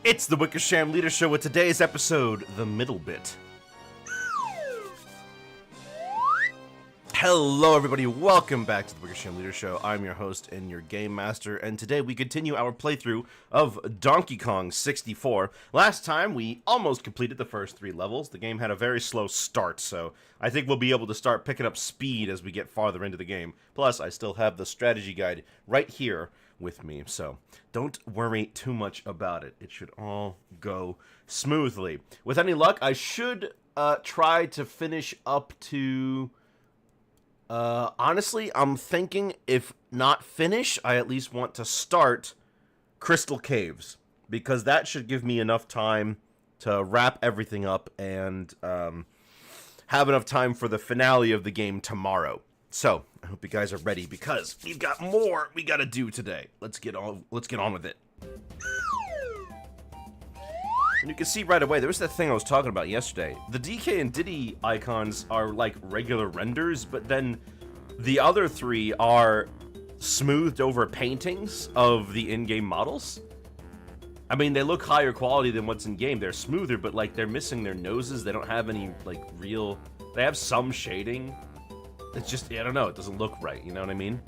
It's the Wickersham Leader Show with today's episode, The Middle Bit. Hello everybody, welcome back to the Wickersham Leader Show. I'm your host and your Game Master, and today we continue our playthrough of Donkey Kong 64. Last time we almost completed the first 3 levels. The game had a very slow start, so I think we'll be able to start picking up speed as we get farther into the game. Plus, I still have the strategy guide right here with me, so don't worry too much about it. It should all go smoothly. With any luck, I should try to finish up to... honestly, I'm thinking if not finish, I at least want to start Crystal Caves, because that should give me enough time to wrap everything up and have enough time for the finale of the game tomorrow. So, I hope you guys are ready, because we've got more we gotta do today. Let's get on with it. And you can see right away, there was that thing I was talking about yesterday. The DK and Diddy icons are like regular renders, but then the other 3 are smoothed over paintings of the in-game models. I mean, they look higher quality than what's in-game. They're smoother, but like they're missing their noses. They don't have any like real... They have some shading. It's just, I don't know, it doesn't look right, you know what I mean?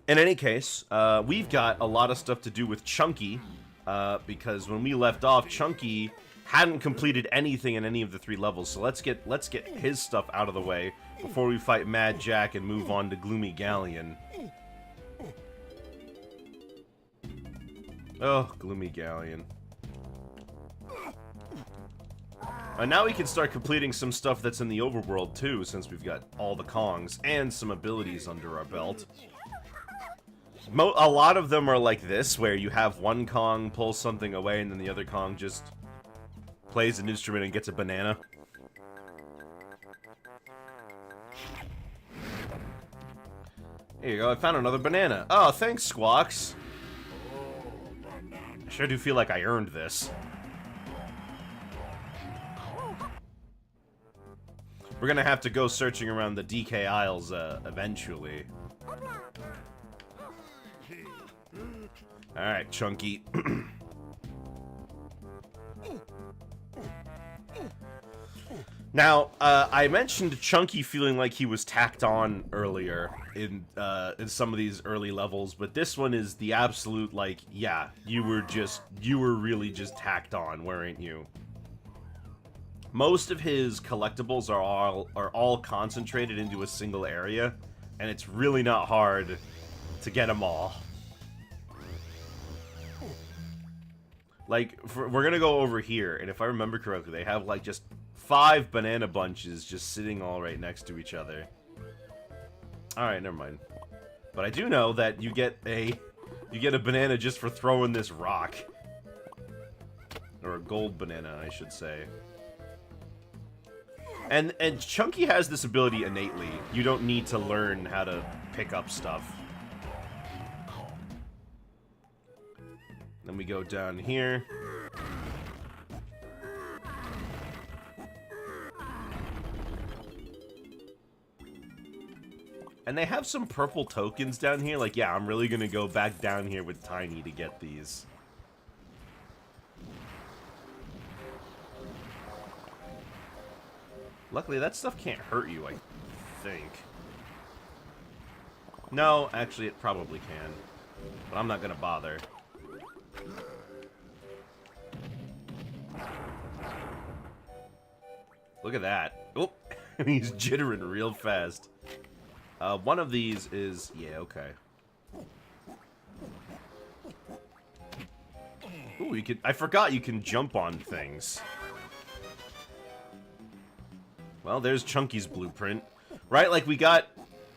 In any case, we've got a lot of stuff to do with Chunky. Because when we left off, Chunky hadn't completed anything in any of the 3 levels, so let's get his stuff out of the way before we fight Mad Jack and move on to Gloomy Galleon. Oh, Gloomy Galleon. And now we can start completing some stuff that's in the overworld too, since we've got all the Kongs and some abilities under our belt. A lot of them are like this, where you have one Kong pull something away and then the other Kong just plays an instrument and gets a banana. Here you go, I found another banana. Oh, thanks, Squawks. I sure do feel like I earned this. We're gonna have to go searching around the DK Isles, eventually. Alright, Chunky. Now, I mentioned Chunky feeling like he was tacked on earlier in some of these early levels, but this one is the absolute, like, yeah, you were really just tacked on, weren't you? Most of his collectibles are all concentrated into a single area, and it's really not hard to get them all. Like, we're gonna go over here, and if I remember correctly, they have, like, just 5 banana bunches just sitting all right next to each other. Alright, never mind. But I do know that you get a banana just for throwing this rock. Or a gold banana, I should say. And Chunky has this ability innately. You don't need to learn how to pick up stuff. Then we go down here. And they have some purple tokens down here. Like, yeah, I'm really gonna go back down here with Tiny to get these. Luckily, that stuff can't hurt you, I think. No, actually, it probably can. But I'm not gonna bother. Look at that. Oh, he's jittering real fast. One of these is... Yeah, okay. Ooh, you can... I forgot you can jump on things. Well, there's Chunky's blueprint. Right, like we had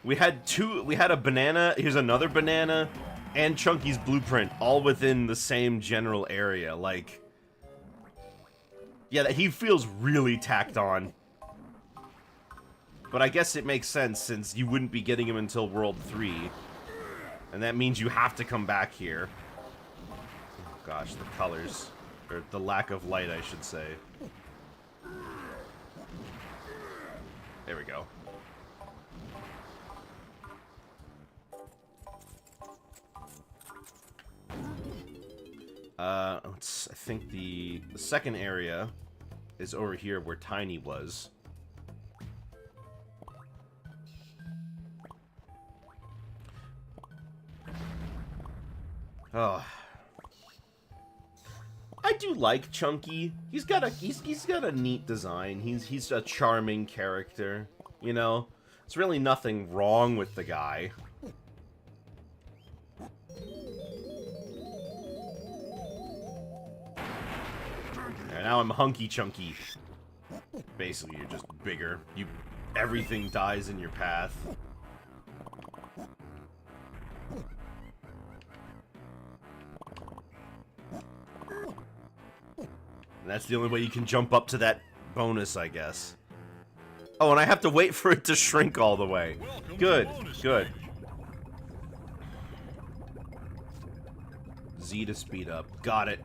a banana, here's another banana, and Chunky's blueprint, all within the same general area, like... Yeah, he feels really tacked on. But I guess it makes sense, since you wouldn't be getting him until World 3. And that means you have to come back here. Oh gosh, the colors. Or the lack of light, I should say. There we go. I think the second area is over here where Tiny was. Oh. I do like Chunky. He's got a neat design. He's a charming character, you know? There's really nothing wrong with the guy. And now I'm Hunky Chunky. Basically, you're just bigger. Everything dies in your path. And that's the only way you can jump up to that bonus, I guess. Oh, and I have to wait for it to shrink all the way. Good, good. Z to speed up. Got it.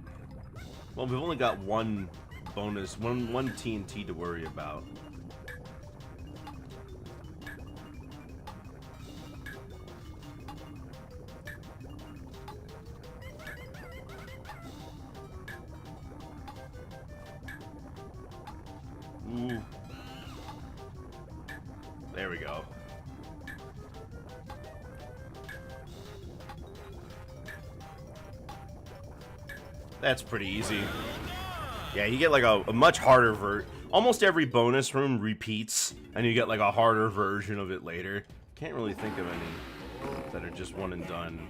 Well, we've only got one bonus, one TNT to worry about. Ooh. There we go. That's pretty easy. Yeah, you get like a much harder almost every bonus room repeats, and you get like a harder version of it later. Can't really think of any that are just one and done.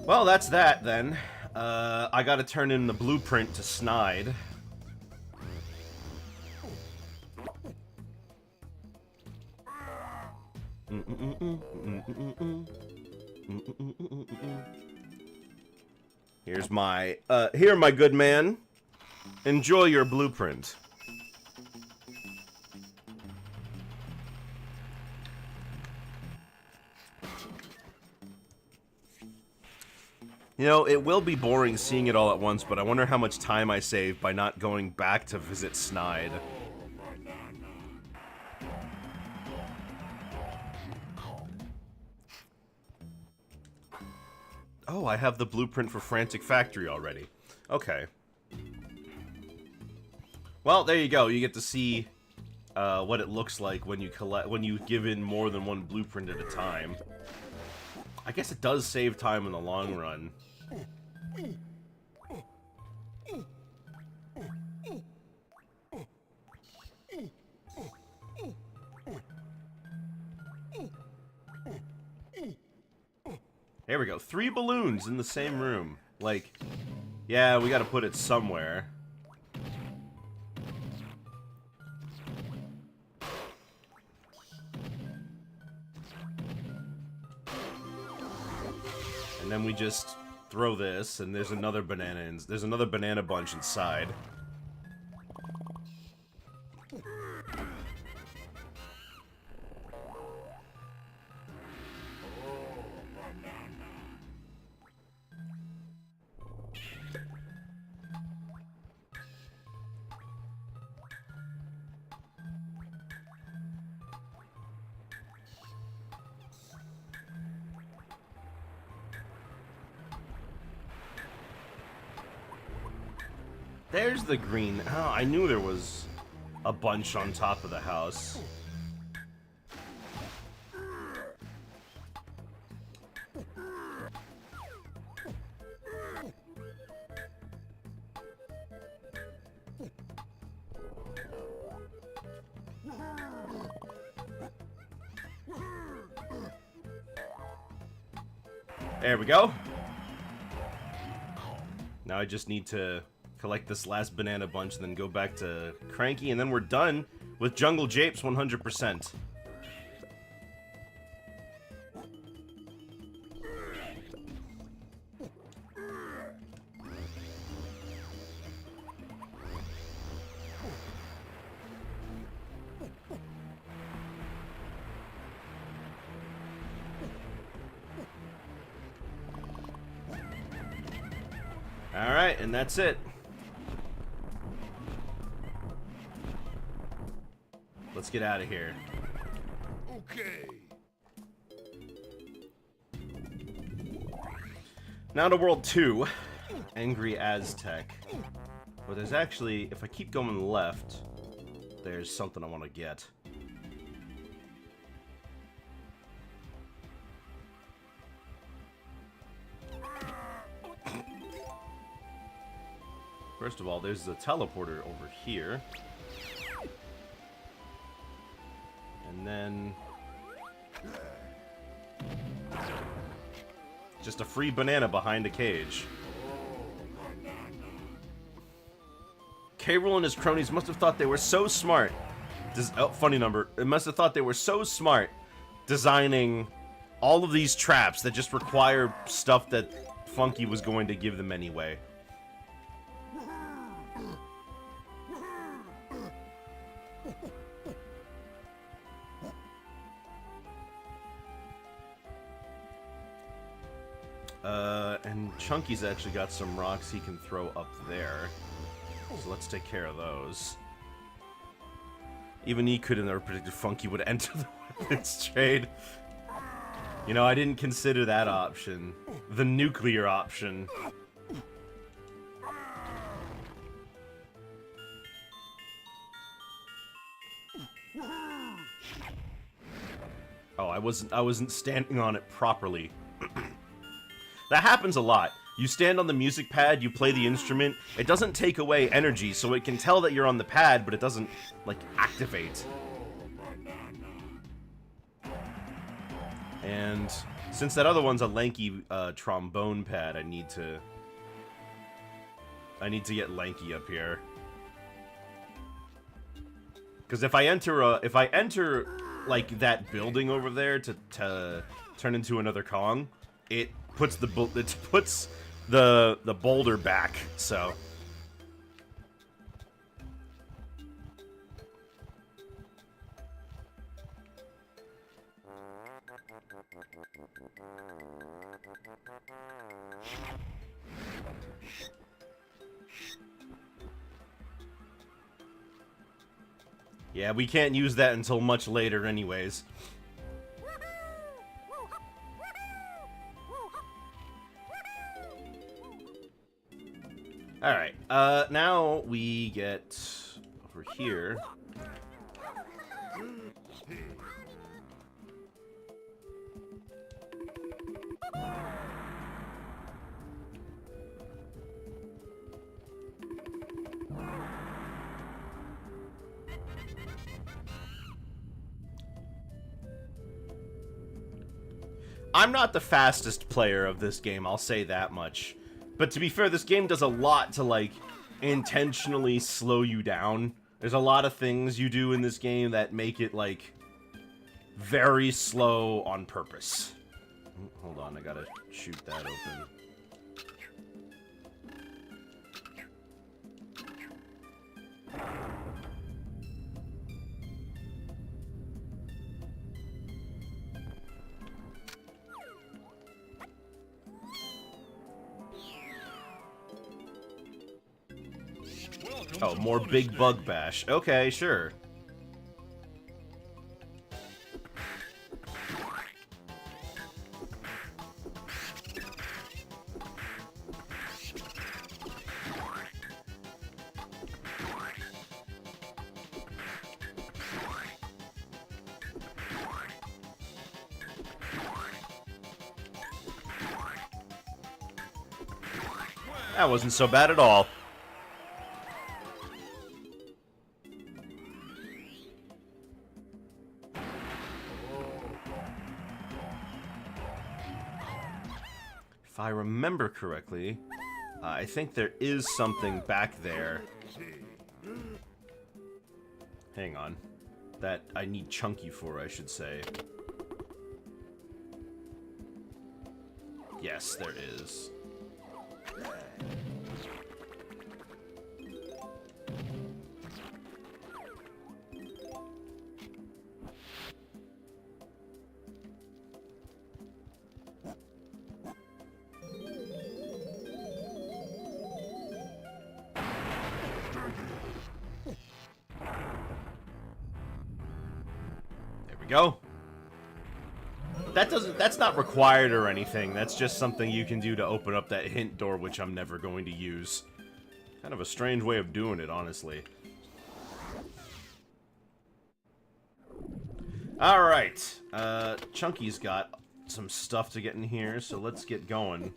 Well, that's that then. I gotta turn in the blueprint to Snide. Here's my, here, my good man. Enjoy your blueprint. You know, it will be boring seeing it all at once, but I wonder how much time I save by not going back to visit Snide. Oh, I have the blueprint for Frantic Factory already. Okay. Well, there you go. You get to see what it looks like when you give in more than one blueprint at a time. I guess it does save time in the long run. There we go. 3 balloons in the same room. Like, yeah, we gotta put it somewhere. And then we just throw this, and there's another banana there's another banana bunch inside. There's the green. Oh, I knew there was a bunch on top of the house. There we go. Now I just need to collect this last banana bunch, and then go back to Cranky, and then we're done with Jungle Japes 100%. Alright. Alright, and that's it. Let's get out of here. Okay. Now to World 2. Angry Aztec. But there's actually, if I keep going left, there's something I want to get. First of all, there's the teleporter over here. And then... just a free banana behind a cage. K. Rool and his cronies must have thought they were so smart. Funny number. It must have thought they were so smart designing all of these traps that just require stuff that Funky was going to give them anyway. And Chunky's actually got some rocks he can throw up there. So let's take care of those. Even he could have never predicted Funky would enter the weapons trade. You know, I didn't consider that option. The nuclear option. Oh, I wasn't standing on it properly. That happens a lot. You stand on the music pad, you play the instrument, it doesn't take away energy, so it can tell that you're on the pad, but it doesn't, like, activate. And since that other one's a lanky trombone pad, I need to get lanky up here. Because if I enter like that building over there to turn into another Kong, it puts the boulder back, so. Yeah, we can't use that until much later anyways. Alright, now we get over here. I'm not the fastest player of this game, I'll say that much. But to be fair, this game does a lot to, like, intentionally slow you down. There's a lot of things you do in this game that make it, like, very slow on purpose. Hold on, I gotta shoot that open. Oh, more Big Bug Bash. Okay, sure. That wasn't so bad at all. If I remember correctly, I think there is something back there. Hang on. That I need Chunky for, I should say. Yes, there is. go. That's not required or anything. That's just something you can do to open up that hint door, which I'm never going to use. Kind of a strange way of doing it, honestly. Alright. Chunky's got some stuff to get in here, so let's get going.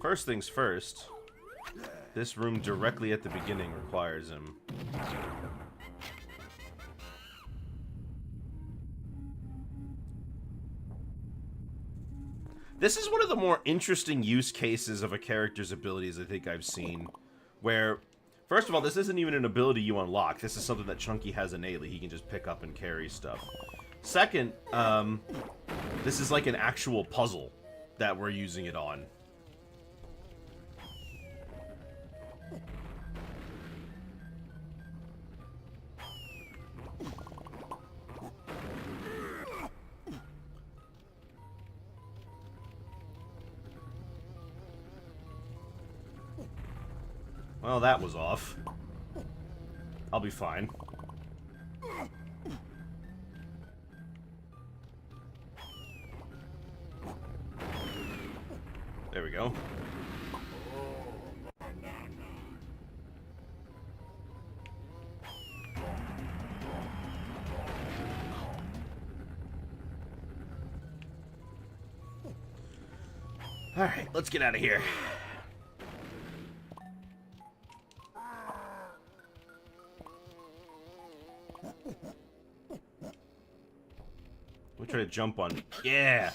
First things first. This room directly at the beginning requires him. This is one of the more interesting use cases of a character's abilities I think I've seen. Where, first of all, this isn't even an ability you unlock. This is something that Chunky has innately. He can just pick up and carry stuff. Second, this is like an actual puzzle that we're using it on. Well, that was off. I'll be fine. There we go. Alright, let's get out of here. We'll try to jump on. Yeah!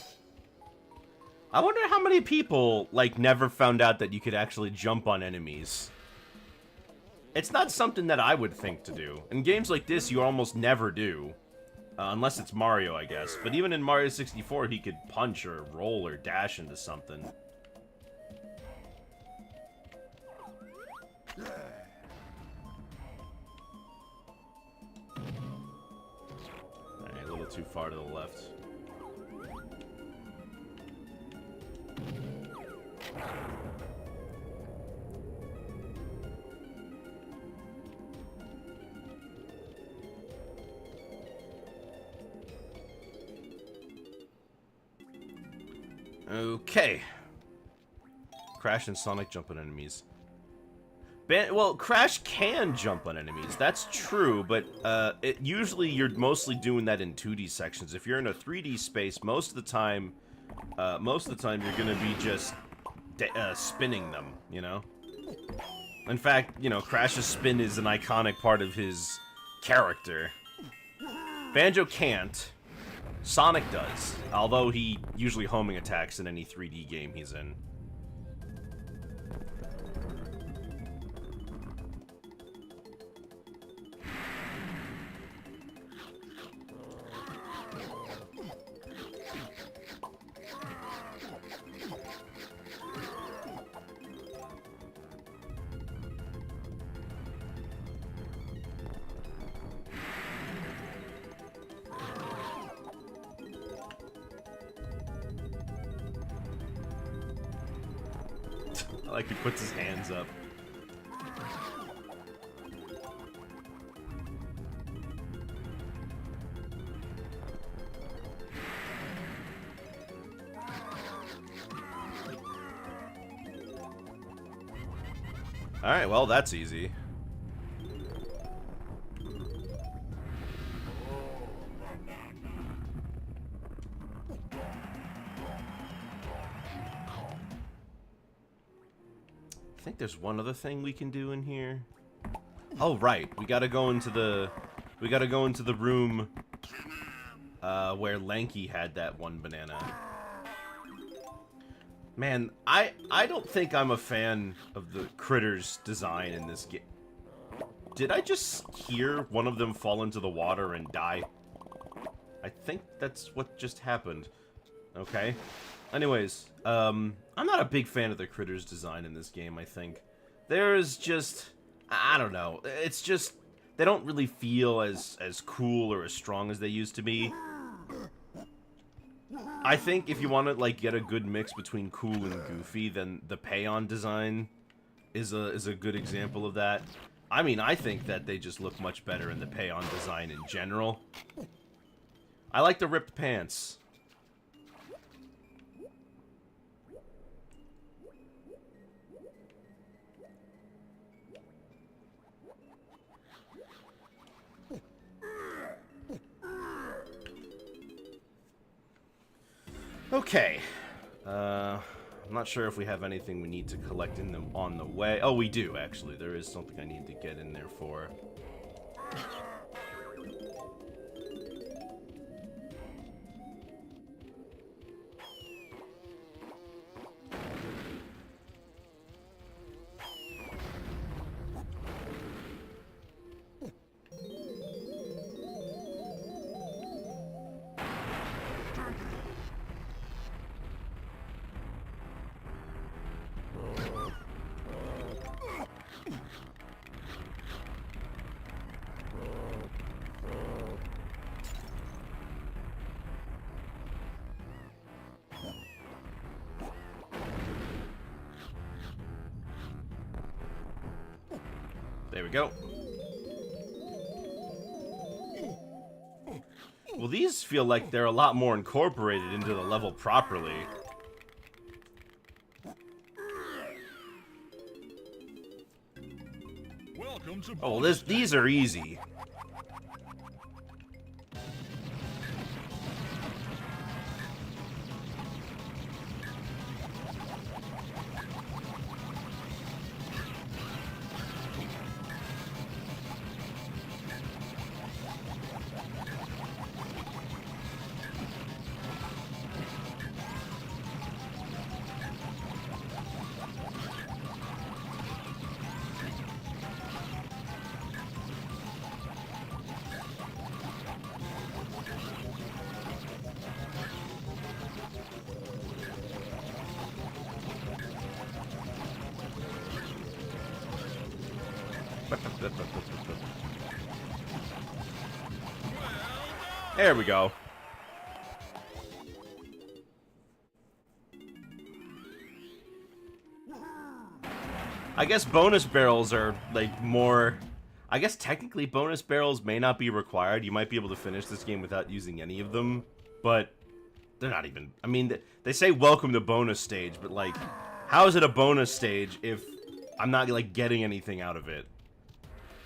I wonder how many people, like, never found out that you could actually jump on enemies. It's not something that I would think to do. In games like this, you almost never do. Unless it's Mario, I guess. But even in Mario 64, he could punch or roll or dash into something. Alright, a little too far to the left. Okay. Crash and Sonic jump on enemies. Well, Crash can jump on enemies. That's true, but usually you're mostly doing that in 2D sections. If you're in a 3D space, most of the time you're gonna be just spinning them. You know. In fact, you know, Crash's spin is an iconic part of his character. Banjo can't. Sonic does, although he usually homing attacks in any 3D game he's in. Like he puts his hands up. Alright, well, that's easy. I think there's one other thing we can do in here. Oh, right. We gotta go into the room where Lanky had that one banana. Man, I don't think I'm a fan of the critters' design in this game. Did I just hear one of them fall into the water and die? I think that's what just happened. Okay. Anyways, I'm not a big fan of the critters' design in this game, I think. There's just... I don't know. It's just... They don't really feel as cool or as strong as they used to be. I think if you want to, like, get a good mix between cool and goofy, then the Payon design is a good example of that. I mean, I think that they just look much better in the Payon design in general. I like the ripped pants. Okay. I'm not sure if we have anything we need to collect in them on the way. Oh, we do, actually. There is something I need to get in there for. There we go. Well, these feel like they're a lot more incorporated into the level properly. Oh, well, these are easy. There we go. I guess bonus barrels are, like, more... I guess technically bonus barrels may not be required. You might be able to finish this game without using any of them, but they're not even... I mean, they say welcome to bonus stage, but, like, how is it a bonus stage if I'm not, like, getting anything out of it?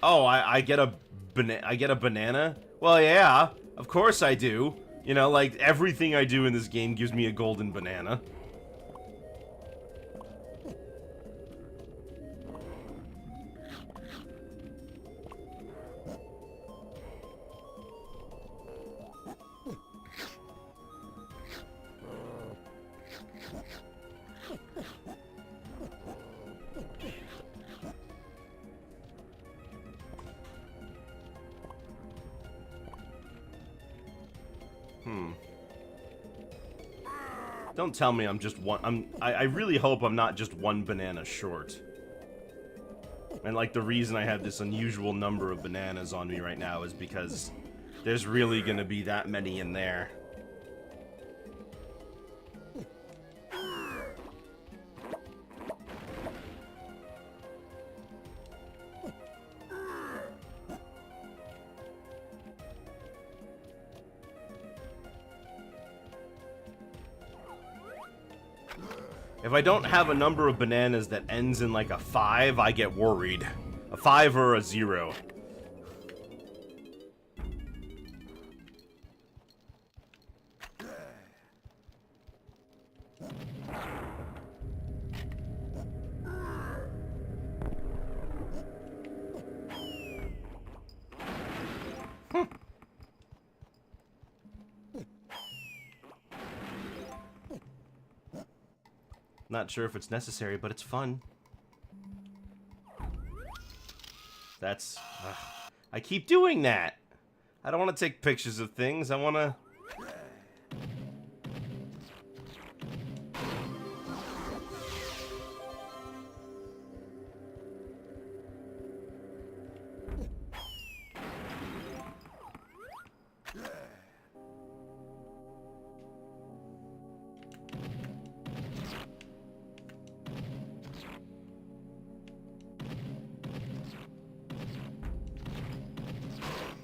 Oh, I get a banana? Well, yeah, of course I do. You know, like, everything I do in this game gives me a golden banana. Don't tell me I'm just one. I really hope I'm not just one banana short. And like the reason I have this unusual number of bananas on me right now is because there's really gonna be that many in there. If I don't have a number of bananas that ends in like a 5, I get worried. A 5 or a 0. Not sure if it's necessary, but it's fun. That's... I keep doing that! I don't want to take pictures of things, I want to...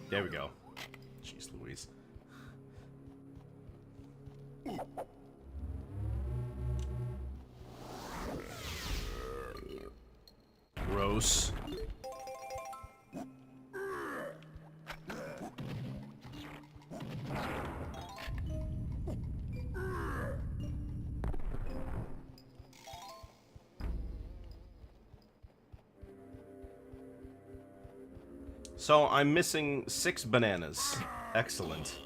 There we go. Jeez Louise. Gross. So I'm missing 6 bananas. Excellent.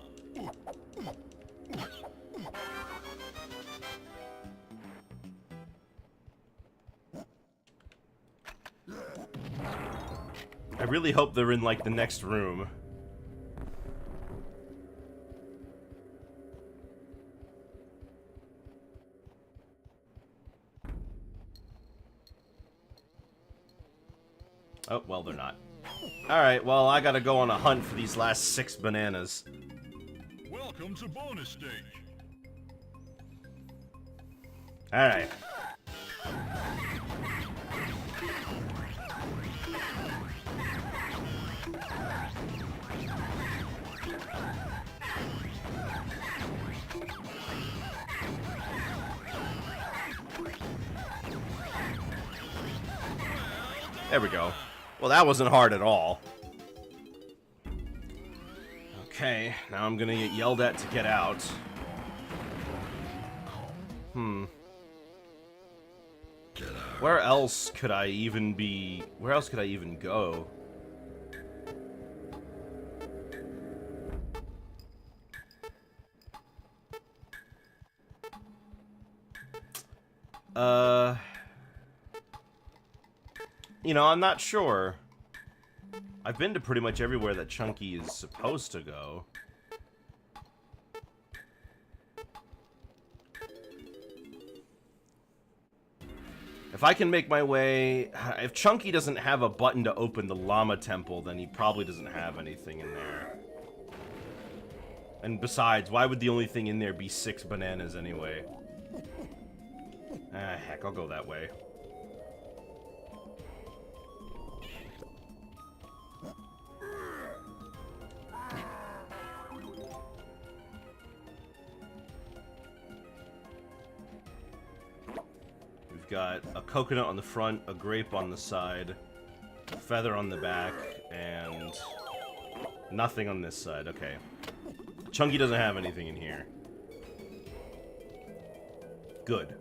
I really hope they're in, like, the next room. Oh, well, they're not. Alright, well, I gotta go on a hunt for these last 6 bananas. Welcome to bonus stage. Alright. There we go. Well, that wasn't hard at all. Okay, now I'm gonna get yelled at to get out. Where else could I even be... Where else could I even go? You know, I'm not sure. I've been to pretty much everywhere that Chunky is supposed to go. If I can make my way... If Chunky doesn't have a button to open the Llama Temple, then he probably doesn't have anything in there. And besides, why would the only thing in there be 6 bananas anyway? Ah, heck, I'll go that way. Got a coconut on the front, a grape on the side, a feather on the back, and nothing on this side. Okay. Chunky doesn't have anything in here. Good.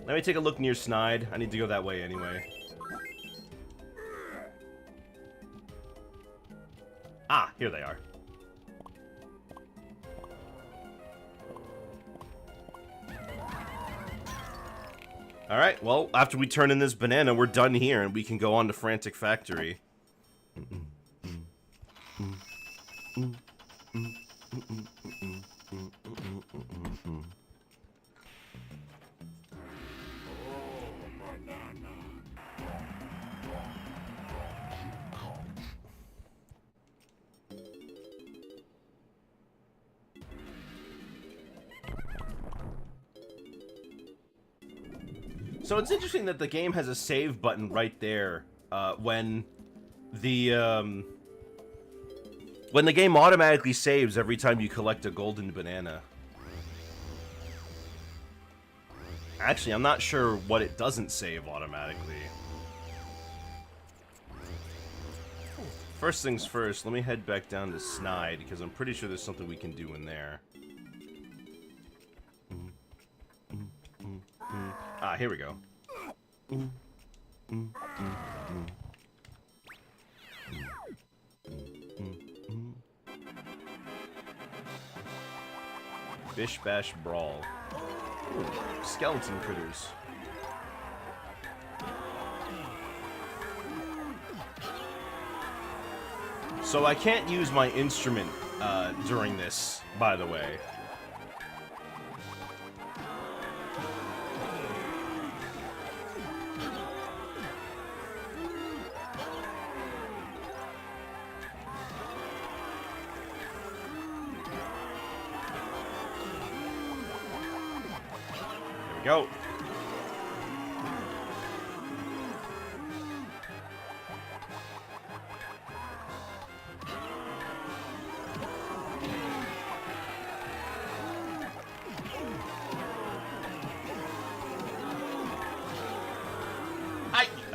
Let me take a look near Snide. I need to go that way anyway. Ah, here they are. Alright, well, after we turn in this banana, we're done here, and we can go on to Frantic Factory. So it's interesting that the game has a save button right there when the game automatically saves every time you collect a golden banana. Actually, I'm not sure what it doesn't save automatically. First things first, let me head back down to Snide, because I'm pretty sure there's something we can do in there. Ah, here we go. Bish Bash Brawl. Ooh, skeleton critters. So I can't use my instrument during this, by the way. Go.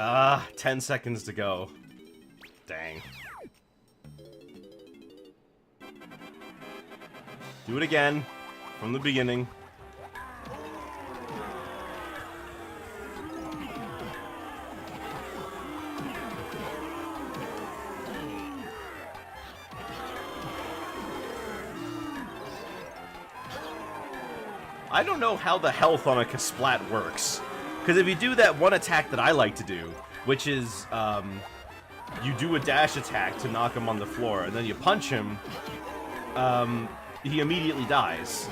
Ah, 10 seconds to go. Dang. Do it again. From the beginning. I don't know how the health on a Kasplat works. Because if you do that one attack that I like to do, which is, you do a dash attack to knock him on the floor, and then you punch him, he immediately dies.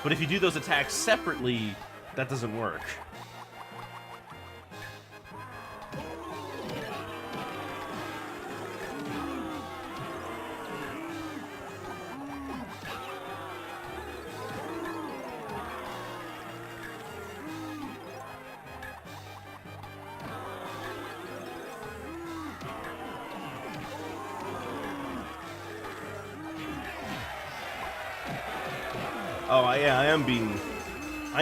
But if you do those attacks separately, that doesn't work. Oh, yeah, I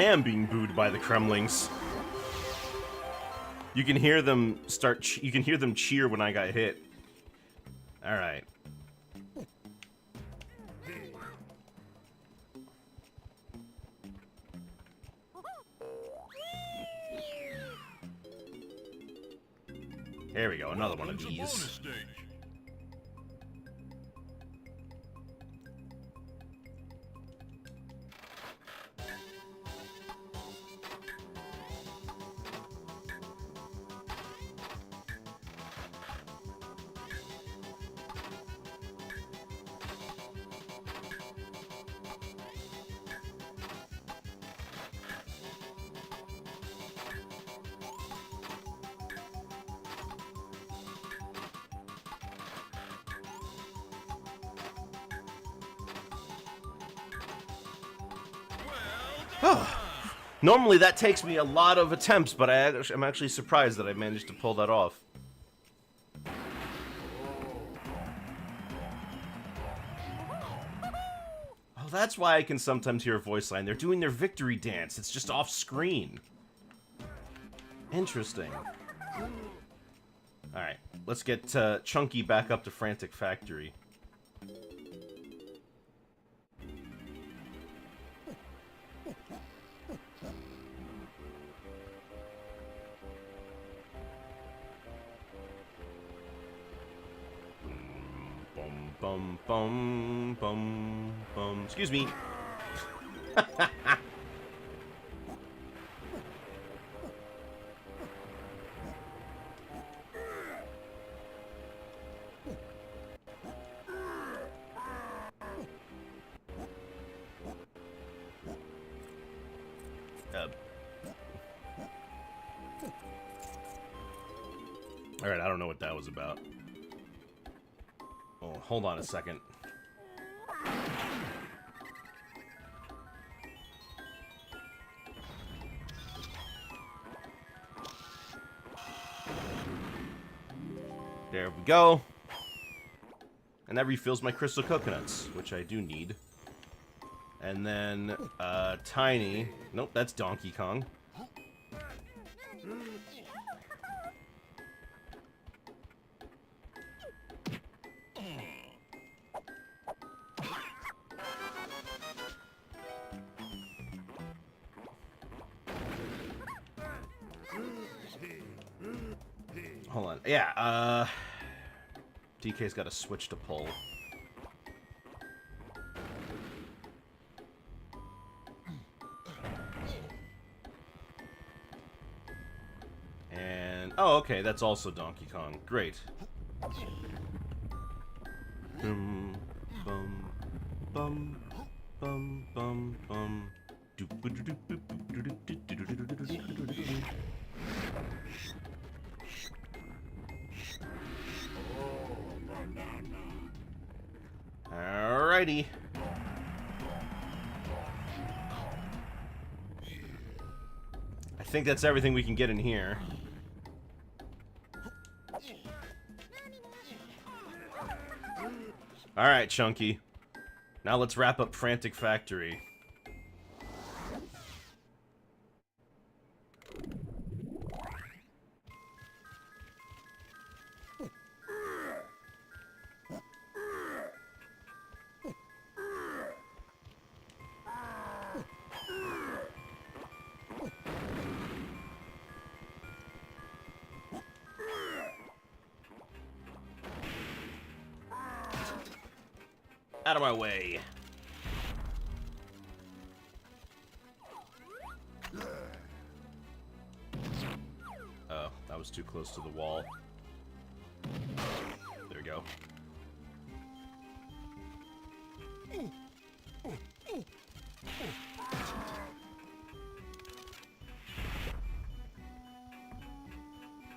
am being booed by the Kremlings. You can hear them you can hear them cheer when I got hit. Alright. There we go, another one of Welcome to bonus these. stage. Normally that takes me a lot of attempts, but I'm actually surprised that I managed to pull that off. Oh, that's why I can sometimes hear a voice line. They're doing their victory dance. It's just off screen. Interesting. Alright, let's get Chunky back up to Frantic Factory. Bum, bum, bum, bum. Excuse me. Alright, I don't know what that was about. Oh, hold on a second. There we go. And that refills my crystal coconuts, which I do need. And then, Tiny. Nope, that's Donkey Kong. Hold on. Yeah, DK's got a switch to pull. And... oh, okay, that's also Donkey Kong. Great. Bum, bum, bum, bum, bum, bum. Alrighty. I think that's everything we can get in here. Alright, Chunky. Now let's wrap up Frantic Factory. Out of my way. Oh, that was too close to the wall. There we go.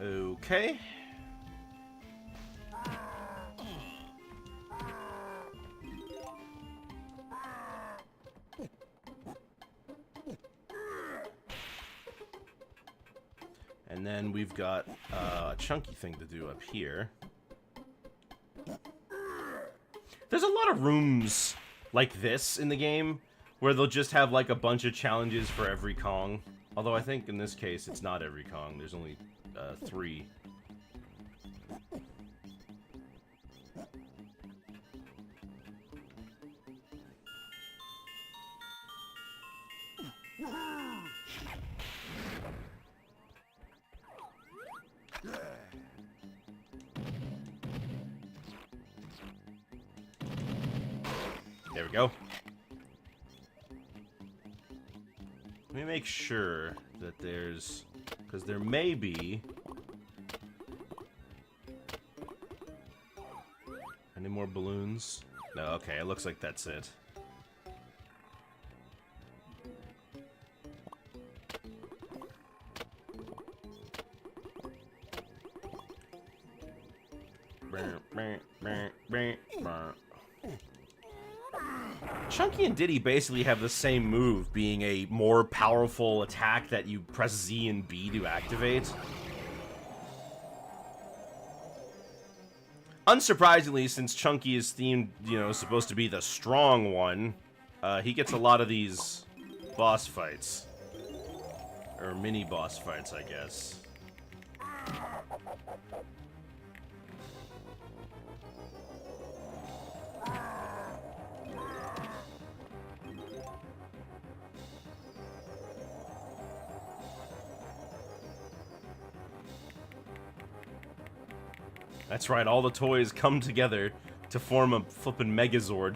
Okay. And then we've got a chunky thing to do up here. There's a lot of rooms like this in the game where they'll just have like a bunch of challenges for every Kong. Although I think in this case it's not every Kong. There's only 3. There we go. Let me make sure that there's... because there may be... any more balloons? No, okay, it looks like that's it. Chunky and Diddy basically have the same move, being a more powerful attack that you press Z and B to activate. Unsurprisingly, since Chunky is themed, you know, supposed to be the strong one, he gets a lot of these boss fights. Or mini boss fights, I guess. That's right, all the toys come together to form a flippin' Megazord.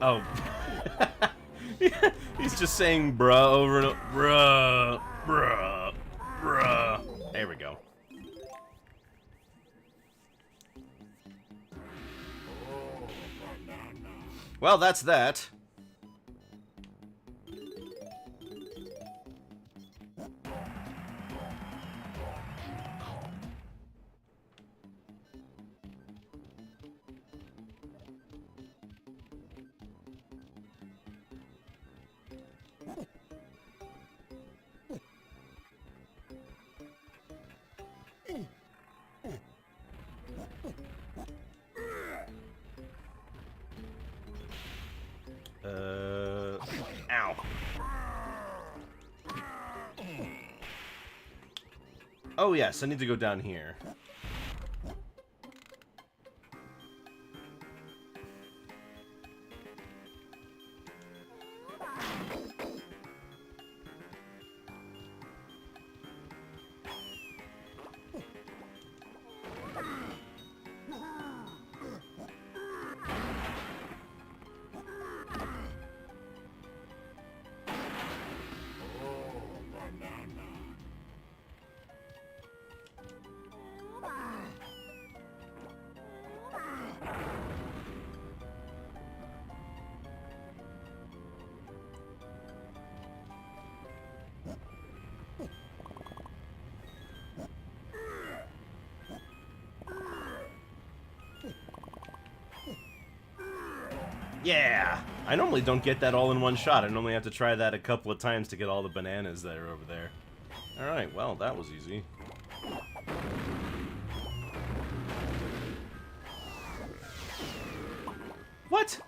Oh. He's just saying bruh over and over. Bruh, bruh, bruh. There we go. Well, that's that. Ow. Oh yes, I need to go down here. Yeah! I normally don't get that all in one shot. I normally have to try that a couple of times to get all the bananas that are over there. Alright, well, that was easy. What?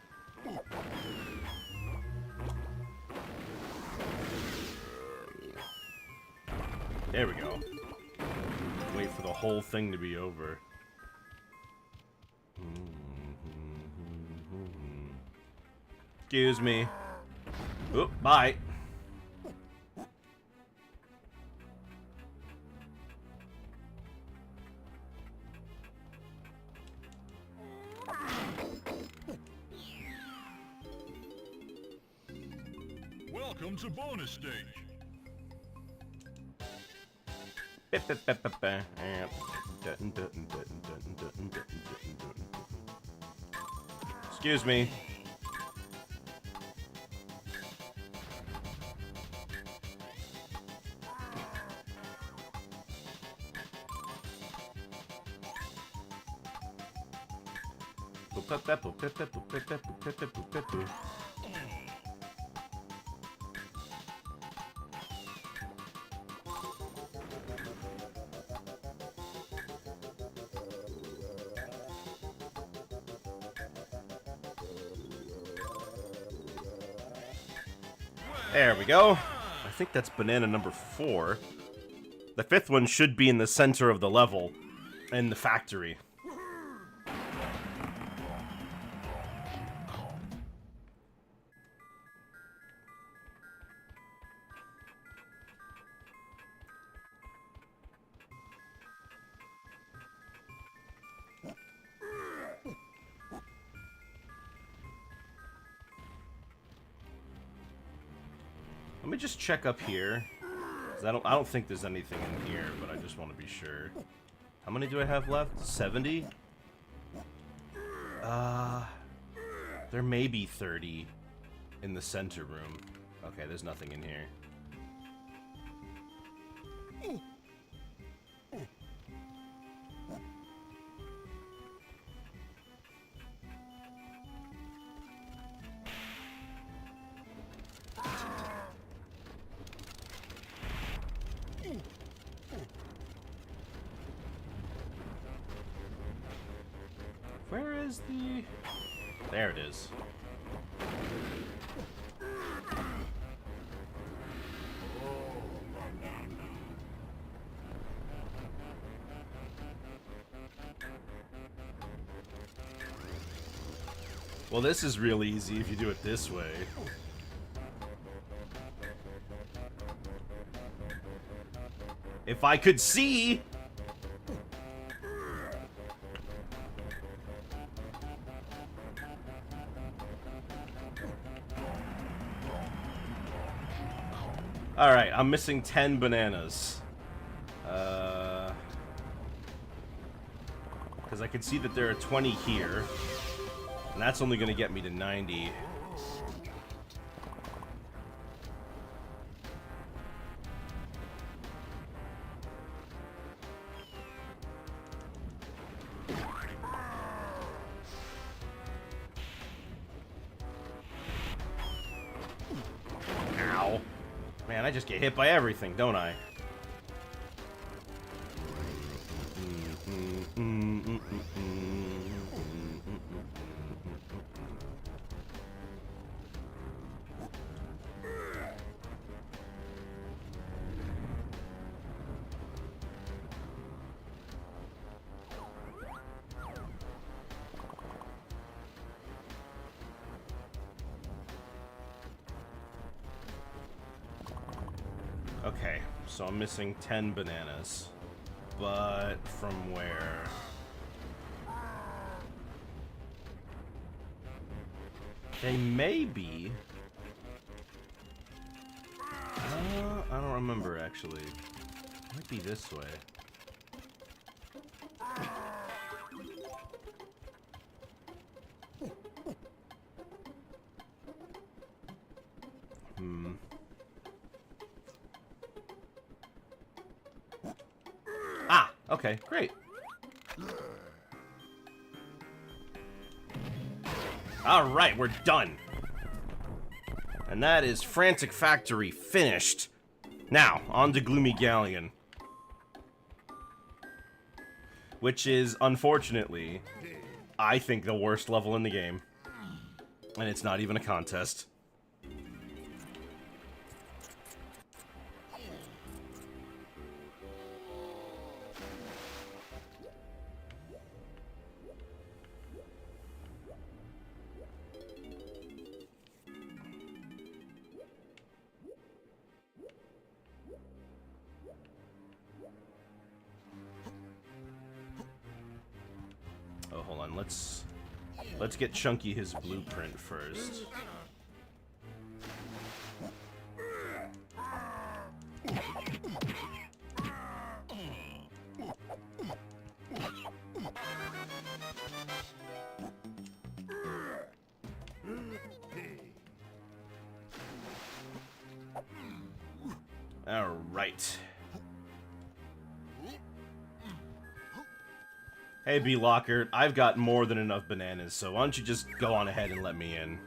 There we go. Wait for the whole thing to be over. Excuse me. Oop, bye. Welcome to bonus stage. Excuse me. There we go. I think that's banana number 4. The 5th one should be in the center of the level, in the factory. Let me just check up here. 'Cause I don't think there's anything in here, but I just want to be sure. How many do I have left? 70? There may be 30 in the center room. Okay, there's nothing in here. Where is the... There it is. Well, this is real easy if you do it this way. If I could see! Alright, I'm missing 10 bananas. Because I can see that there are 20 here. And that's only going to get me to 90. Ow. Man, I just get hit by everything, don't I? Okay, so I'm missing 10 bananas. But from where? They may be. I don't remember actually. Might be this way. Ah, okay, great. Alright, we're done. And that is Frantic Factory finished. Now, on to Gloomy Galleon. Which is, unfortunately, I think the worst level in the game. And it's not even a contest. Oh, hold on. Let's get Chunky his blueprint first. All right. Hey, B-Locker, I've got more than enough bananas, so why don't you just go on ahead and let me in?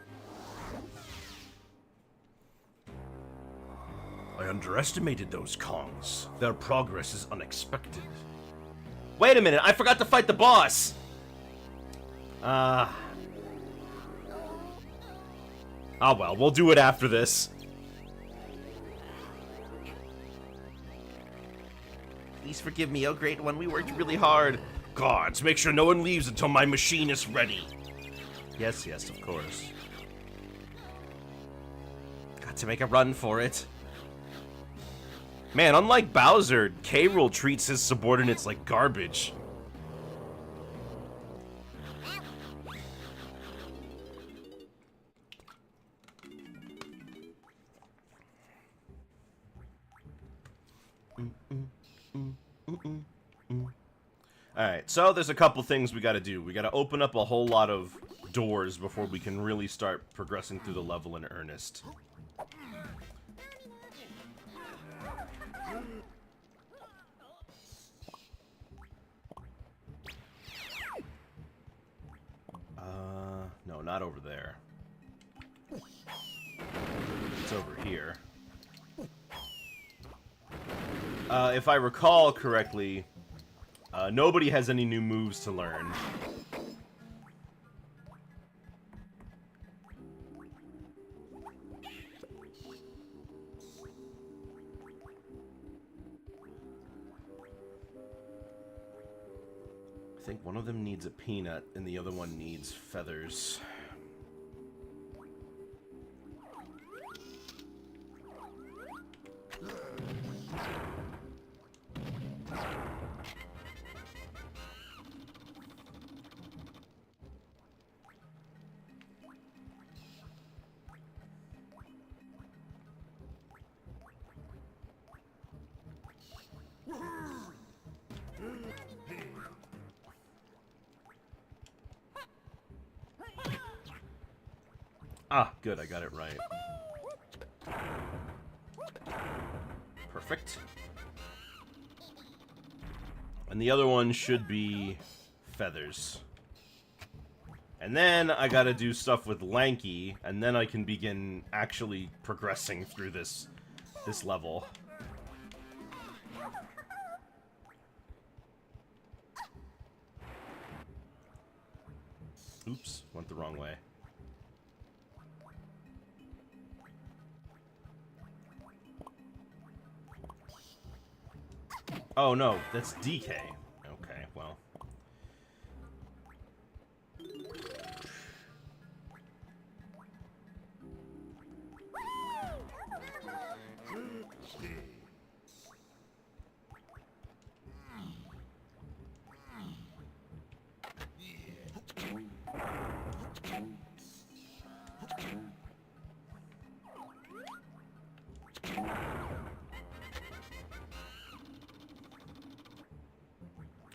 I underestimated those Kongs. Their progress is unexpected. Wait a minute, I forgot to fight the boss! Oh well, we'll do it after this. Please forgive me, oh great one, we worked really hard. Guards, make sure no one leaves until my machine is ready. Yes, yes, of course. Got to make a run for it. Man, unlike Bowser, K. Rool treats his subordinates like garbage. Alright, so there's a couple things we gotta do. We gotta open up a whole lot of doors before we can really start progressing through the level in earnest. No, not over there. It's over here. If I recall correctly, nobody has any new moves to learn. I think one of them needs a peanut and the other one needs feathers. Ah, good, I got it right. Perfect. And the other one should be feathers. And then I gotta do stuff with Lanky, and then I can begin actually progressing through this level. Oops, went the wrong way. Oh no, that's DK. Okay, well.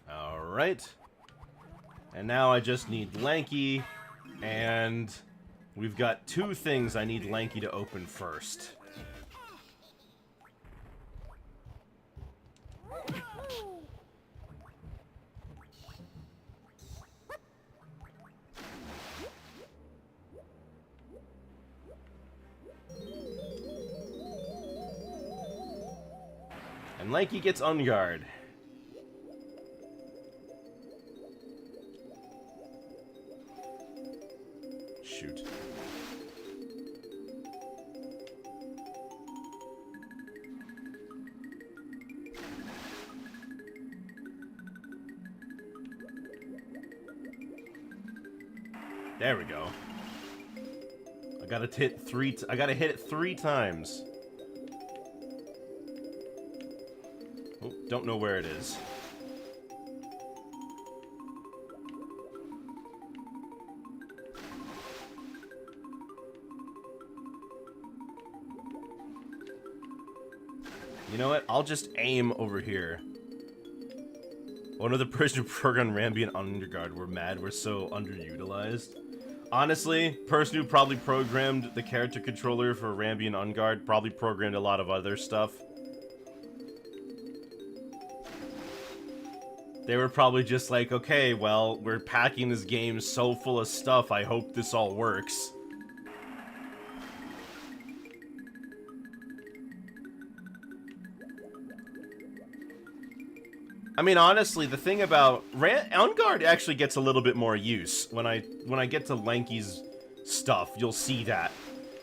Alright. And now I just need Lanky, and we've got two things I need Lanky to open first. And Lanky gets unguard. Shoot. There we go. I gotta hit it 3 times. Oh, don't know where it is. You know what? I'll just aim over here. One of the person who programmed Rambi and Underguard were mad we're so underutilized. Honestly, person who probably programmed the character controller for Rambi and Underguard probably programmed a lot of other stuff. They were probably just like, okay, well, we're packing this game so full of stuff, I hope this all works. I mean, honestly, the thing about Underguard actually gets a little bit more use. When I get to Lanky's stuff, you'll see that.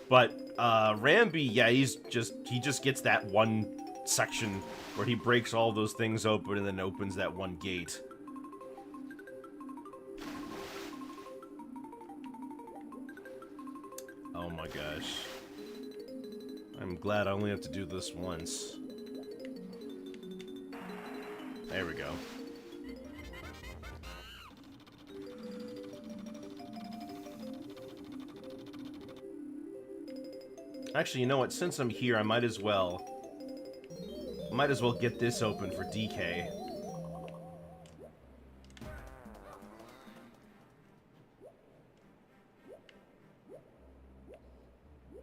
But Rambi, yeah, he just gets that one section where he breaks all those things open and then opens that one gate. Oh my gosh. I'm glad I only have to do this once. There we go. Actually, you know what? Since I'm here, I might as well get this open for DK.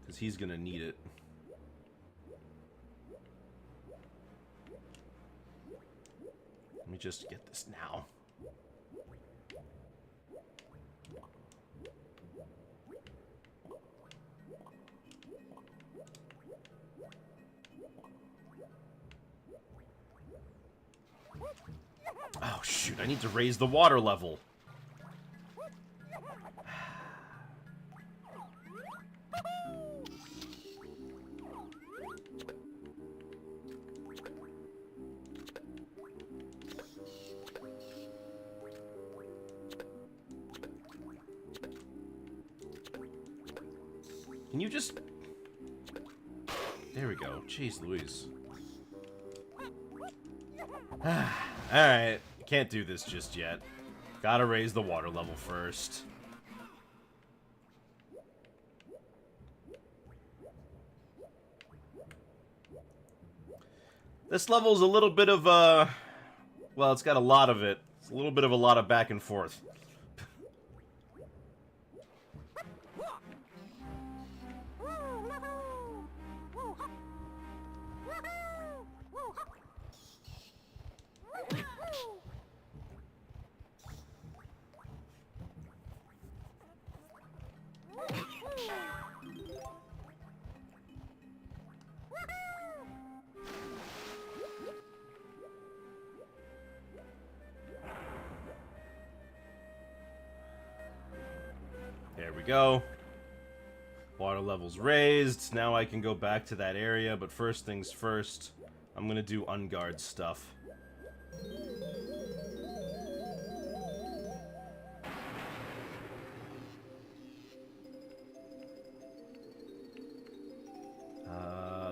Because he's gonna need it. Let me just get this now. Oh shoot, I need to raise the water level. Can you just... There we go. Jeez Louise. Alright. Can't do this just yet. Gotta raise the water level first. This level's a little bit of, well, it's got a lot of it. It's a little bit of a lot of back and forth. There we go. Water level's raised. Now I can go back to that area, but first things first, I'm gonna do unguard stuff.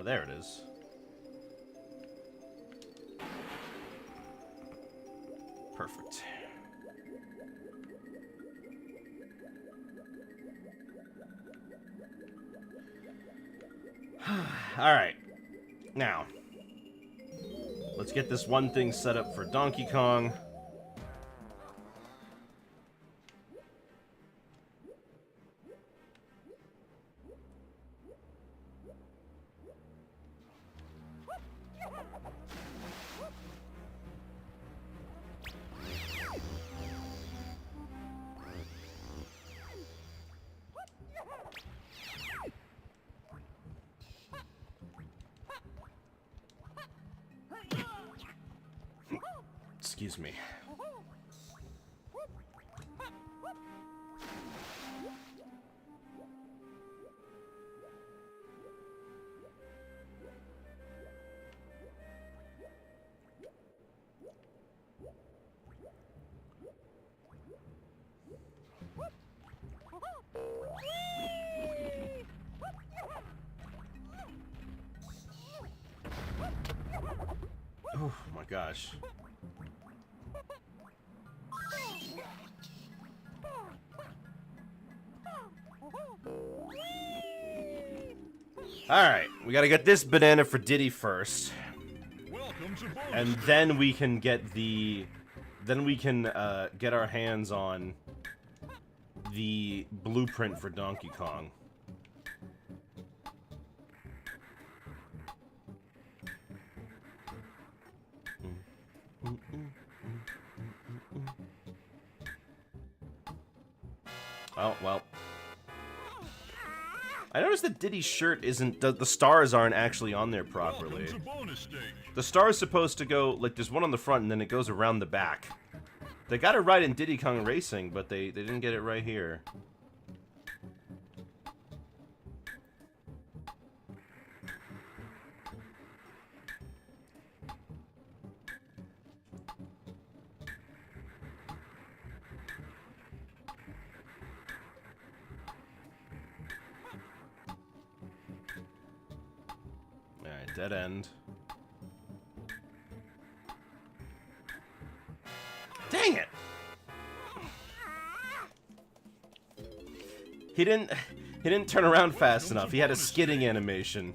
There it is. Perfect. Alright. Now, let's get this one thing set up for Donkey Kong. Excuse me. Oh my gosh. Alright, we gotta get this banana for Diddy first. And then we can get the... Then we can get our hands on the blueprint for Donkey Kong. Oh, well. I noticed that Diddy's shirt isn't... The stars aren't actually on there properly. The star is supposed to go... Like, there's one on the front, and then it goes around the back. They got it right in Diddy Kong Racing, but they didn't get it right here. Alright, dead end. Dang it! He didn't turn around fast enough. He had a skidding animation.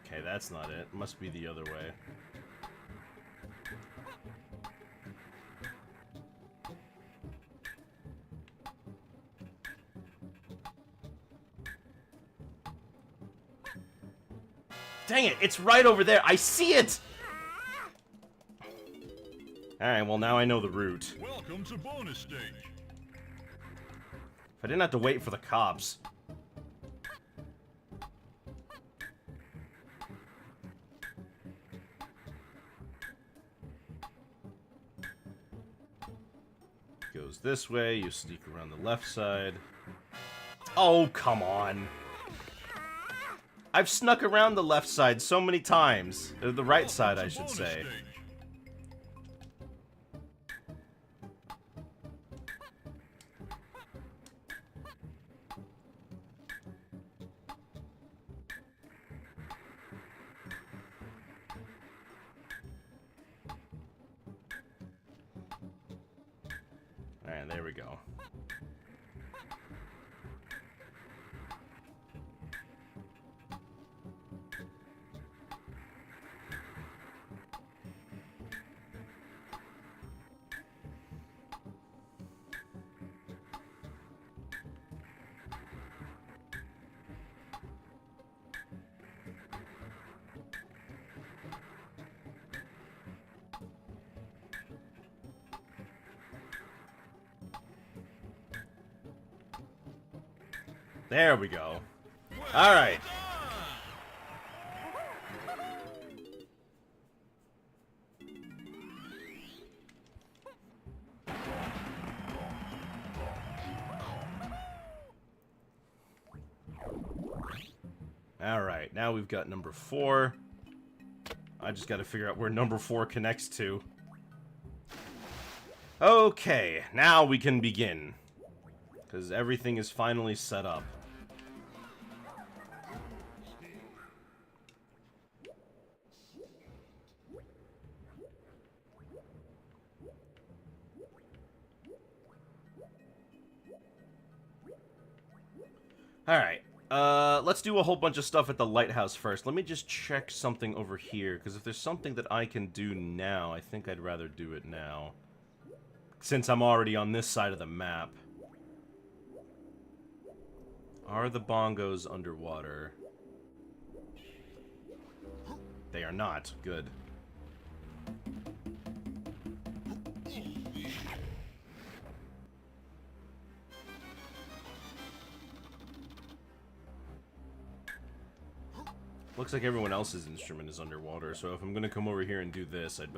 Okay, that's not it. Must be the other way. Dang it, it's right over there. I see it! Alright, well now I know the route. Welcome to bonus stage. If I didn't have to wait for the cops. Goes this way, you sneak around the left side. Oh, come on. I've snuck around the left side so many times. Or the right side, I should say. Alright, there we go. There we go. Alright. Alright, now we've got number 4. I just gotta figure out where number 4 connects to. Okay, now we can begin. Because everything is finally set up. Alright. Let's do a whole bunch of stuff at the lighthouse first. Let me just check something over here, because if there's something that I can do now, I think I'd rather do it now. Since I'm already on this side of the map. Are the bongos underwater? They are not. Good. Looks like everyone else's instrument is underwater, so if I'm gonna come over here and do this, I'd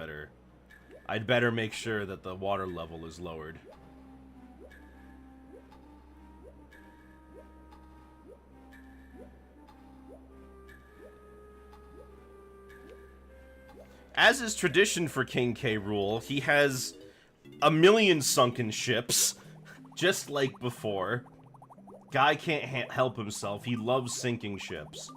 better make sure that the water level is lowered. As is tradition for King K. Rool, he has a million sunken ships, just like before. Guy can't help himself. He loves sinking ships.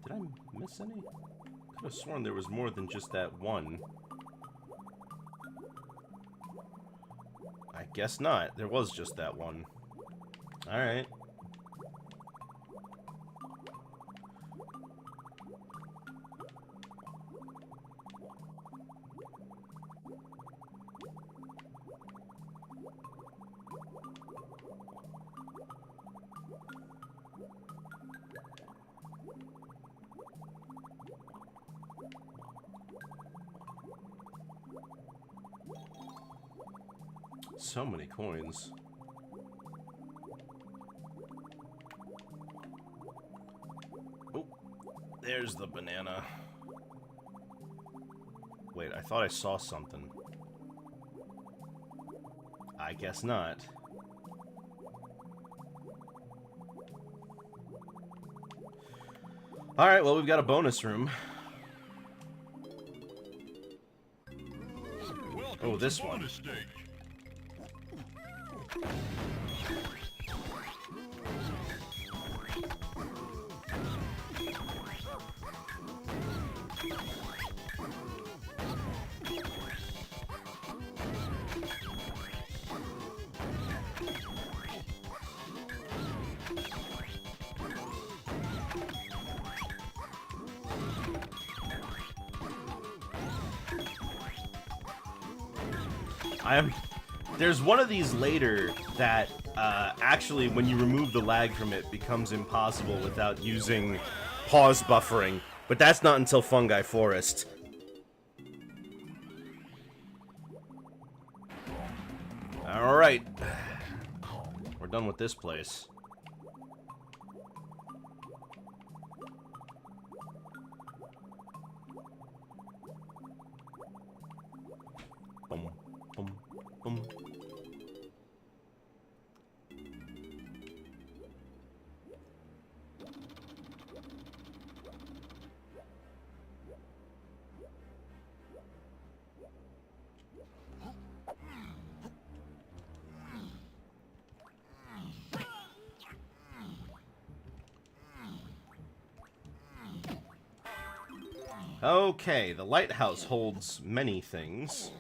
Did I miss any? Could have sworn there was more than just that one. I guess not. There was just that one. Alright. So many coins. Oh, there's the banana. Wait, I thought I saw something. I guess not. Alright, well, we've got a bonus room. Oh, this one. There's one of these later that actually, when you remove the lag from it, becomes impossible without using pause buffering. But that's not until Fungi Forest. Alright. We're done with this place. Boom, boom, boom. Okay, the lighthouse holds many things.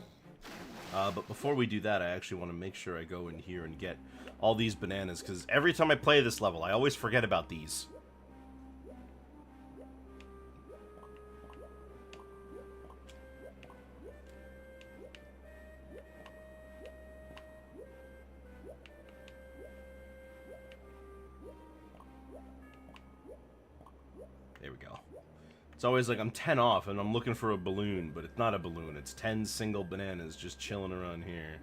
But before we do that, I actually want to make sure I go in here and get all these bananas, because every time I play this level, I always forget about these. There we go. It's always like I'm 10 off and I'm looking for a balloon, but it's not a balloon. It's 10 single bananas just chilling around here.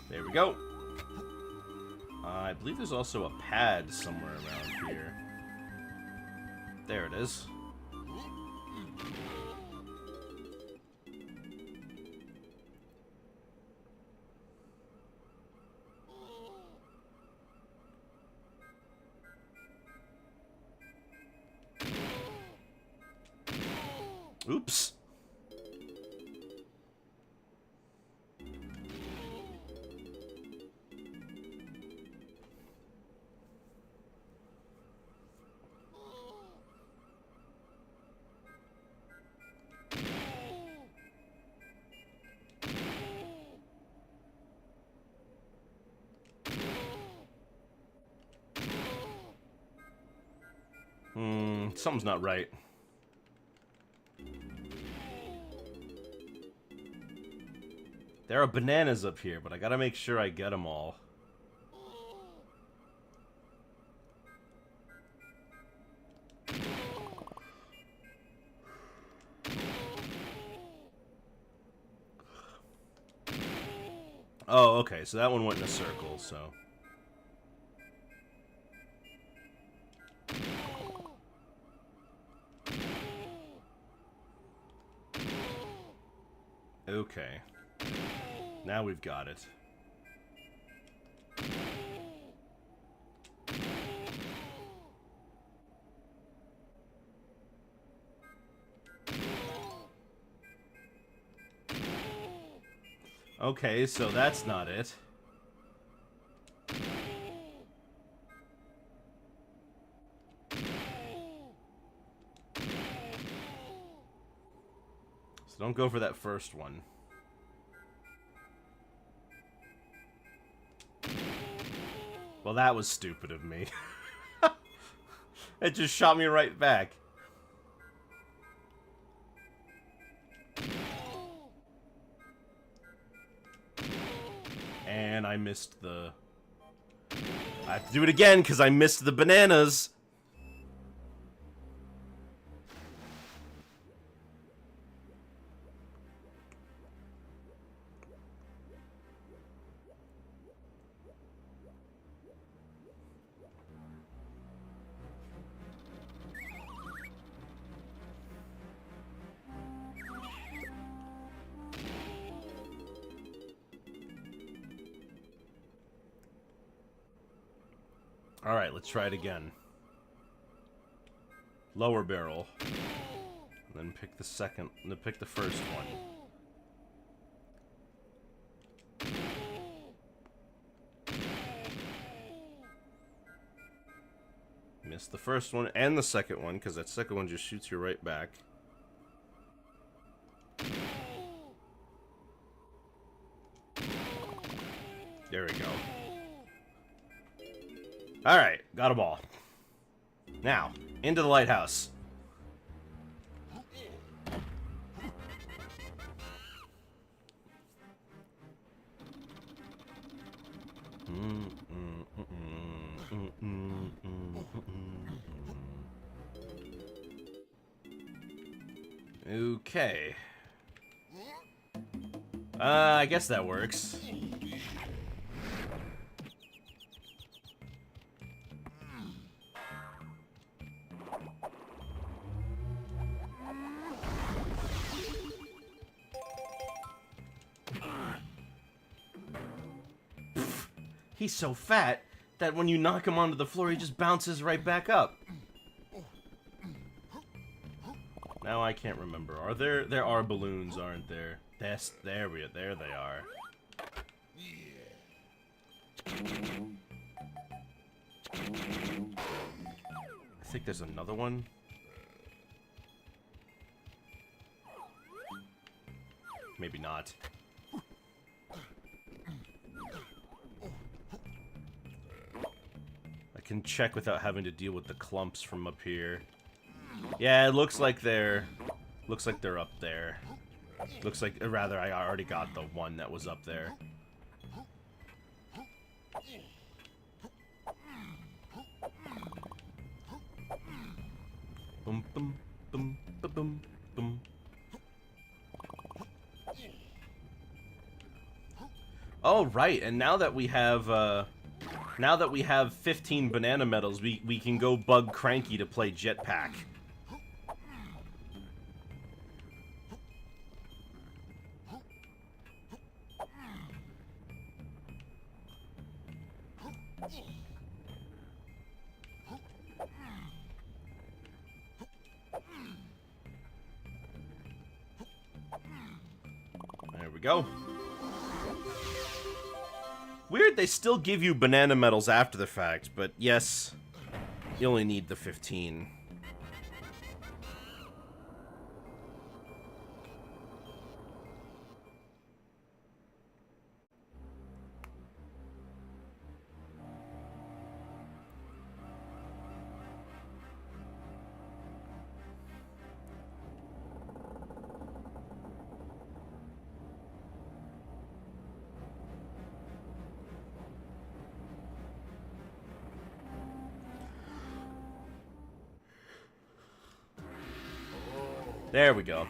There we go. I believe there's also a pad somewhere around here. There it is. Oops. Something's not right. There are bananas up here, but I gotta make sure I get them all. Oh, okay, so that one went in a circle, so... Okay. Now we've got it. Okay, so that's not it. So don't go for that first one. Well, that was stupid of me. It just shot me right back. And I missed the... I have to do it again because I missed the bananas. Alright, let's try it again. Lower barrel. And then pick the second, then pick the first one. Missed the first one and the second one, because that second one just shoots you right back. There we go. Alright, got them all. Now, into the lighthouse. Okay. I guess that works. He's so fat that when you knock him onto the floor, he just bounces right back up. Now I can't remember. Are there are balloons, aren't there? There they are. I think there's another one. Maybe not. I can check without having to deal with the clumps from up here. Yeah, it looks like they're up there. Looks like, or rather, I already got the one that was up there. Boom, boom, boom, boom, boom, boom. Oh, right, and now that we have 15 banana medals, we can go bug Cranky to play Jetpack. There we go. Weird, they still give you banana medals after the fact, but yes, you only need the 15. There we go.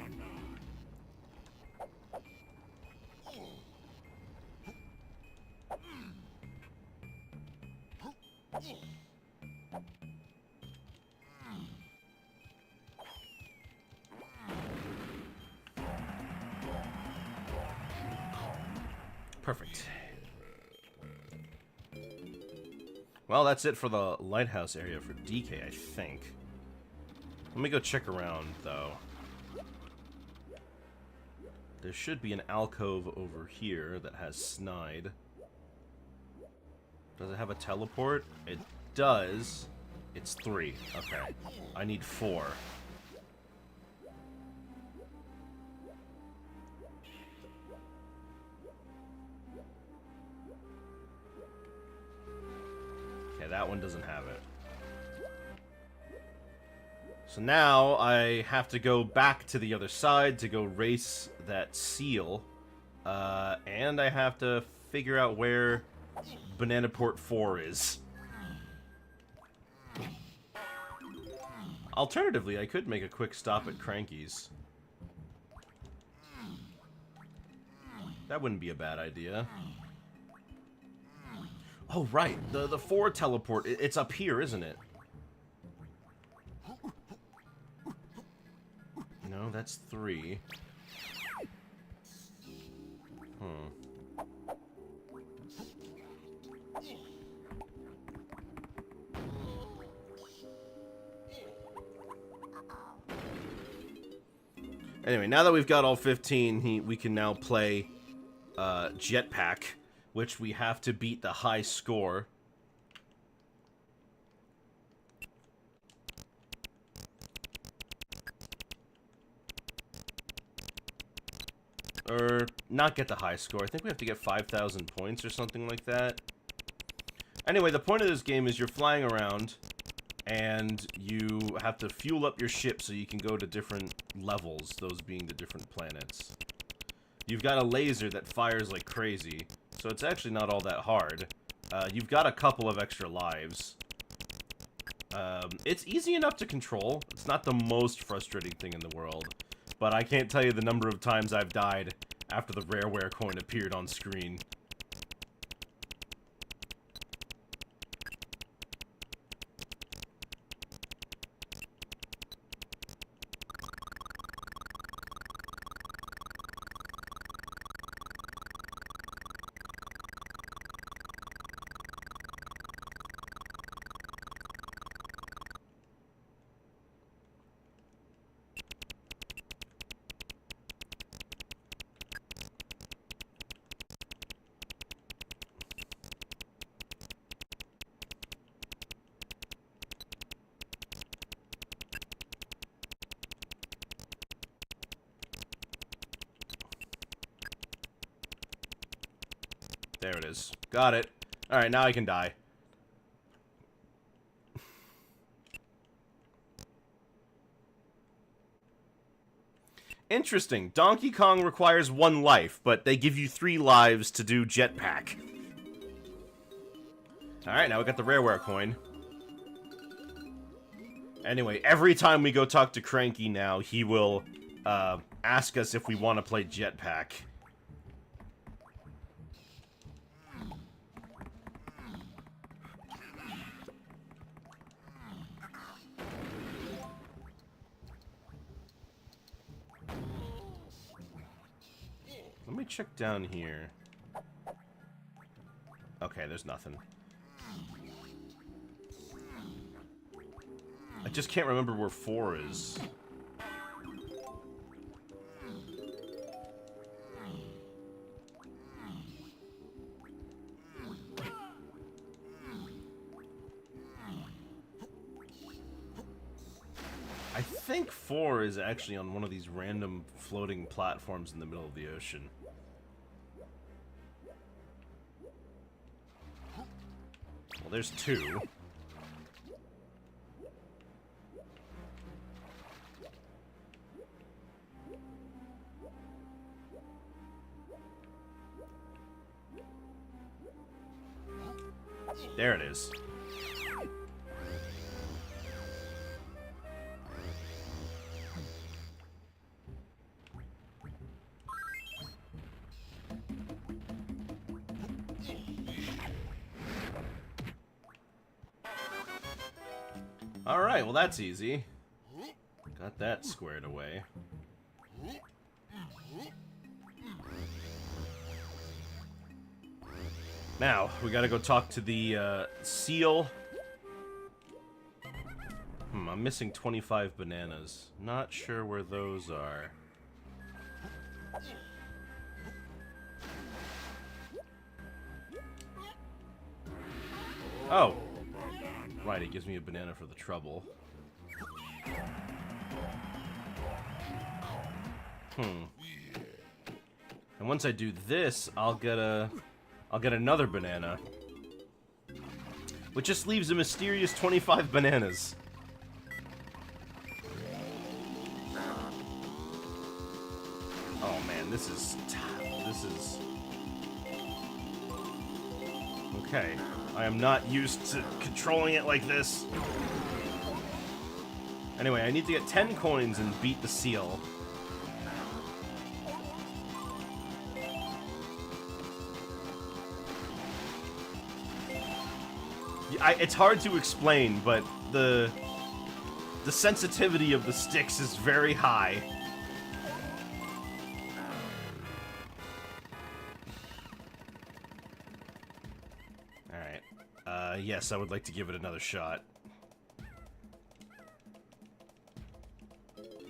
Perfect. Well, that's it for the lighthouse area for DK, I think. Let me go check around, though. There should be an alcove over here that has Snide. Does it have a teleport? It does. It's 3. Okay. I need 4. Okay, that one doesn't have it. So now I have to go back to the other side to go race that seal. And I have to figure out where Banana Port 4 is. Alternatively, I could make a quick stop at Cranky's. That wouldn't be a bad idea. Oh, right. The 4 teleport. It's up here, isn't it? No, that's 3. Anyway, now that we've got all 15, we can now play Jetpack, which we have to beat the high score. Or not get the high score. I think we have to get 5,000 points or something like that. Anyway, the point of this game is you're flying around, and you have to fuel up your ship so you can go to different levels, those being the different planets. You've got a laser that fires like crazy, so it's actually not all that hard. You've got a couple of extra lives. It's easy enough to control. It's not the most frustrating thing in the world. But I can't tell you the number of times I've died after the rareware coin appeared on screen. There it is. Got it. Alright, now I can die. Interesting. Donkey Kong requires 1 life, but they give you 3 lives to do Jetpack. Alright, now we got the rareware coin. Anyway, every time we go talk to Cranky now, he will ask us if we want to play Jetpack. Let me check down here. Okay, there's nothing. I just can't remember where 4 is. I think 4 is actually on one of these random floating platforms in the middle of the ocean. Well, there's 2. There it is. Alright, well that's easy. Got that squared away. Now, we gotta go talk to the, seal. I'm missing 25 bananas. Not sure where those are. Oh! Right, it gives me a banana for the trouble. And once I do this, I'll get another banana. Which just leaves a mysterious 25 bananas. Oh man, this is... Okay. I am not used to controlling it like this. Anyway, I need to get 10 coins and beat the seal. It's hard to explain, but the sensitivity of the sticks is very high. Alright. Yes, I would like to give it another shot.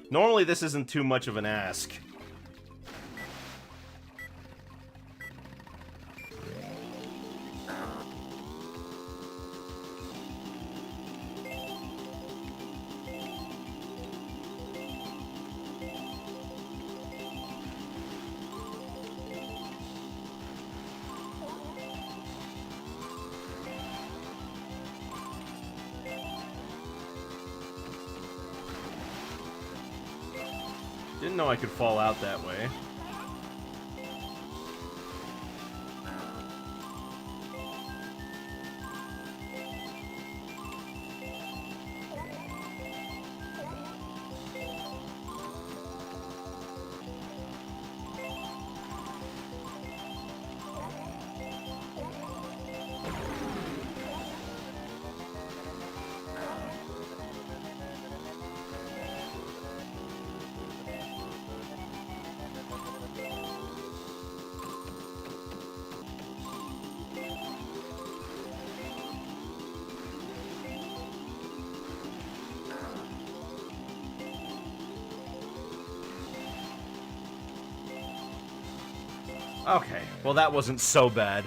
Normally this isn't too much of an ask. Didn't know I could fall out that way. Okay, well that wasn't so bad.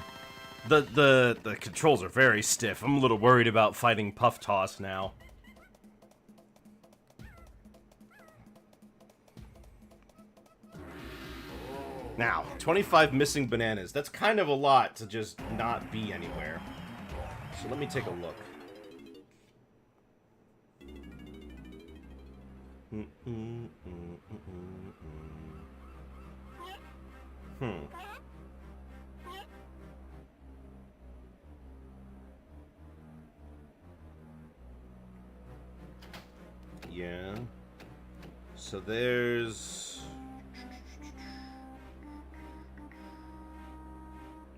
The controls are very stiff. I'm a little worried about fighting Puff Toss now. Now, 25 missing bananas. That's kind of a lot to just not be anywhere. So let me take a look. Yeah. So there's...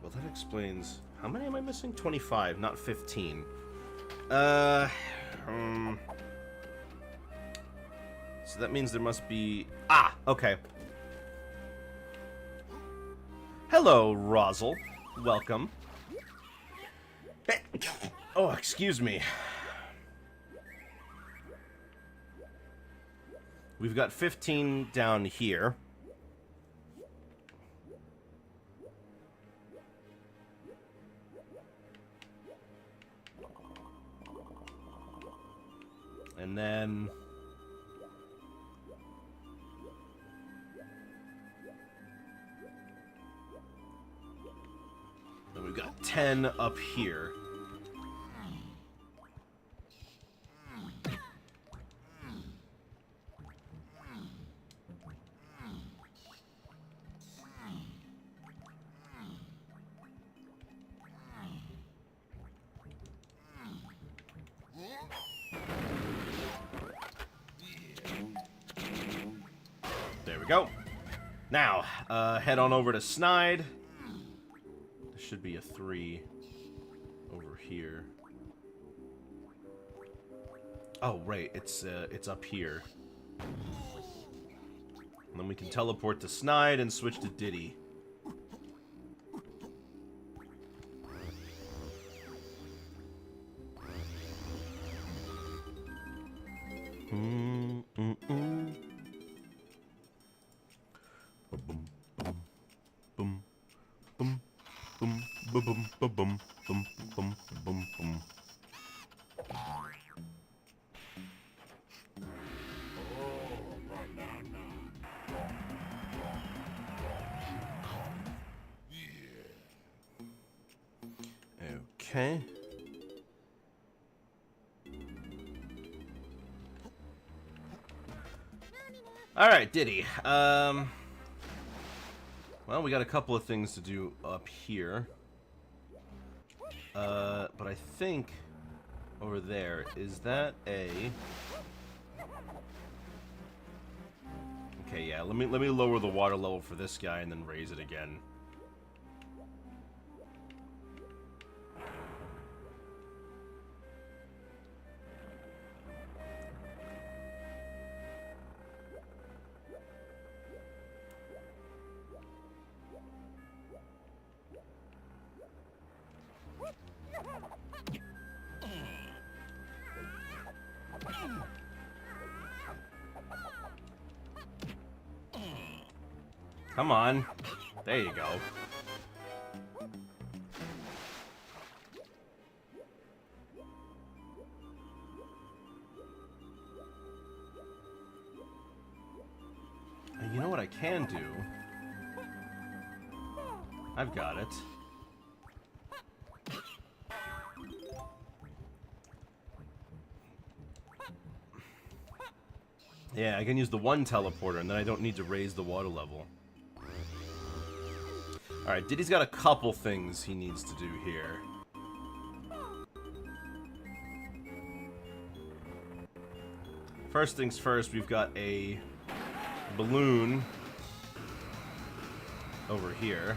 Well, that explains... How many am I missing? 25, not 15. So that means there must be... Ah! Okay. Hello, Rozzle. Welcome. Oh, excuse me. We've got 15 down here. And then... Then we've got 10 up here. There we go. Now, head on over to Snide. There should be a 3 over here. Oh, right, it's up here. And then we can teleport to Snide and switch to Diddy. Boom, boom, boom, boom, boom, boom, boom, boom, boom, boom, boom. Okay. All right, Diddy. Well, we got a couple of things to do up here. But I think over there, is that a... Okay, yeah, let me lower the water level for this guy and then raise it again. Come on. There you go. And you know what I can do? I've got it. Yeah, I can use the one teleporter, and then I don't need to raise the water level. Alright, Diddy's got a couple things he needs to do here. First things first, we've got a balloon over here.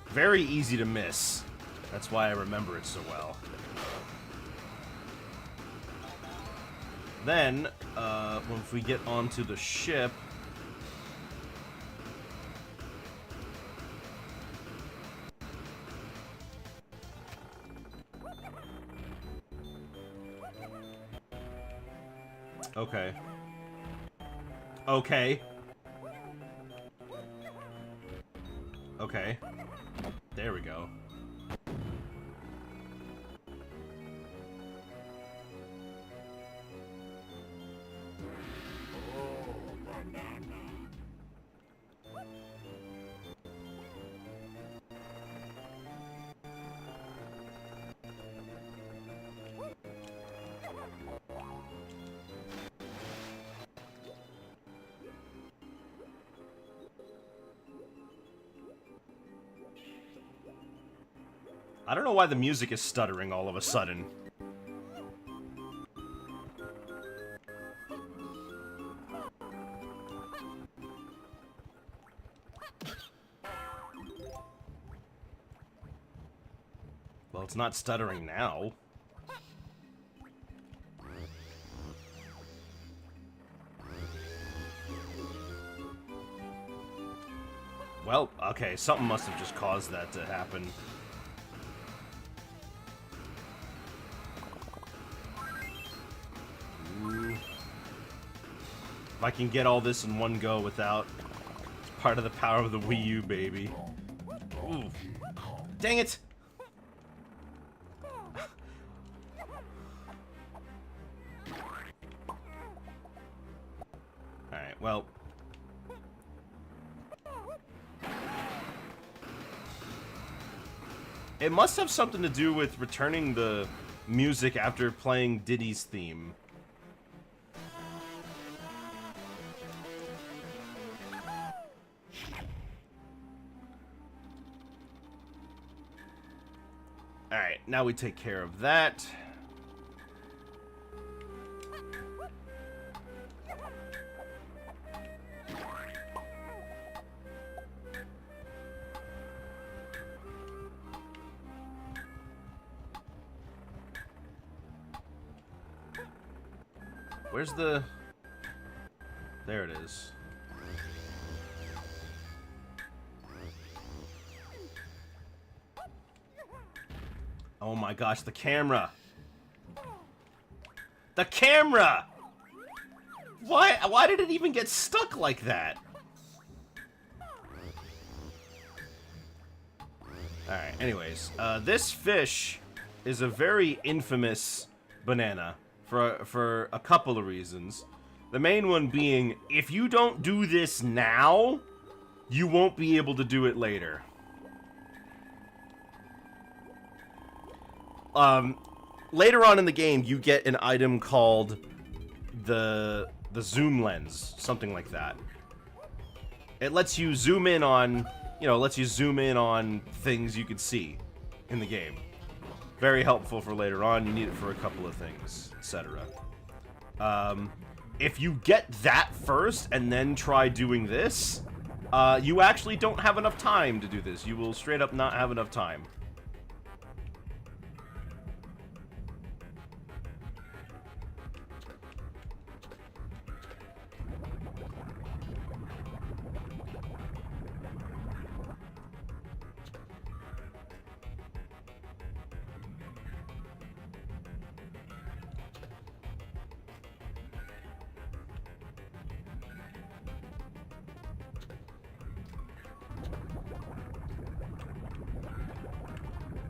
Very easy to miss. That's why I remember it so well. Then, once we get onto the ship... Okay. Okay. Okay. There we go. I don't know why the music is stuttering all of a sudden. Well, it's not stuttering now. Well, okay, something must have just caused that to happen. If I can get all this in one go without... It's part of the power of the Wii U, baby. Ooh. Dang it! Alright, well... It must have something to do with returning the music after playing Diddy's theme. Alright, now we take care of that. Where's the... There it is. Oh my gosh, the camera! The camera! Why did it even get stuck like that? Alright, anyways. This fish is a very infamous banana for a couple of reasons. The main one being, if you don't do this now, you won't be able to do it later. Later on in the game, you get an item called the zoom lens, something like that. It lets you zoom in on, things you could see in the game. Very helpful for later on. You need it for a couple of things, etc. If you get that first and then try doing this, you actually don't have enough time to do this. You will straight up not have enough time.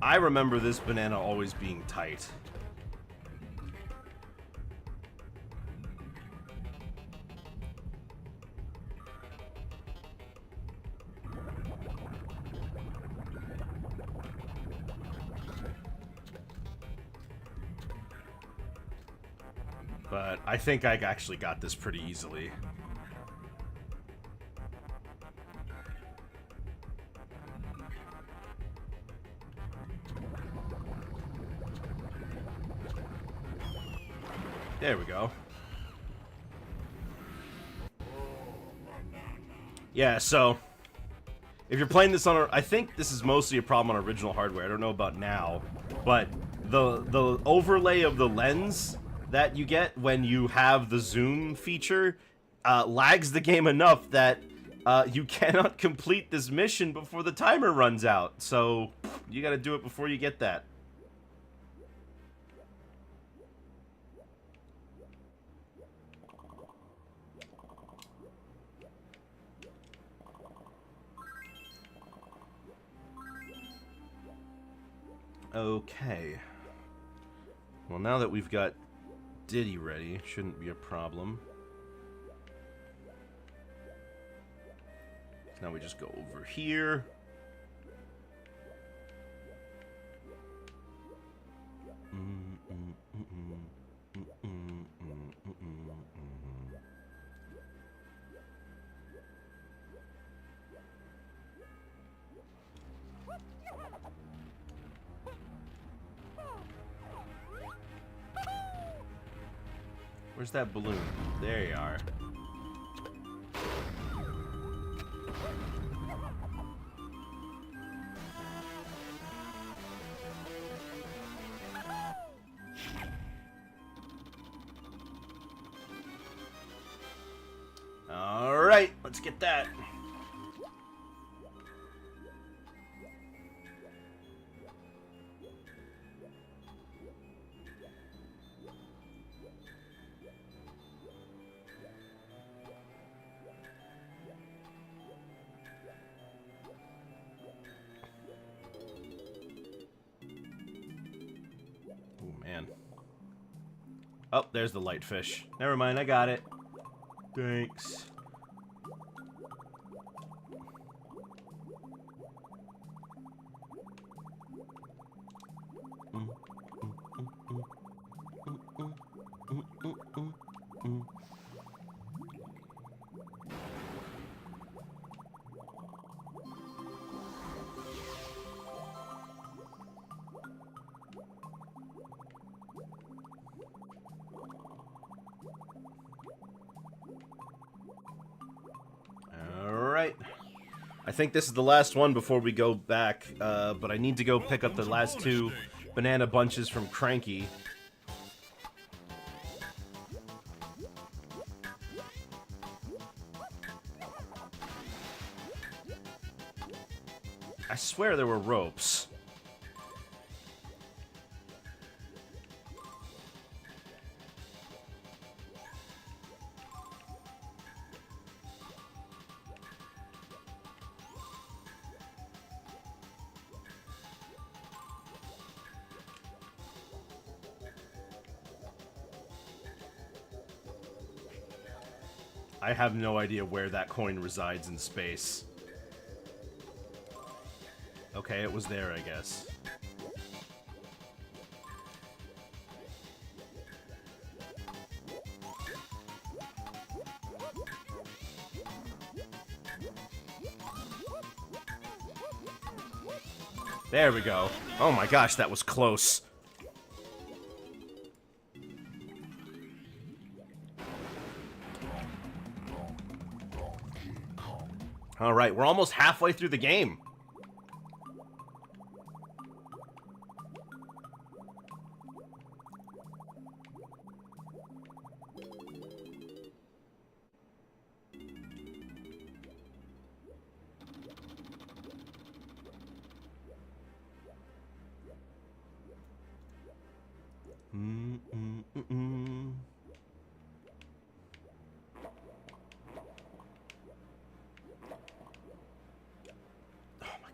I remember this banana always being tight. But I think I actually got this pretty easily. There we go. Yeah, so if you're playing this on, I think this is mostly a problem on original hardware. I don't know about now, but the overlay of the lens that you get when you have the zoom feature lags the game enough that you cannot complete this mission before the timer runs out. So you got to do it before you get that. Okay. Well, now that we've got Diddy ready, shouldn't be a problem. Now we just go over here. Where's that balloon? There you are. All right, let's get that. Oh, there's the light fish. Never mind, I got it. Thanks. I think this is the last one before we go back, but I need to go pick up the last two banana bunches from Cranky. swear there were ropes. I have no idea where that coin resides in space. Okay, it was there, I guess. There we go. Oh my gosh, that was close. Alright, we're almost halfway through the game.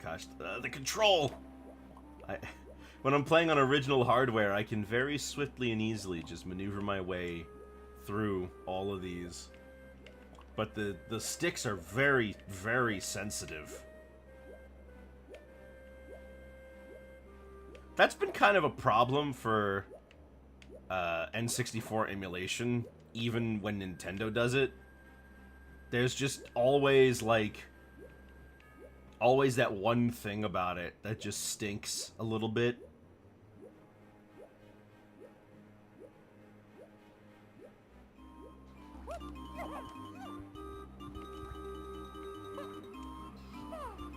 Gosh, the control! When I'm playing on original hardware, I can very swiftly and easily just maneuver my way through all of these. But the sticks are very, very sensitive. That's been kind of a problem for N64 emulation, even when Nintendo does it. There's just always, like... always that one thing about it that just stinks a little bit.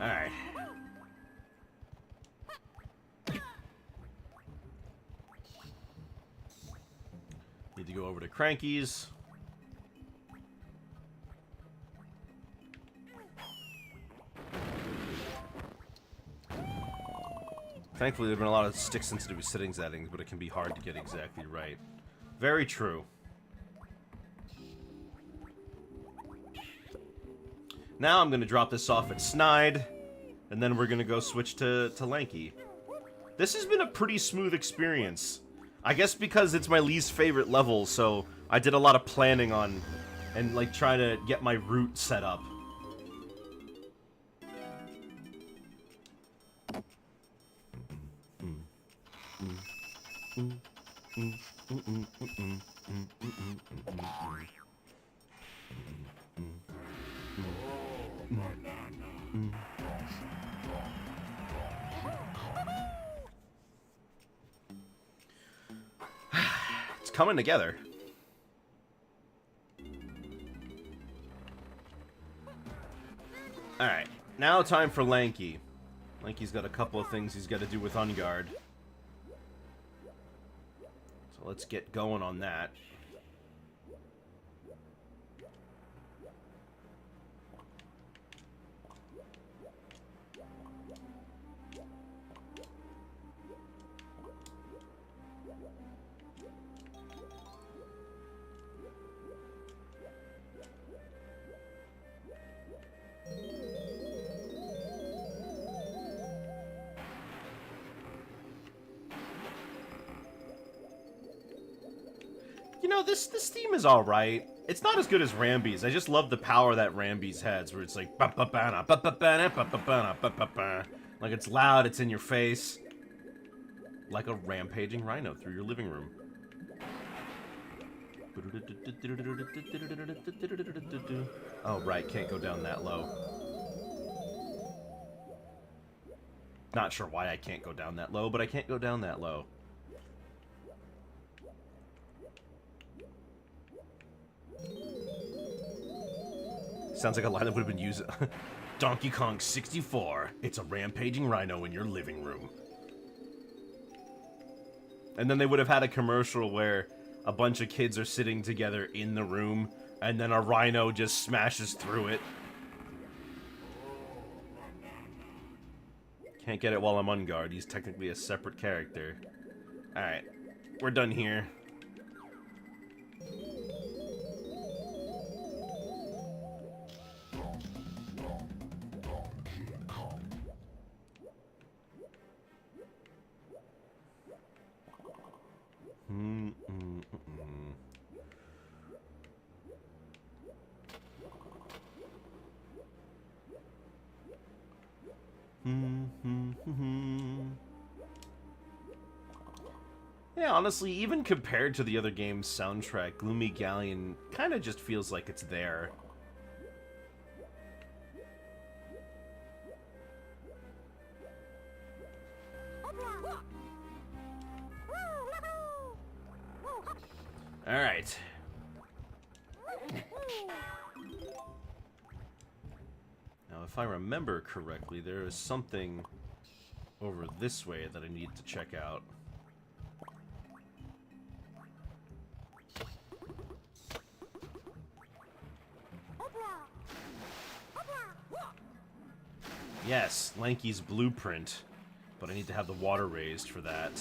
Alright. Need to go over to Cranky's. Thankfully, there have been a lot of stick-sensitive settings, but it can be hard to get exactly right. Very true. Now I'm going to drop this off at Snide, and then we're going to go switch to Lanky. This has been a pretty smooth experience. I guess because it's my least favorite level, so I did a lot of planning on, and like trying to get my route set up. It's coming together. Alright, now time for Lanky. Lanky's got a couple of things he's got to do with Unguard. So let's get going on that. You know, this theme is alright. It's not as good as Rambi's. I just love the power that Rambi's has, where it's like like it's loud, it's in your face. Like a rampaging rhino through your living room. Oh, right, can't go down that low. Not sure why I can't go down that low, but I can't go down that low. Sounds like a line that would have been used. Donkey Kong 64. It's a rampaging rhino in your living room. And then they would have had a commercial where a bunch of kids are sitting together in the room, and then a rhino just smashes through it. Can't get it while I'm on guard. He's technically a separate character. Alright. We're done here. Yeah, honestly, even compared to the other game's soundtrack, Gloomy Galleon kind of just feels like it's there. Alright. Now, if I remember correctly, there is something over this way that I need to check out. Yes, Lanky's blueprint, but I need to have the water raised for that.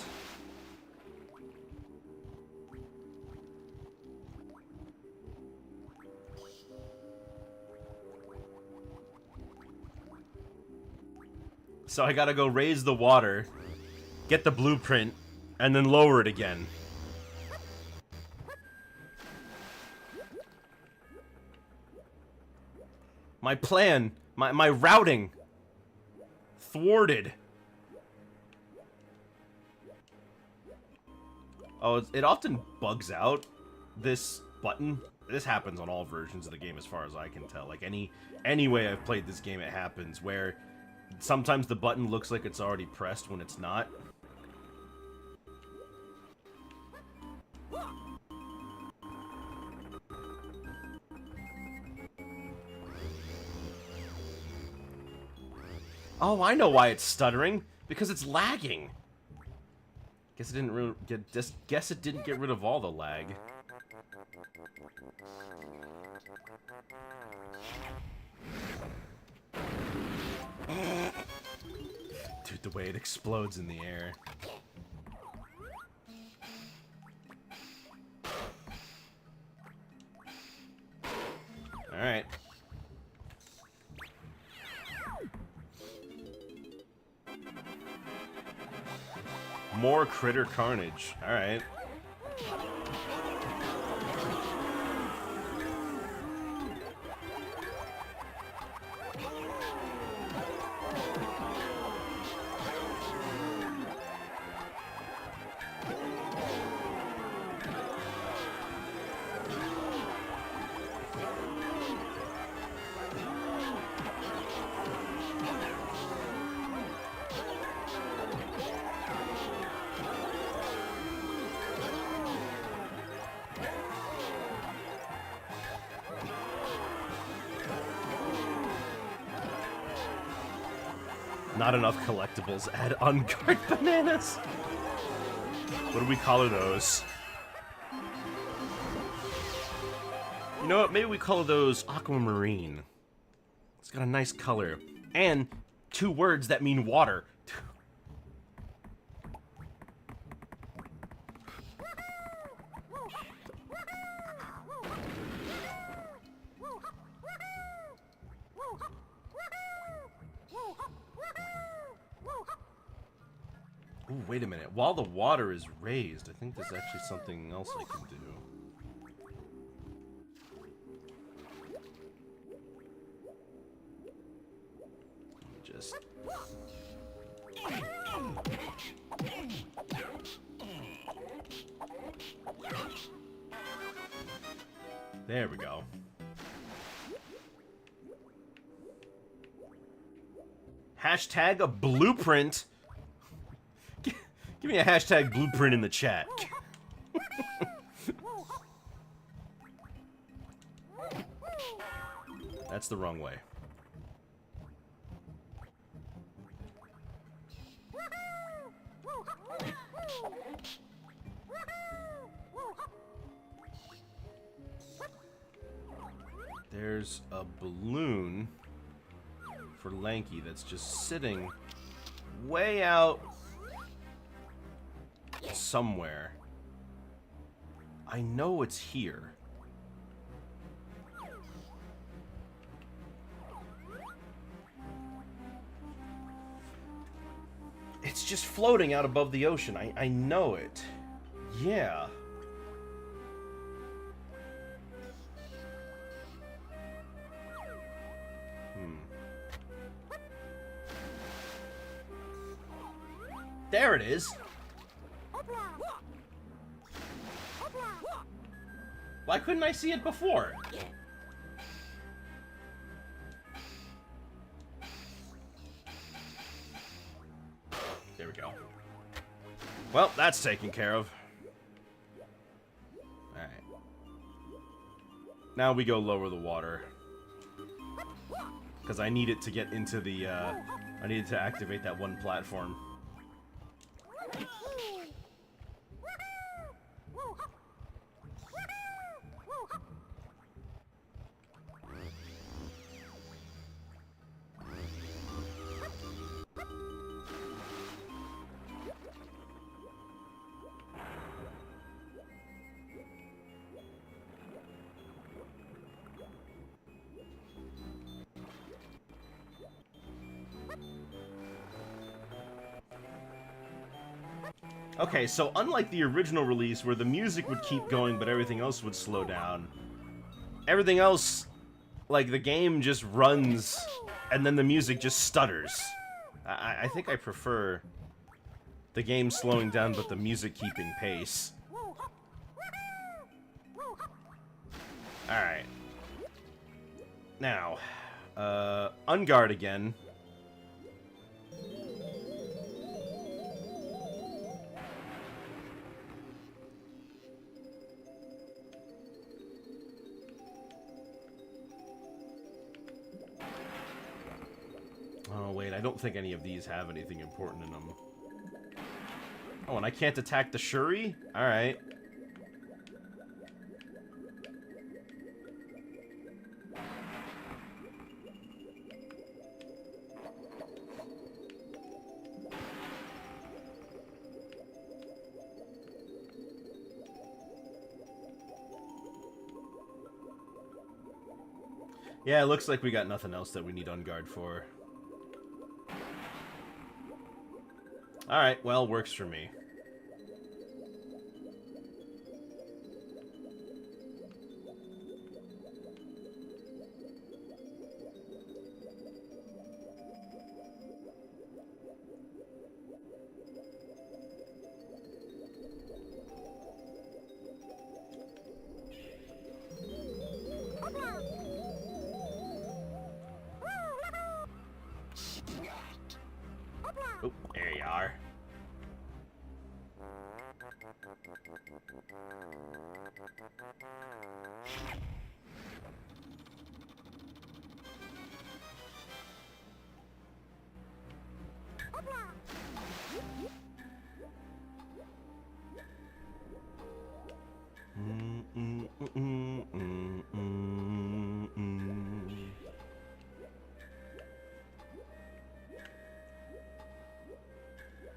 So I gotta go raise the water, get the blueprint, and then lower it again. My plan, my routing, thwarted. Oh, it often bugs out, this button. This happens on all versions of the game as far as I can tell. Like any way I've played this game, it happens, where sometimes the button looks like it's already pressed when it's not. Oh, I know why it's stuttering. Because it's lagging. Guess it didn't get rid of all the lag. Dude, the way it explodes in the air. Alright. More critter carnage. Alright. Not enough collectibles. Add unguard bananas. What do we color those? You know what? Maybe we color those aquamarine. It's got a nice color. And 2 words that mean water. Ooh, wait a minute. While the water is raised, I think there's actually something else I can do. Let me just... There we go. Hashtag a blueprint. Give me a hashtag blueprint in the chat. That's the wrong way. There's a balloon for Lanky that's just sitting way out somewhere. I know it's here. It's just floating out above the ocean. I know it. Yeah. There it is. Why couldn't I see it before? There we go. Well, that's taken care of. Alright. Now we go lower the water. Because I need it to get into the, I need to activate that one platform. Okay, so unlike the original release where the music would keep going but everything else would slow down, everything else, like, the game just runs and then the music just stutters. I think I prefer the game slowing down but the music keeping pace. Alright. Now, unguard again. Oh, wait, I don't think any of these have anything important in them. Oh, and I can't attack the Shuri? Alright. Yeah, it looks like we got nothing else that we need unguard for. Alright, well, works for me. Oh, there you are.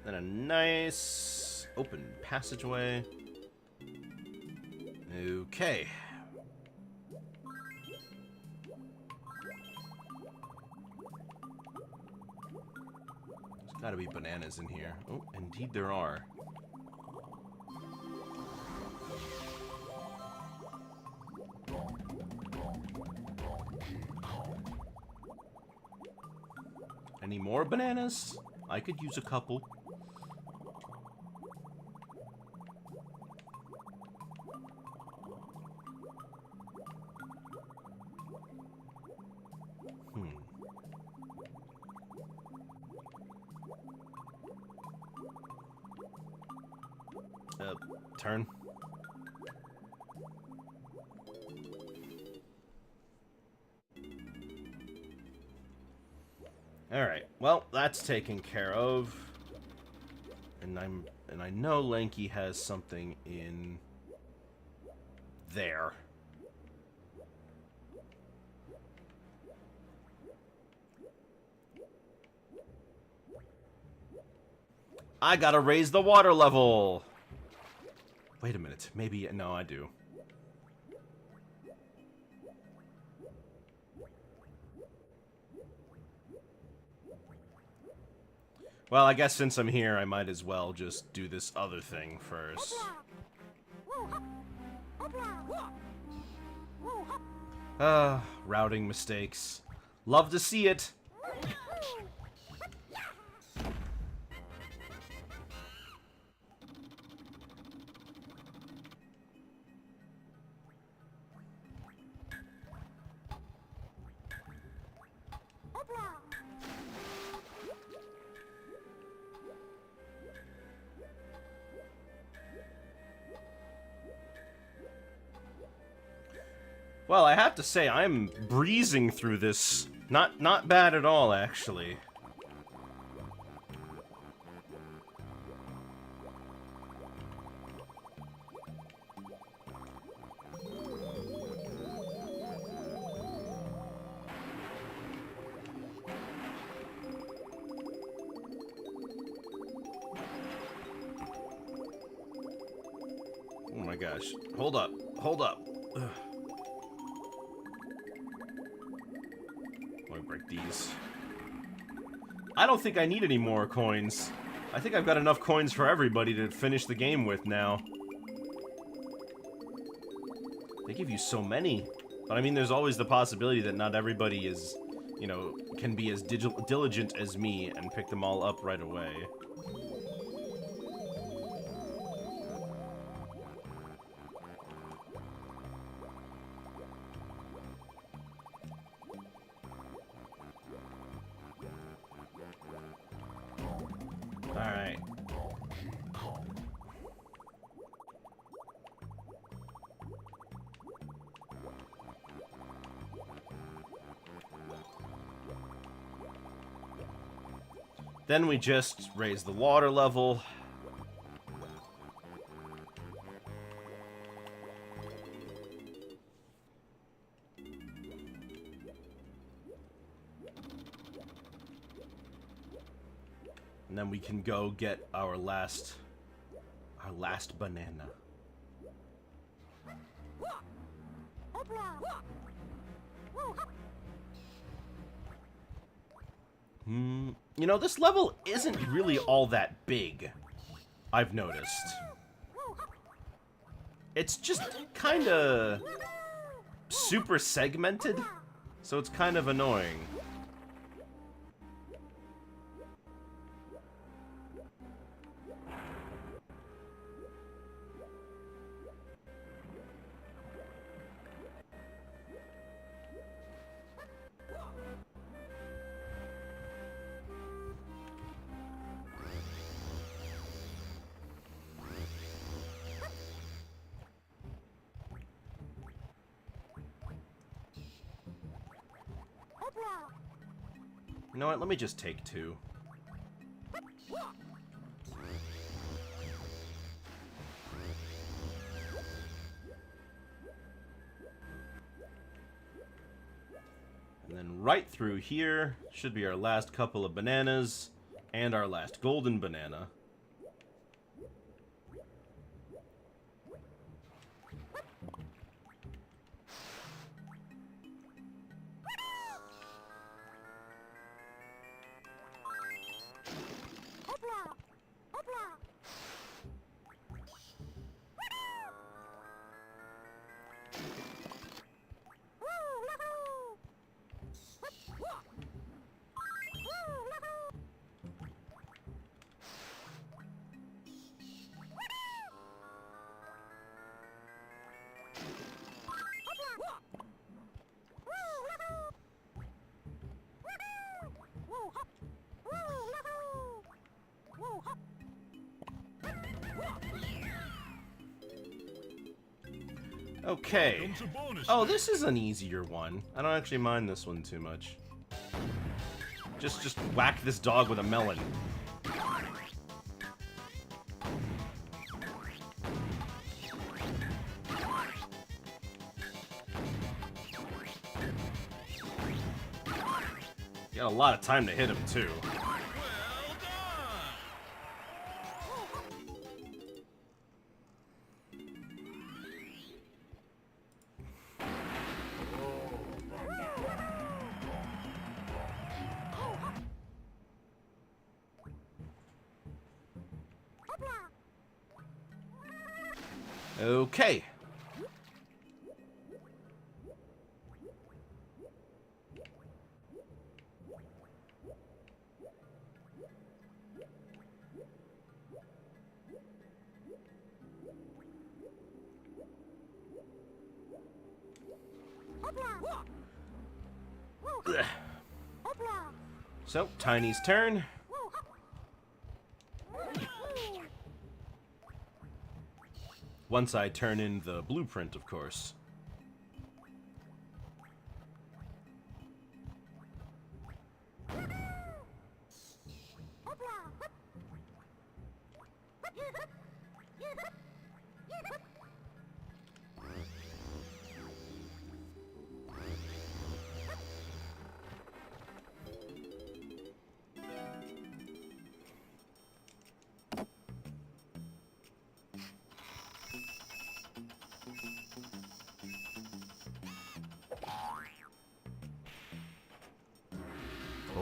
Then a nice open passageway. Okay. There's gotta be bananas in here. Oh, indeed there are. Any more bananas? I could use a couple. Turn. Alright, well, that's taken care of. And I know Lanky has something in there. I gotta raise the water level. Wait a minute. Maybe... No, I do. Well, I guess since I'm here, I might as well just do this other thing first. Routing mistakes. Love to see it. Well, I have to say, I'm breezing through this. Not bad at all, actually. Oh my gosh. Hold up. Hold up. Ugh. Let me break these. I don't think I need any more coins. I think I've got enough coins for everybody to finish the game with now. They give you so many. But I mean, there's always the possibility that not everybody is, you know, can be as diligent as me and pick them all up right away. Alright. Then we just raise the water level. And then we can go get our last banana. You know, this level isn't really all that big, I've noticed. It's just kind of super segmented, so it's kind of annoying. You know what? Let me just take two. And then right through here should be our last couple of bananas and our last golden banana. Okay. Oh, this is an easier one. I don't actually mind this one too much. Just whack this dog with a melon. You got a lot of time to hit him too. Well done. Okay. Ugh. So, Tiny's turn. Once I turn in the blueprint, of course.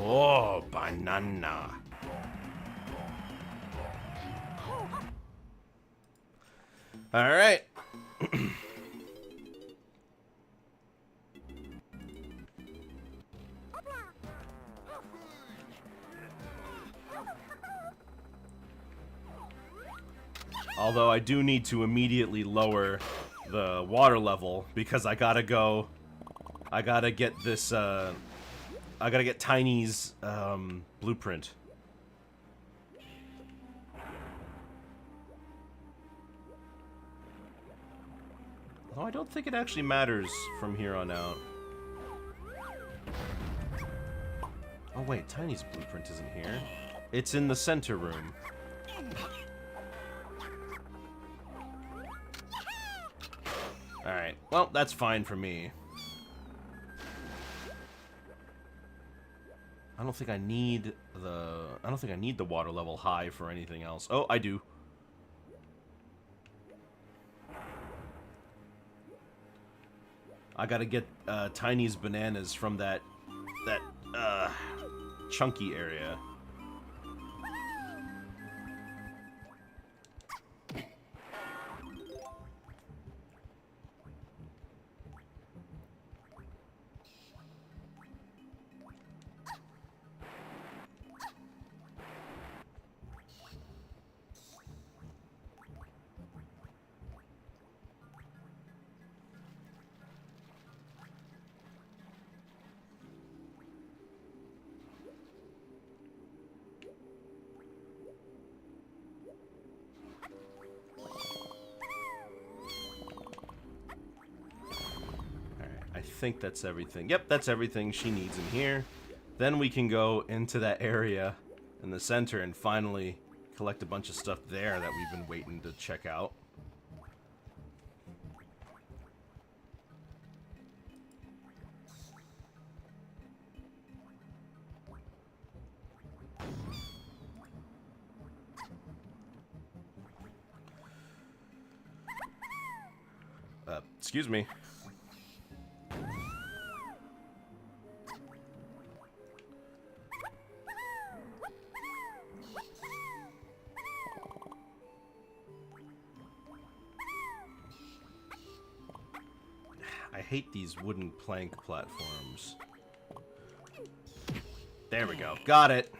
Oh, banana. All right. Although I do need to immediately lower the water level because I gotta get this, I gotta get Tiny's, blueprint. Although I don't think it actually matters from here on out. Oh wait, Tiny's blueprint isn't here. It's in the center room. Alright, well, that's fine for me. I don't think I need the water level high for anything else. Oh, I do. I gotta get Tiny's bananas from that chunky area. I think that's everything. Yep, that's everything she needs in here. Then we can go into that area in the center and finally collect a bunch of stuff there that we've been waiting to check out. Excuse me. I hate these wooden plank platforms. There we go. Got it.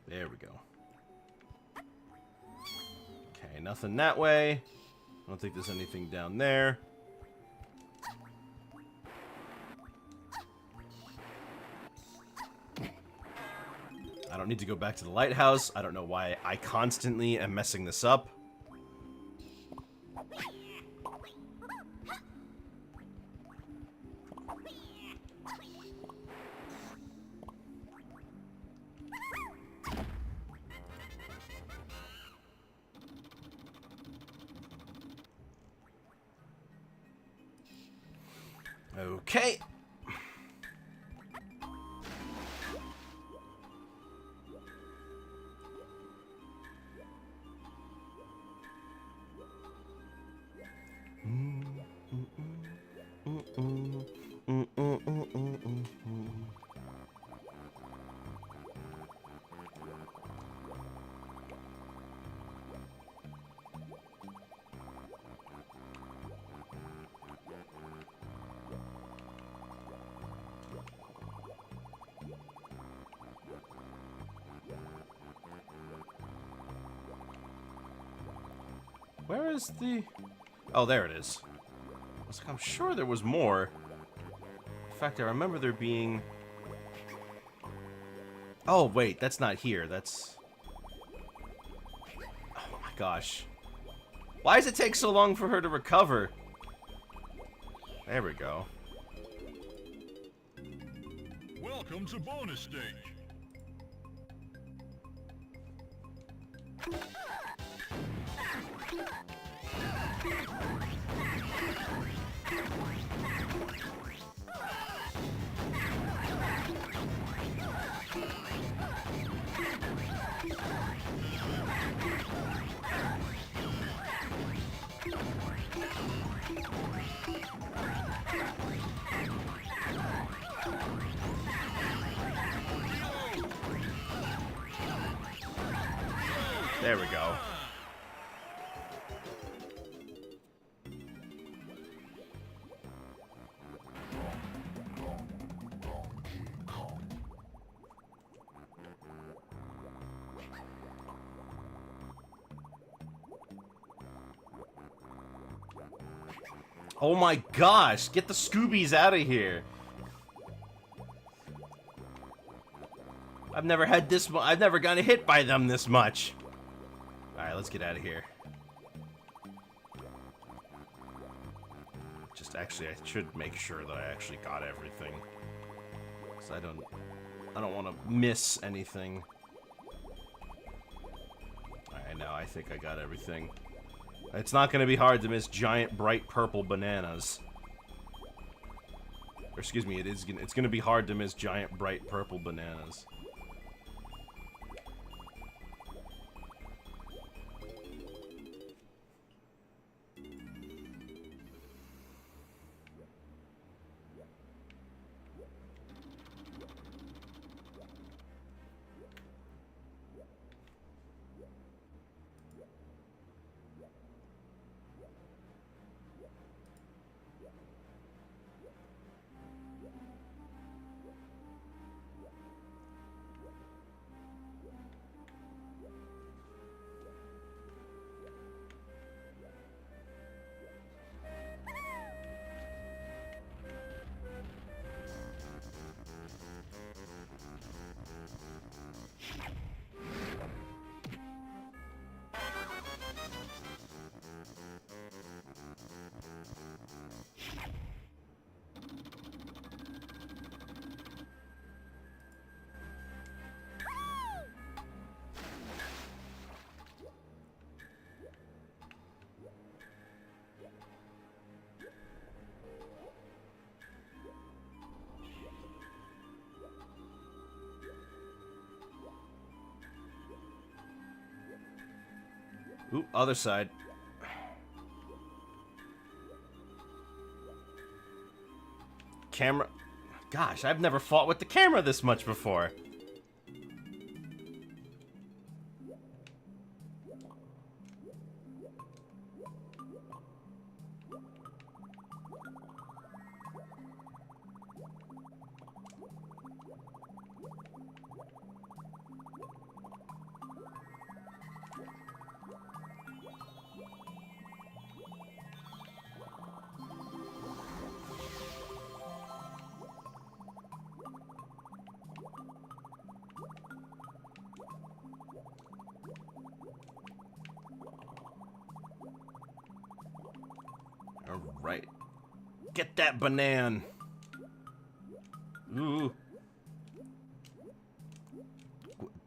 There we go. Okay, nothing that way. I don't think there's anything down there. I don't need to go back to the lighthouse. I don't know why I constantly am messing this up. Okay. Where is the... Oh, there it is. I was like, I'm sure there was more. In fact, I remember there being... Oh, wait, that's not here. That's... Oh my gosh. Why does it take so long for her to recover? There we go. Welcome to bonus stage. There we go. Oh my gosh, get the Scoobies out of here. I've never had this I've never gotten hit by them this much. Alright, let's get out of here. Just actually, I should make sure that I actually got everything. Because I don't want to miss anything. Alright, now I think I got everything. It's not going to be hard to miss giant, bright purple bananas. Or excuse me, it's going to be hard to miss giant, bright purple bananas. Ooh, other side. Camera. Gosh, I've never fought with the camera this much before. Alright. Get that banana. Ooh.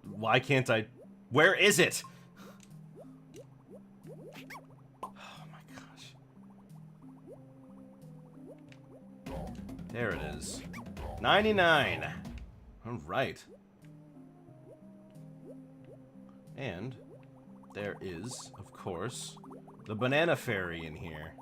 Why can't I... Where is it? Oh my gosh. There it is. 99. Alright. And there is, of course, the banana fairy in here.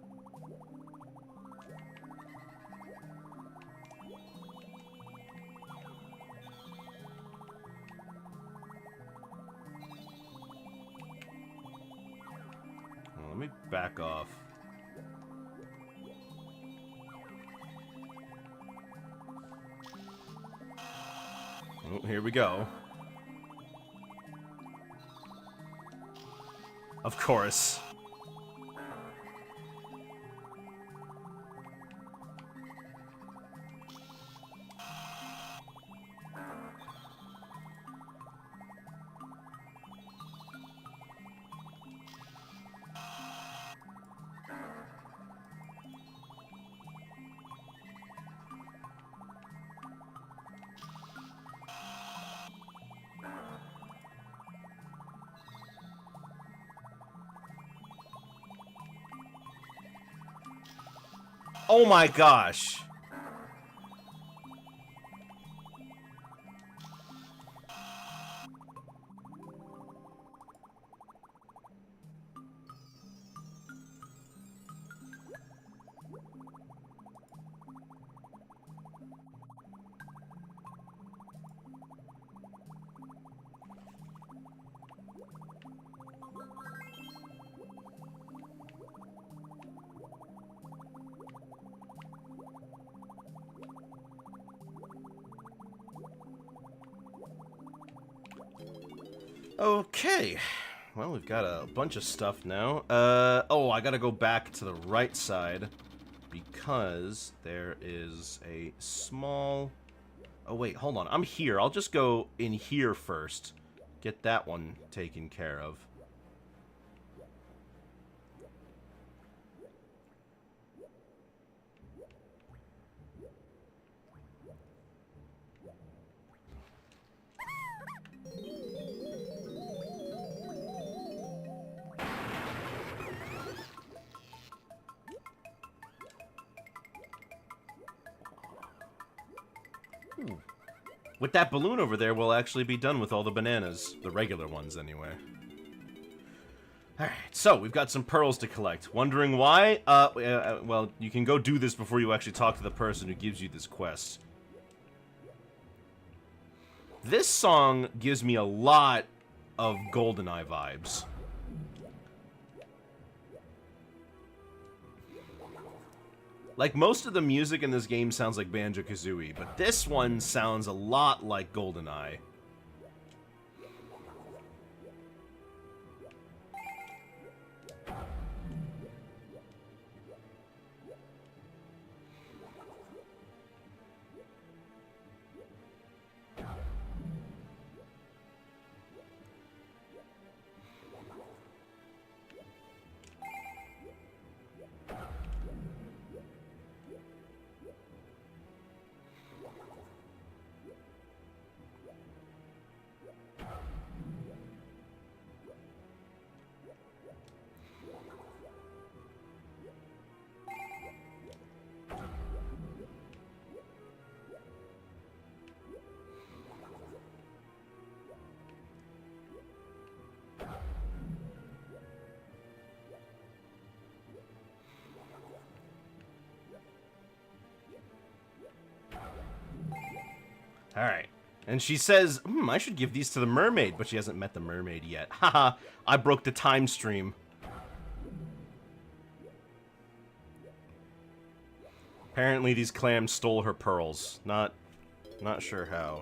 Let me back off. Oh, here we go. Of course. Oh my gosh. Okay. Well, we've got a bunch of stuff now. Oh, I gotta go back to the right side because there is a small... Oh, wait, hold on. I'm here. I'll just go in here first. Get that one taken care of. Ooh. With that balloon over there, we'll actually be done with all the bananas. The regular ones, anyway. Alright, so we've got some pearls to collect. Wondering why? Well, you can go do this before you actually talk to the person who gives you this quest. This song gives me a lot of GoldenEye vibes. Like, most of the music in this game sounds like Banjo-Kazooie, but this one sounds a lot like GoldenEye. Alright. And she says, I should give these to the mermaid, but she hasn't met the mermaid yet. Haha, I broke the time stream. Apparently these clams stole her pearls. Not sure how.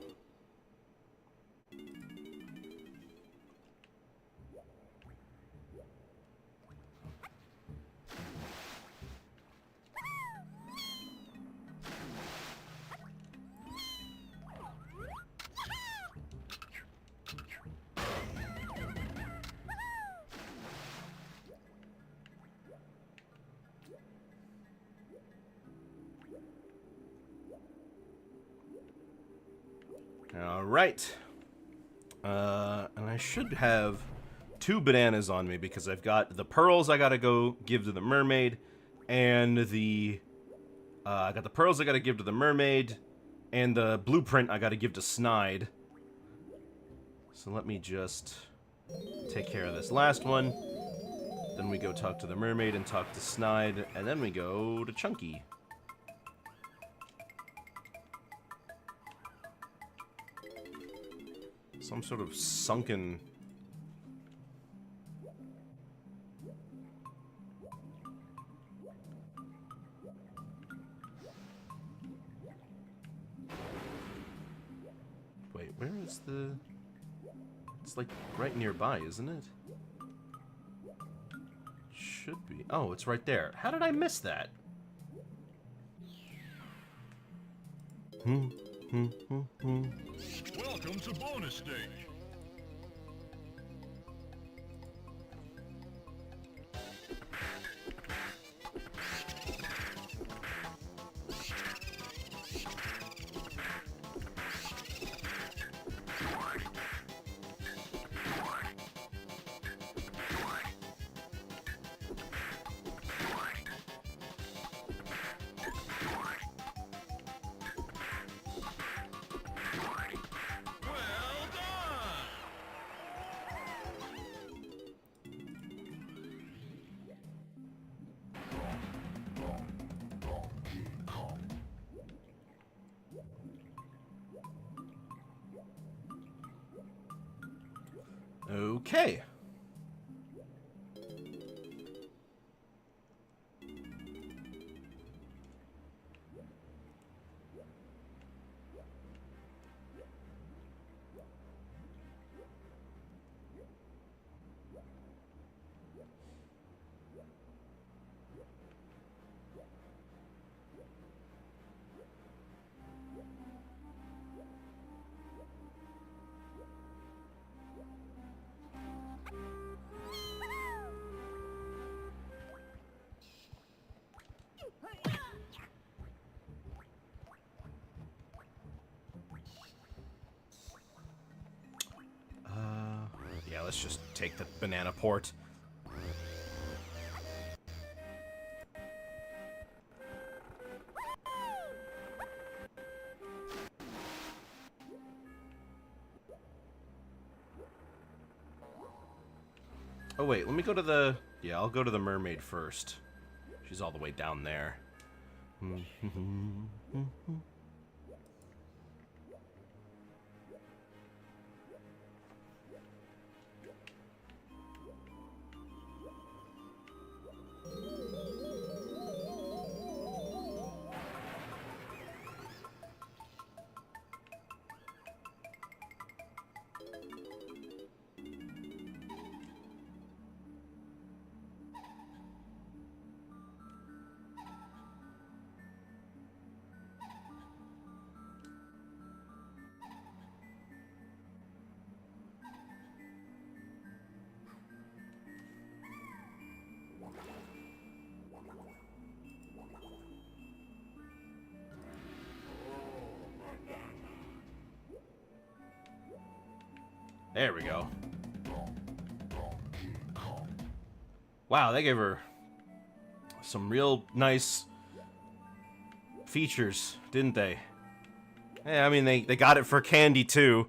Alright. And I should have 2 bananas on me because I've got the pearls I gotta go give to the mermaid, and the... I got the pearls I gotta give to the mermaid, and the blueprint I gotta give to Snide. So let me just take care of this last one. Then we go talk to the mermaid and talk to Snide, and then we go to Chunky. Some sort of sunken... Wait, where is the... It's like right nearby, isn't it? Should be. Oh, it's right there. How did I miss that? Welcome to bonus stage. Okay. Yeah, let's just take the banana port. Oh wait, let me go to the... Yeah, I'll go to the mermaid first. She's all the way down there. There we go. Wow, they gave her some real nice features, didn't they? Yeah, I mean, they got it for candy, too.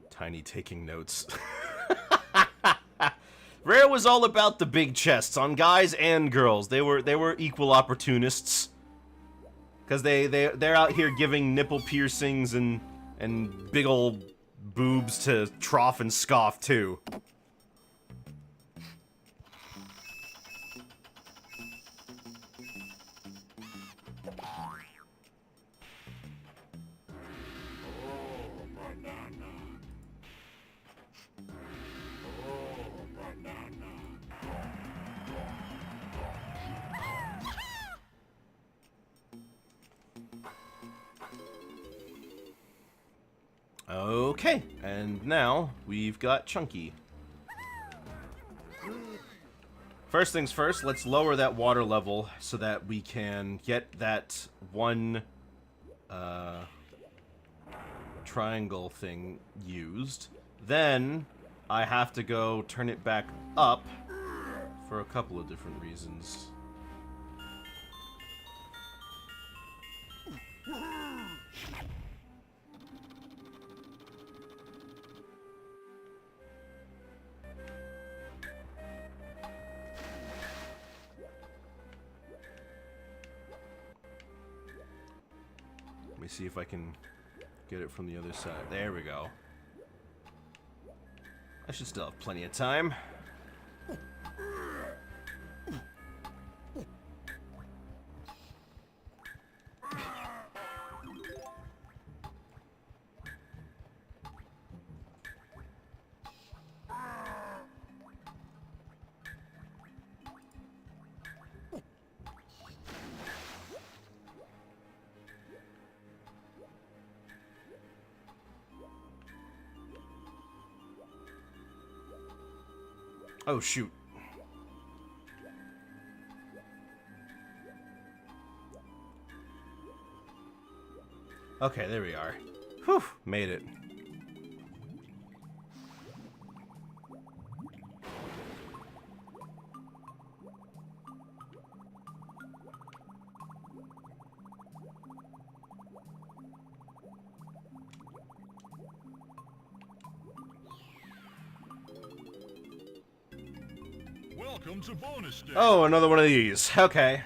Tiny taking notes. Rare was all about the big chests on guys and girls. They were equal opportunists. Cause they're out here giving nipple piercings and big ol' boobs to Trough and Scoff too. Okay, and now we've got Chunky. First things first, let's lower that water level so that we can get that one triangle thing used. Then I have to go turn it back up for a couple of different reasons. Let me see if I can get it from the other side. There we go. I should still have plenty of time. Oh, shoot. Okay, there we are. Whew, made it. Welcome to bonus day. Oh, another one of these. Okay.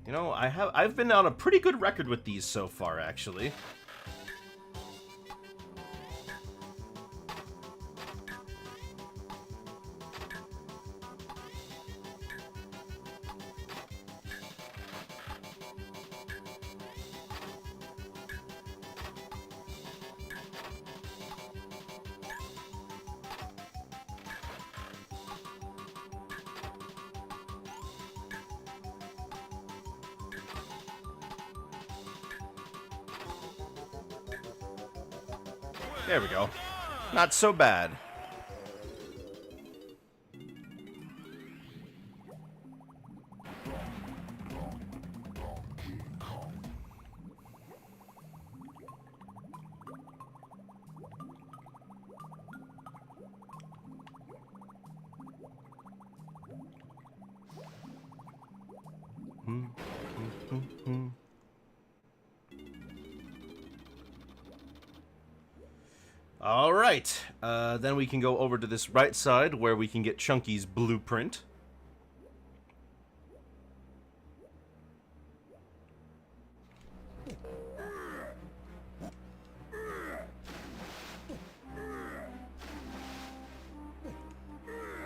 You know, I've been on a pretty good record with these so far, actually. There we go. Not so bad. All right, then we can go over to this right side where we can get Chunky's blueprint.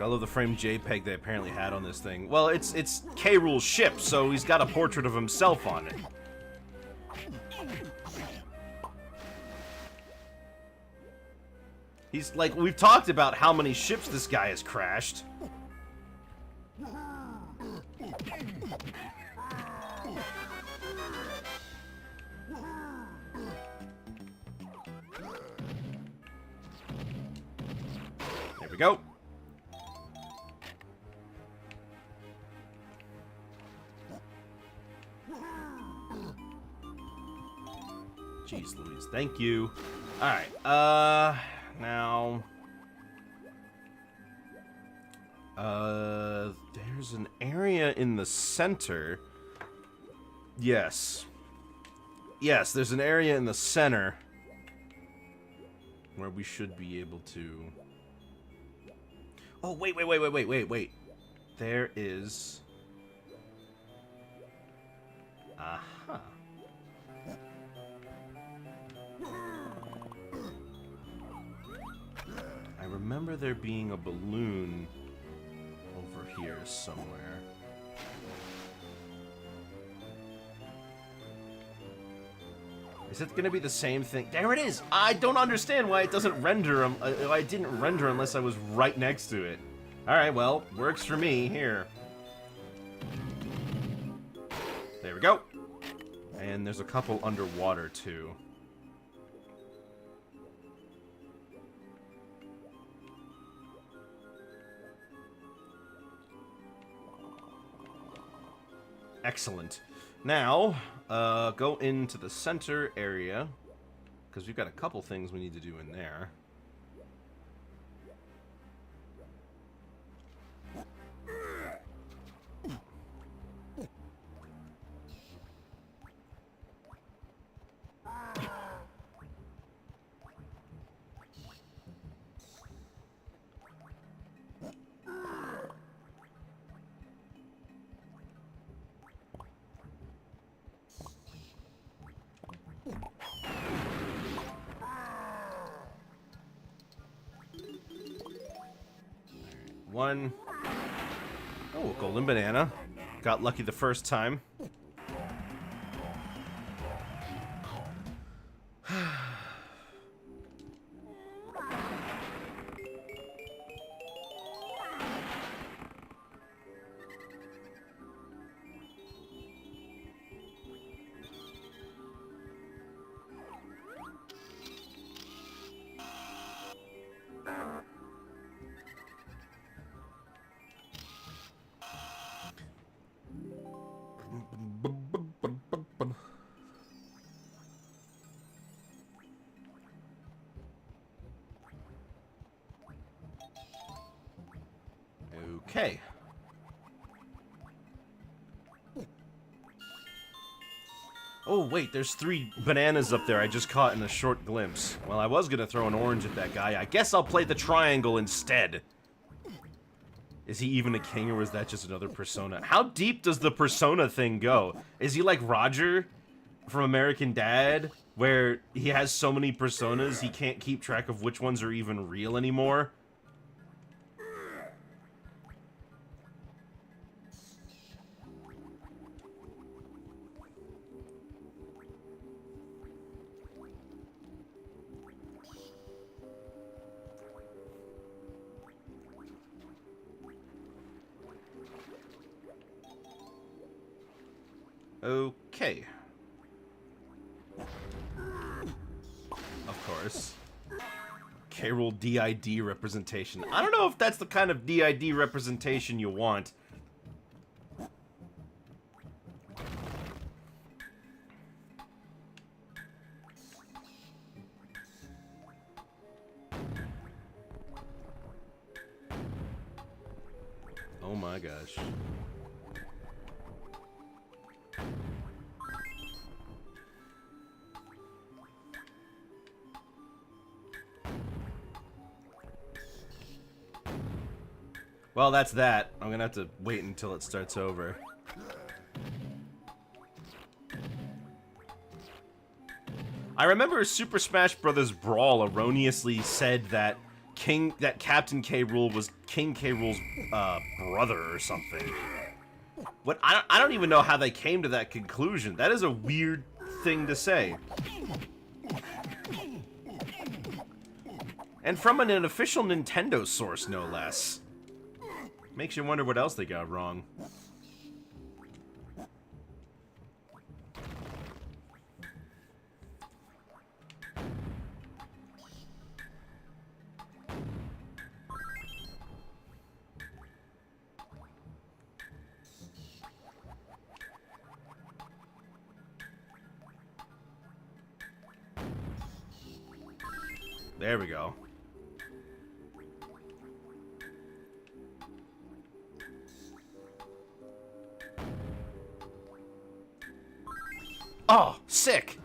I love the frame JPEG they apparently had on this thing. Well, it's K. Rool's ship, so he's got a portrait of himself on it. He's like, we've talked about how many ships this guy has crashed. There we go. Jeez Louise, thank you. Alright, now, there's an area in the center. Yes. Yes, there's an area in the center where we should be able to... Oh, wait. There is... Aha. I remember there being a balloon over here somewhere. Is it going to be the same thing? There it is! I don't understand why it doesn't render why it didn't render unless I was right next to it. Alright, well, works for me here. There we go. And there's a couple underwater too. Excellent. Now, go into the center area, because we've got a couple things we need to do in there. One. Oh, golden banana. Got lucky the first time. Okay. Oh, wait, there's 3 bananas up there I just caught in a short glimpse. Well, I was gonna throw an orange at that guy. I guess I'll play the triangle instead. Is he even a king, or was that just another persona? How deep does the persona thing go? Is he like Roger from American Dad, where he has so many personas he can't keep track of which ones are even real anymore? Okay. Of course. K. Rool DID representation. I don't know if that's the kind of DID representation you want. Oh my gosh. Well, that's that. I'm gonna have to wait until it starts over. I remember Super Smash Bros. Brawl erroneously said that Captain K. Rool was King K. Rool's brother or something. What? I don't even know how they came to that conclusion. That is a weird thing to say. And from an official Nintendo source, no less. Makes you wonder what else they got wrong. There we go. Oh, sick!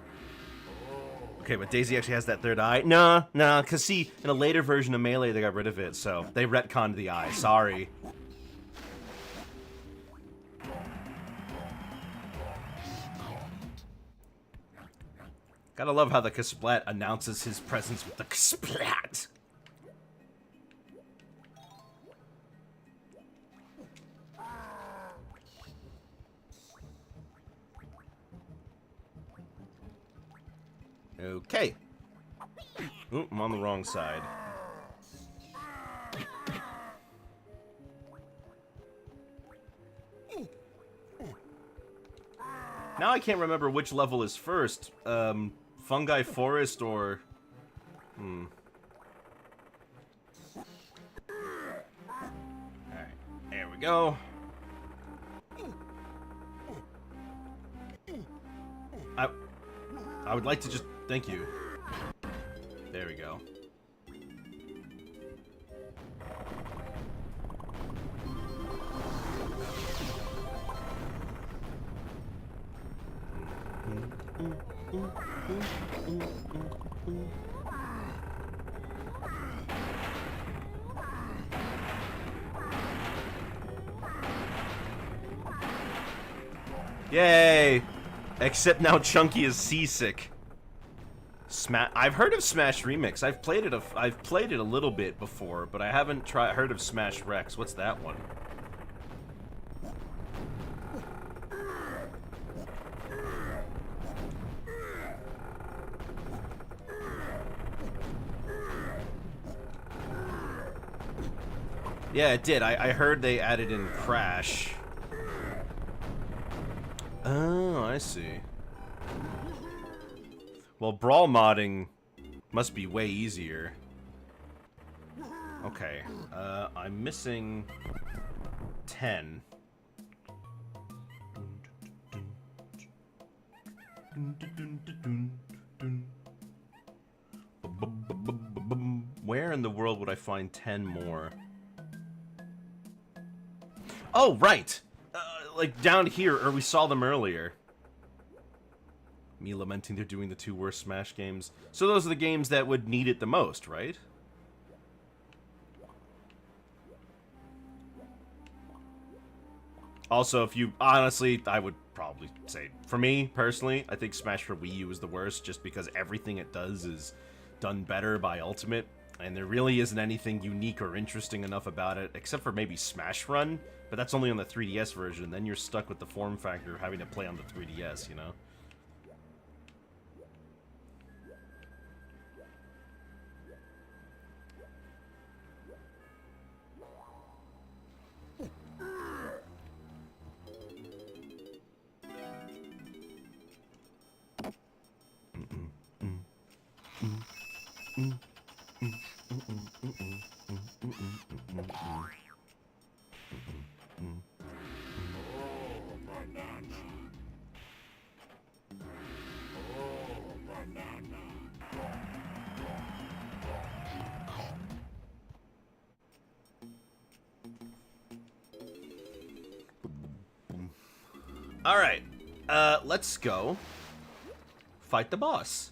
Okay, but Daisy actually has that third eye? Nah, because see, in a later version of Melee, they got rid of it, so they retconned the eye. Sorry. Gotta love how the Kasplat announces his presence with the Kasplat! Okay. Oop, I'm on the wrong side. Now I can't remember which level is first. Fungi Forest or... Alright, there we go. I would like to just... Thank you. There we go. Yay! Except now Chunky is seasick. I've heard of Smash Remix. I've played it a little bit before, but I haven't heard of Smash Rex. What's that one? Yeah, it did. I heard they added in Crash. Oh, I see. Well, Brawl modding must be way easier. Okay, I'm missing 10. Where in the world would I find 10 more? Oh, right! Like down here, or we saw them earlier. Me lamenting they're doing the 2 worst Smash games. So those are the games that would need it the most, right? Also, if you honestly, I would probably say, for me personally, I think Smash for Wii U is the worst, just because everything it does is done better by Ultimate, and there really isn't anything unique or interesting enough about it, except for maybe Smash Run, but that's only on the 3DS version, and then you're stuck with the form factor of having to play on the 3DS, you know? Alright, let's go fight the boss.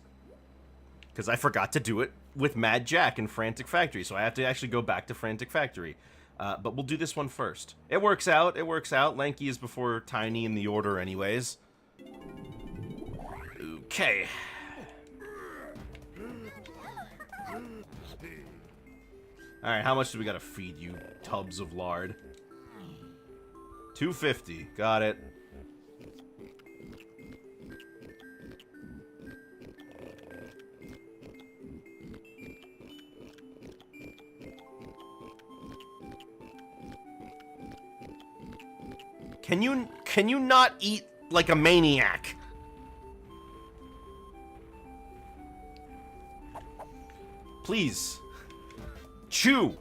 Because I forgot to do it with Mad Jack in Frantic Factory, so I have to actually go back to Frantic Factory. But we'll do this one first. It works out, it works out. Lanky is before Tiny in the order anyways. Okay. Alright, how much do we gotta feed you, tubs of lard? 250, got it. Can you not eat like a maniac? Please. Chew.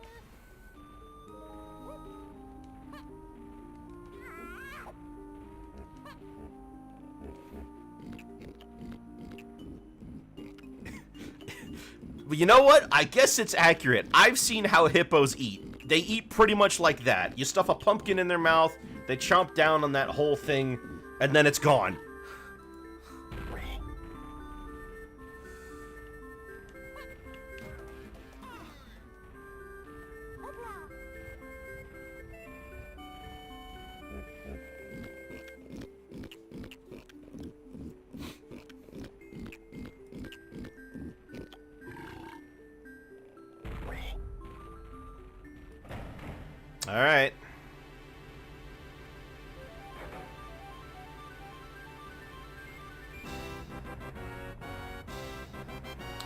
But you know what? I guess it's accurate. I've seen how hippos eat. They eat pretty much like that. You stuff a pumpkin in their mouth, they chomp down on that whole thing, and then it's gone. All right.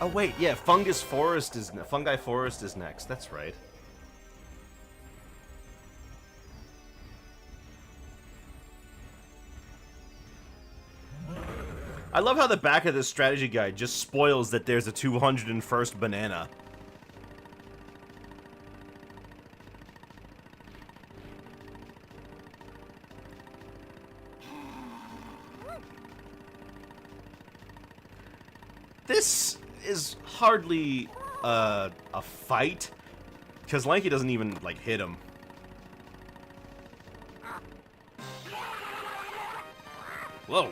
Oh wait, yeah, Fungi Forest is next. That's right. I love how the back of this strategy guide just spoils that there's a 201st banana. This is hardly a fight, because Lanky doesn't even, like, hit him. Whoa.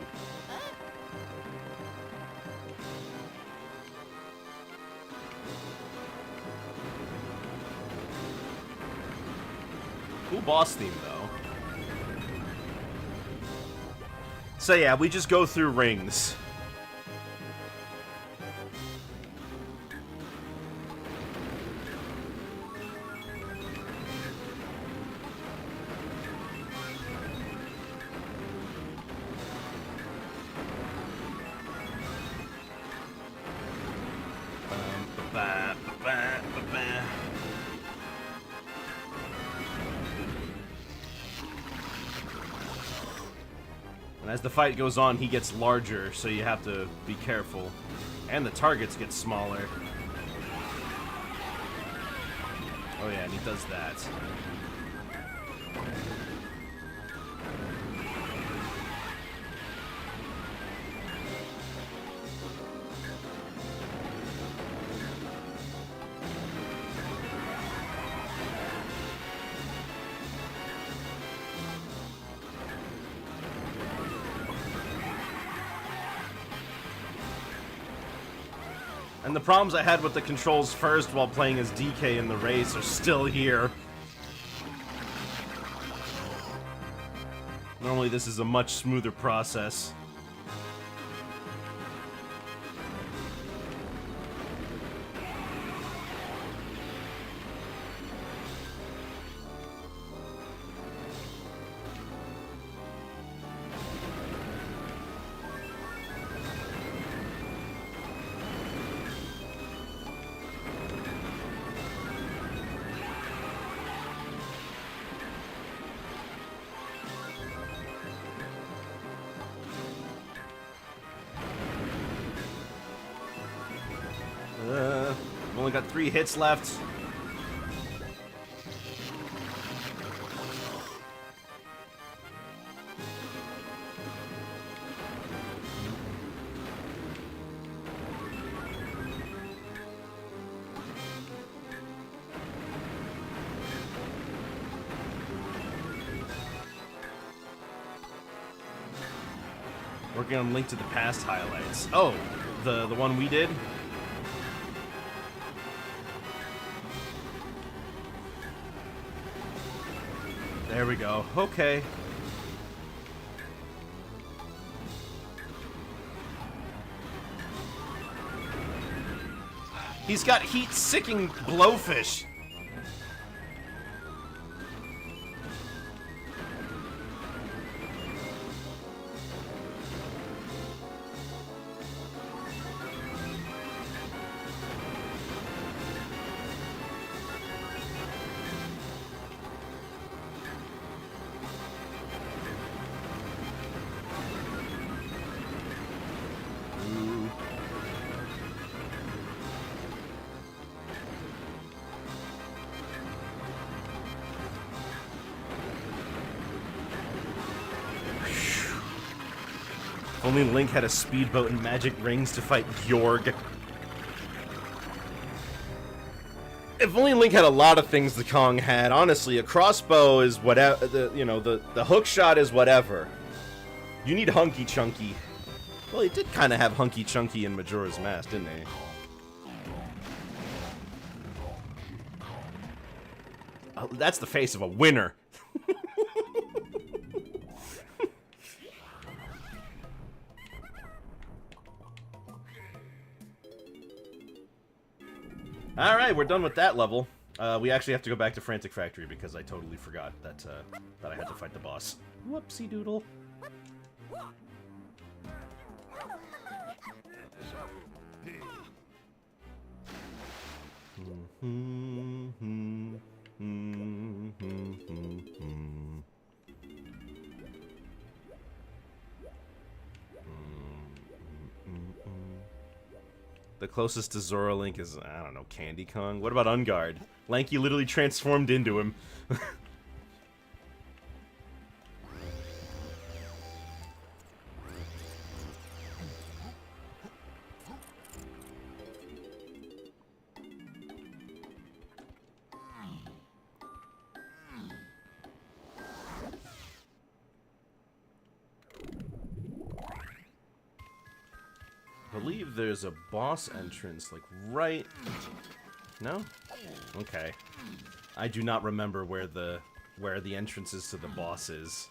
Cool boss theme, though. So yeah, we just go through rings. And as the fight goes on, he gets larger, so you have to be careful. And the targets get smaller. Oh yeah, and he does that. And the problems I had with the controls first while playing as DK in the race are still here. Normally this is a much smoother process. I've only got 3 hits left. Working on Link to the Past highlights. Oh, the one we did? There we go. Okay. He's got heat-sicking blowfish. If only Link had a speedboat and magic rings to fight Yorg. If only Link had a lot of things the Kong had. Honestly, a crossbow is whatever. The hook shot is whatever. You need Hunky Chunky. Well, he did kind of have Hunky Chunky in Majora's Mask, didn't he? Oh, that's the face of a winner. Alright, we're done with that level. We actually have to go back to Frantic Factory because I totally forgot that I had to fight the boss. Whoopsie doodle. The closest to Zora Link is, I don't know, Candy Kong? What about Ungard? Lanky literally transformed into him. I believe there's a boss entrance, like, right... No? Okay. I do not remember where the entrance is to the boss is.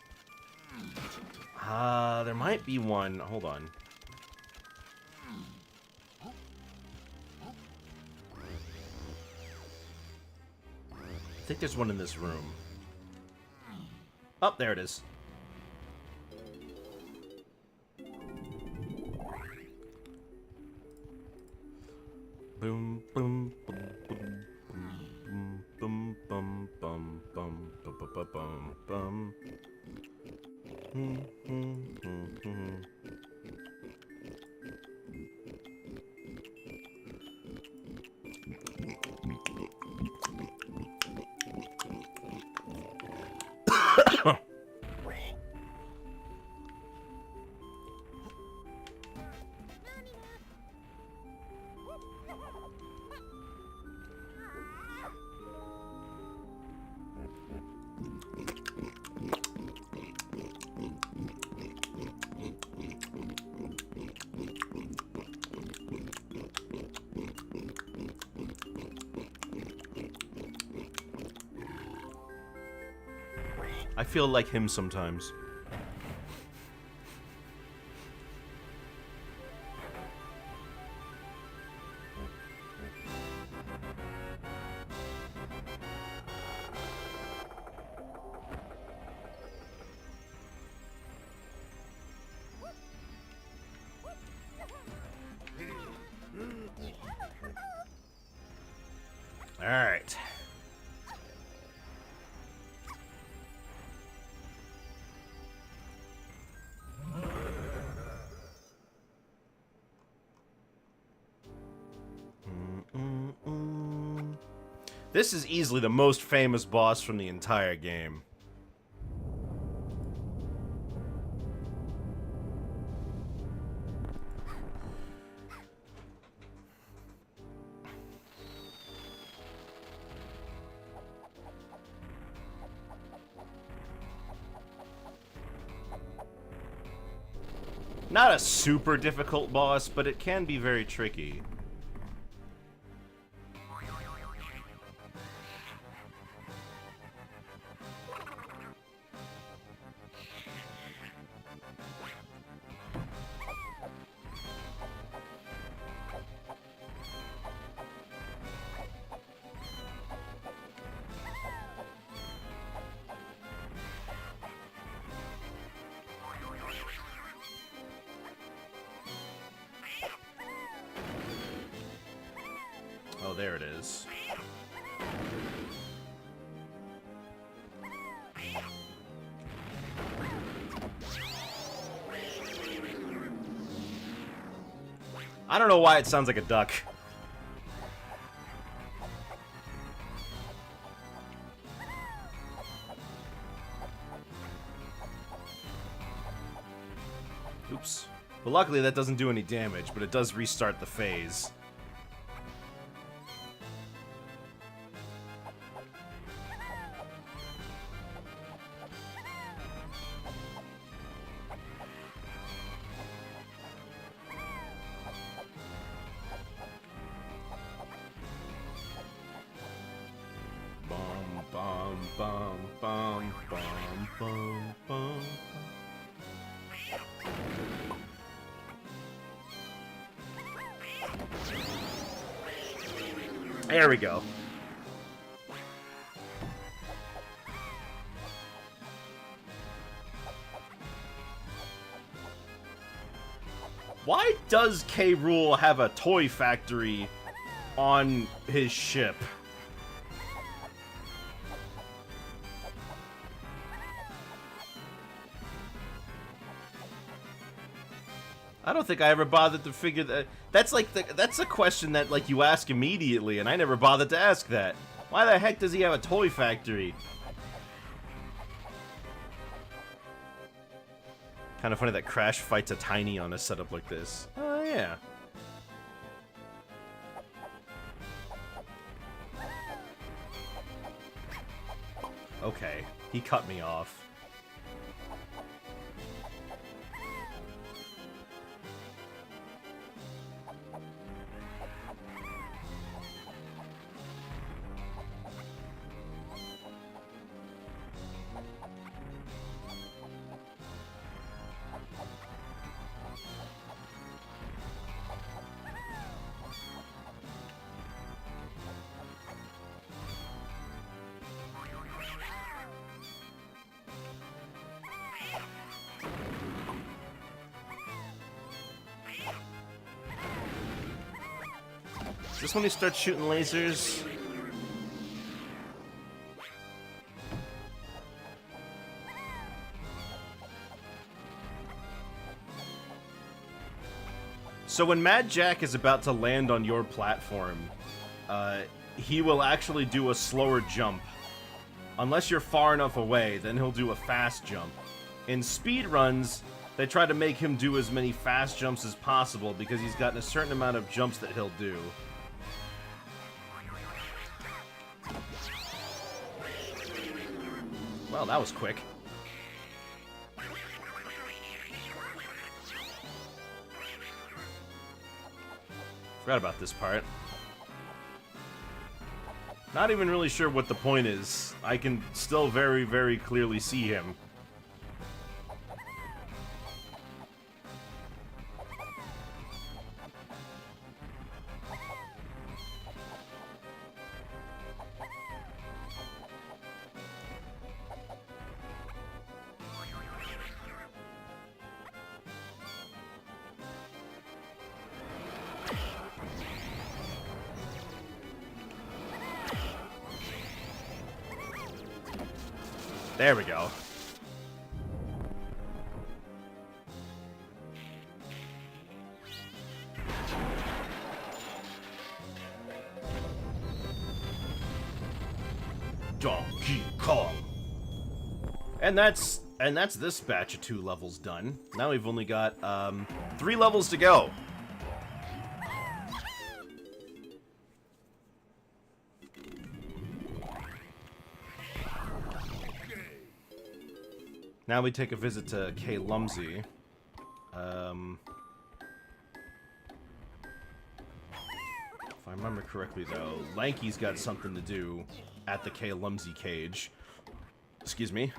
There might be one. Hold on. I think there's one in this room. Oh, there it is. Boom, boom, boom, boom, boom, boom, boom, boom, boom, boom, boom, boom. I feel like him sometimes. This is easily the most famous boss from the entire game. Not a super difficult boss, but it can be very tricky. Oh, there it is. I don't know why it sounds like a duck. Oops. Well, luckily that doesn't do any damage, but it does restart the phase. Bum, bum, bum, bum, bum, bum. There we go. Why does K. Rool have a toy factory on his ship? I don't think I ever bothered to figure that. That's like that's a question that like you ask immediately, and I never bothered to ask that. Why the heck does he have a toy factory? Kind of funny that Crash fights a Tiny on a setup like this. Oh yeah. Okay, he cut me off. Is this when he starts shooting lasers? So when Mad Jack is about to land on your platform, he will actually do a slower jump. Unless you're far enough away, then he'll do a fast jump. In speedruns, they try to make him do as many fast jumps as possible because he's got a certain amount of jumps that he'll do. Well, that was quick. Forgot about this part. Not even really sure what the point is. I can still very, very clearly see him. There we go. Donkey Kong. And that's this batch of 2 levels done. Now we've only got 3 levels to go. Now we take a visit to K. Lumsey. If I remember correctly, though, Lanky's got something to do at the K. Lumsey cage. Excuse me.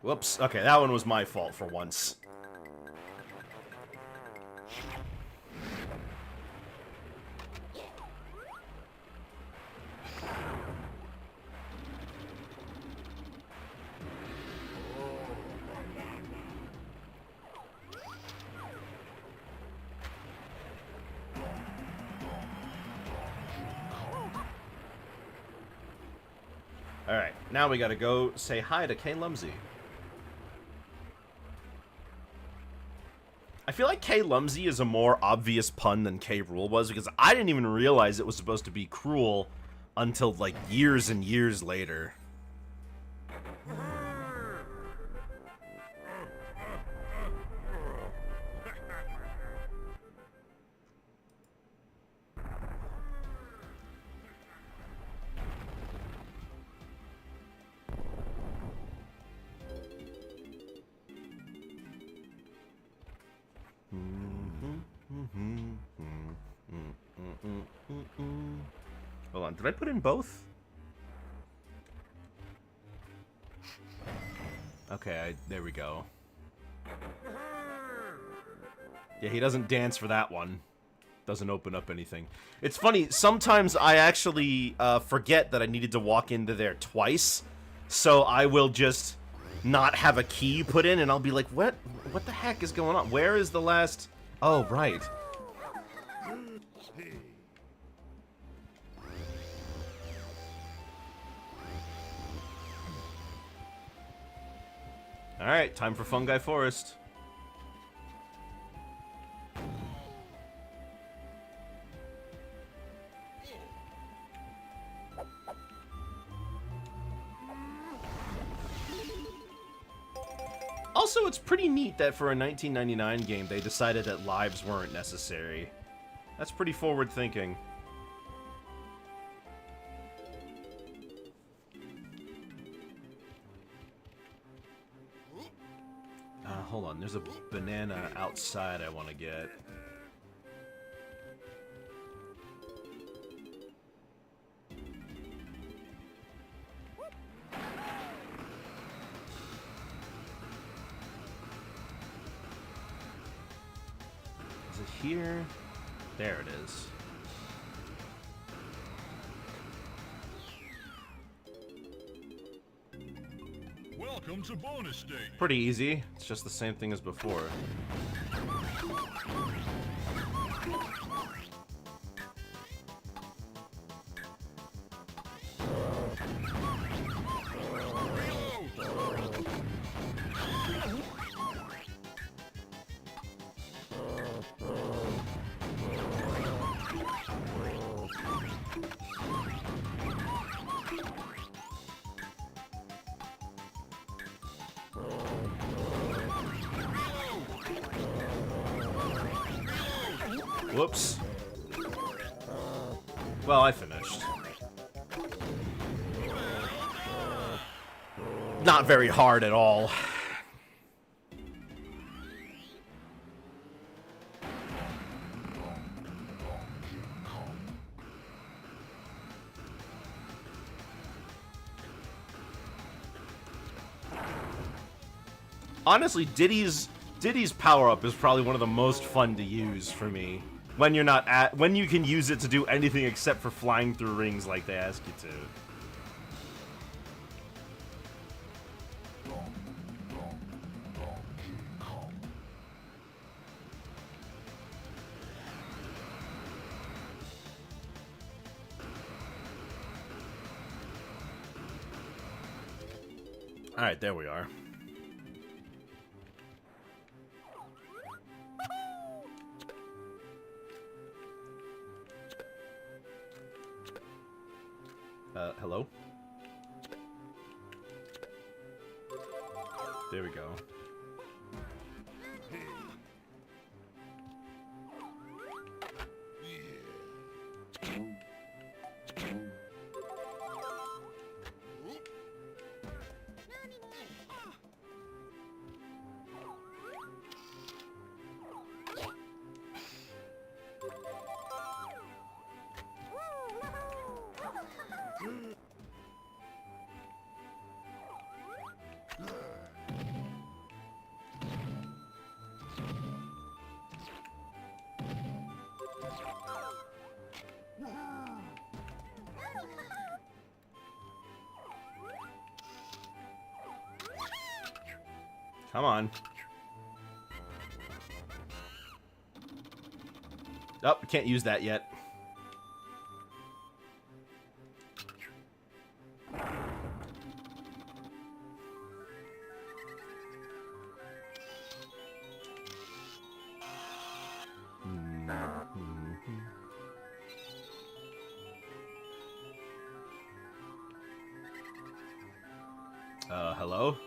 Whoops. Okay, that one was my fault for once. Alright, now we gotta go say hi to K. Lumsey. I feel like K. Lumsey is a more obvious pun than K. Rool was, because I didn't even realize it was supposed to be cruel until, like, years and years later. Hold on, did I put in both? Okay, there we go. Yeah, he doesn't dance for that one. Doesn't open up anything. It's funny, sometimes I actually forget that I needed to walk into there twice, so I will just not have a key put in, and I'll be like, what the heck is going on? Where is the last... Oh, right. Alright, time for Fungi Forest. Also, it's pretty neat that for a 1999 game, they decided that lives weren't necessary. That's pretty forward thinking. Hold on, there's a banana outside I want to get. Is it here? There it is. Welcome to bonus stage. Pretty easy. It's just the same thing as before. Whoops. Well, I finished. Not very hard at all. Honestly, Diddy's power-up is probably one of the most fun to use for me. When you're not when you can use it to do anything except for flying through rings like they ask you to. Alright, there we are. Hello? There we go. Come on. Oh, we can't use that yet. Hello?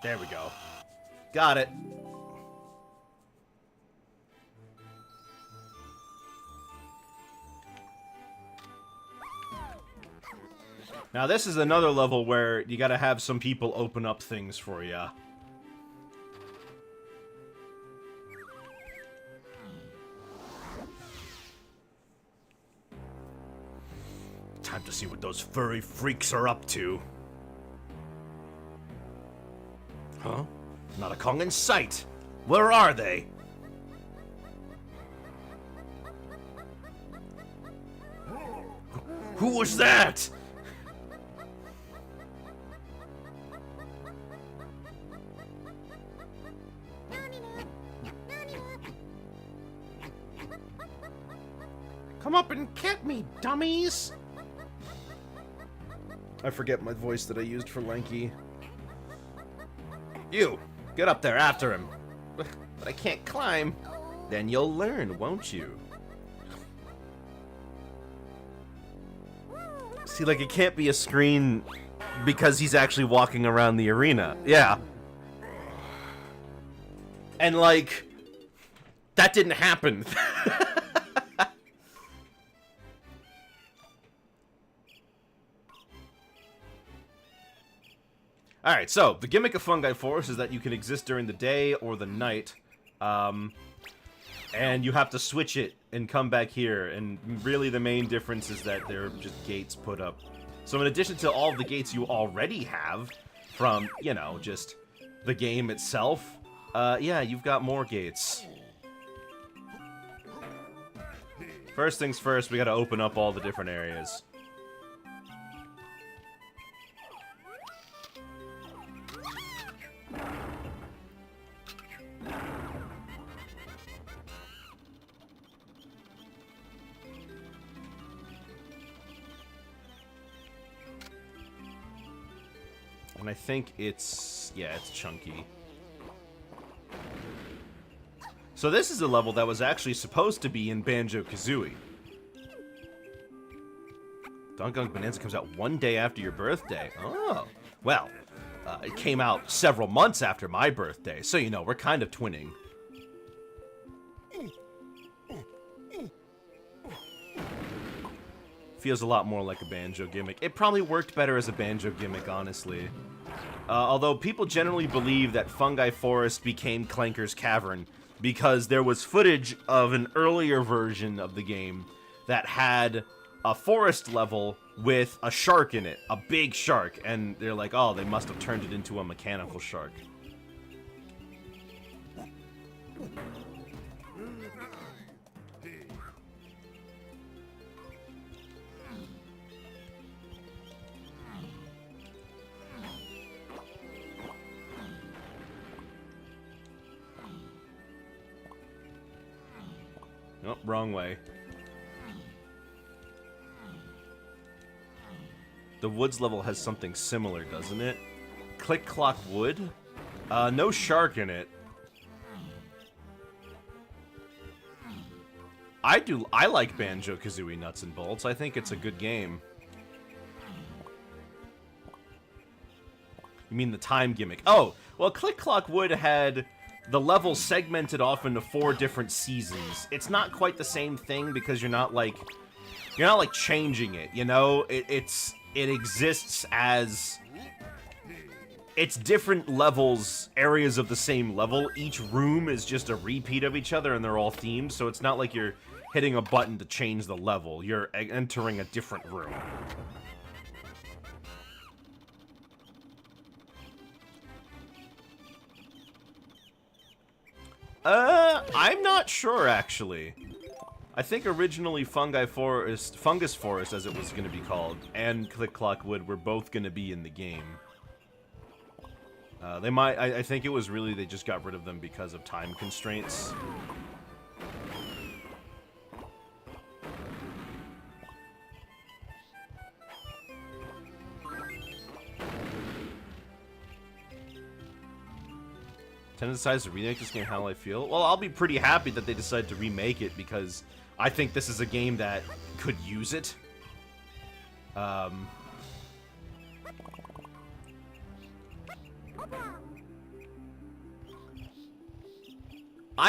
There we go. Got it. Now this is another level where you gotta have some people open up things for ya. Time to see what those furry freaks are up to. Huh? Not a Kong in sight. Where are they? Who was that? Come up and get me, dummies! I forget my voice that I used for Lanky. You! Get up there after him! But I can't climb. Then you'll learn, won't you? See, like, it can't be a screen because he's actually walking around the arena. Yeah. And, like, that didn't happen. Alright, so, the gimmick of Fungi Forest is that you can exist during the day or the night, and you have to switch it and come back here, and really the main difference is that they're just gates put up. So in addition to all the gates you already have from, you know, just the game itself, yeah, you've got more gates. First things first, we gotta open up all the different areas. And I think it's... yeah, it's chunky. So this is a level that was actually supposed to be in Banjo-Kazooie. Donkey Kong Bonanza comes out one day after your birthday. Oh. Well, it came out several months after my birthday, so you know, we're kind of twinning. Feels a lot more like a Banjo gimmick. It probably worked better as a Banjo gimmick, honestly. Although people generally believe that Fungi Forest became Clanker's Cavern because there was footage of an earlier version of the game that had a forest level with a shark in it, a big shark, and they're like, oh, they must have turned it into a mechanical shark. Nope, wrong way. The woods level has something similar, doesn't it? Click Clock Wood? No shark in it. I like Banjo-Kazooie Nuts and Bolts. I think it's a good game. You mean the time gimmick? Oh, well, Click Clock Wood had the level segmented off into 4 different seasons. It's not quite the same thing because you're not like changing it, you know? It exists as it's different levels, areas of the same level. Each room is just a repeat of each other and they're all themed, so it's not like you're hitting a button to change the level. You're entering a different room. I'm not sure, actually. I think originally Fungus Forest, as it was going to be called, and Click Clock Wood were both going to be in the game. I think it was really they just got rid of them because of time constraints. Ten decides to remake this game, how will I feel? Well, I'll be pretty happy that they decided to remake it because I think this is a game that could use it. I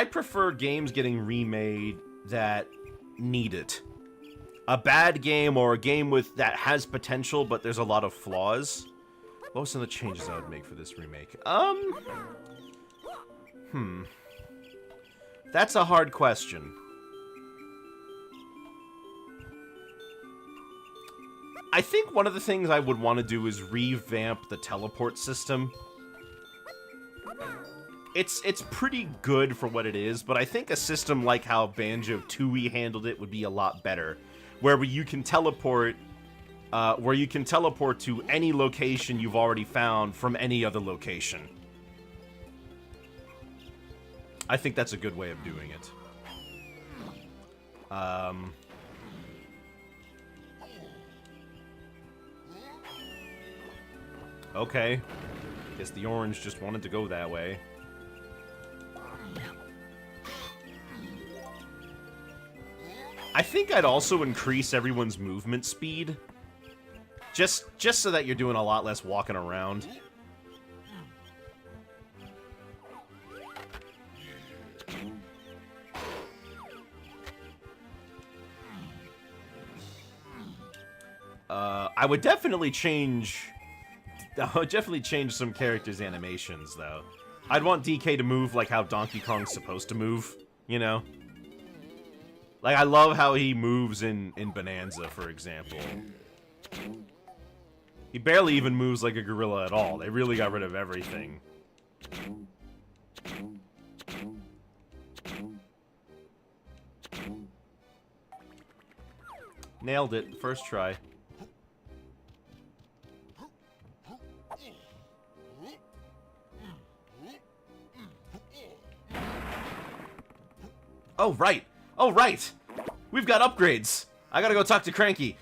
prefer games getting remade that need it. A bad game or a game that has potential but there's a lot of flaws. What were some of the changes I would make for this remake? That's a hard question. I think one of the things I would want to do is revamp the teleport system. It's pretty good for what it is, but I think a system like how Banjo-Tooie handled it would be a lot better. Where you can teleport to any location you've already found from any other location. I think that's a good way of doing it. Okay. Guess the orange just wanted to go that way. I think I'd also increase everyone's movement speed. Just so that you're doing a lot less walking around. I would definitely change some characters' animations, though. I'd want DK to move like how Donkey Kong's supposed to move, you know? Like, I love how he moves in Bonanza, for example. He barely even moves like a gorilla at all. They really got rid of everything. Nailed it. First try. Oh, right. Oh, right. We've got upgrades. I gotta go talk to Cranky.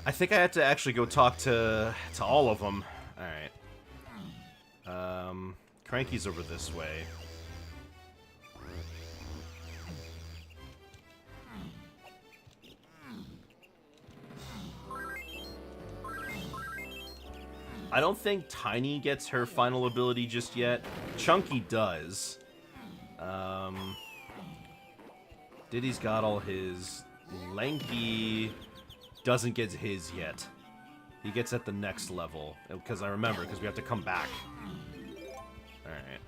I think I have to actually go talk to all of them. Alright. Cranky's over this way. I don't think Tiny gets her final ability just yet. Chunky does. Diddy's got all his. Lanky doesn't get his yet. He gets at the next level. Because I remember, because we have to come back. Alright.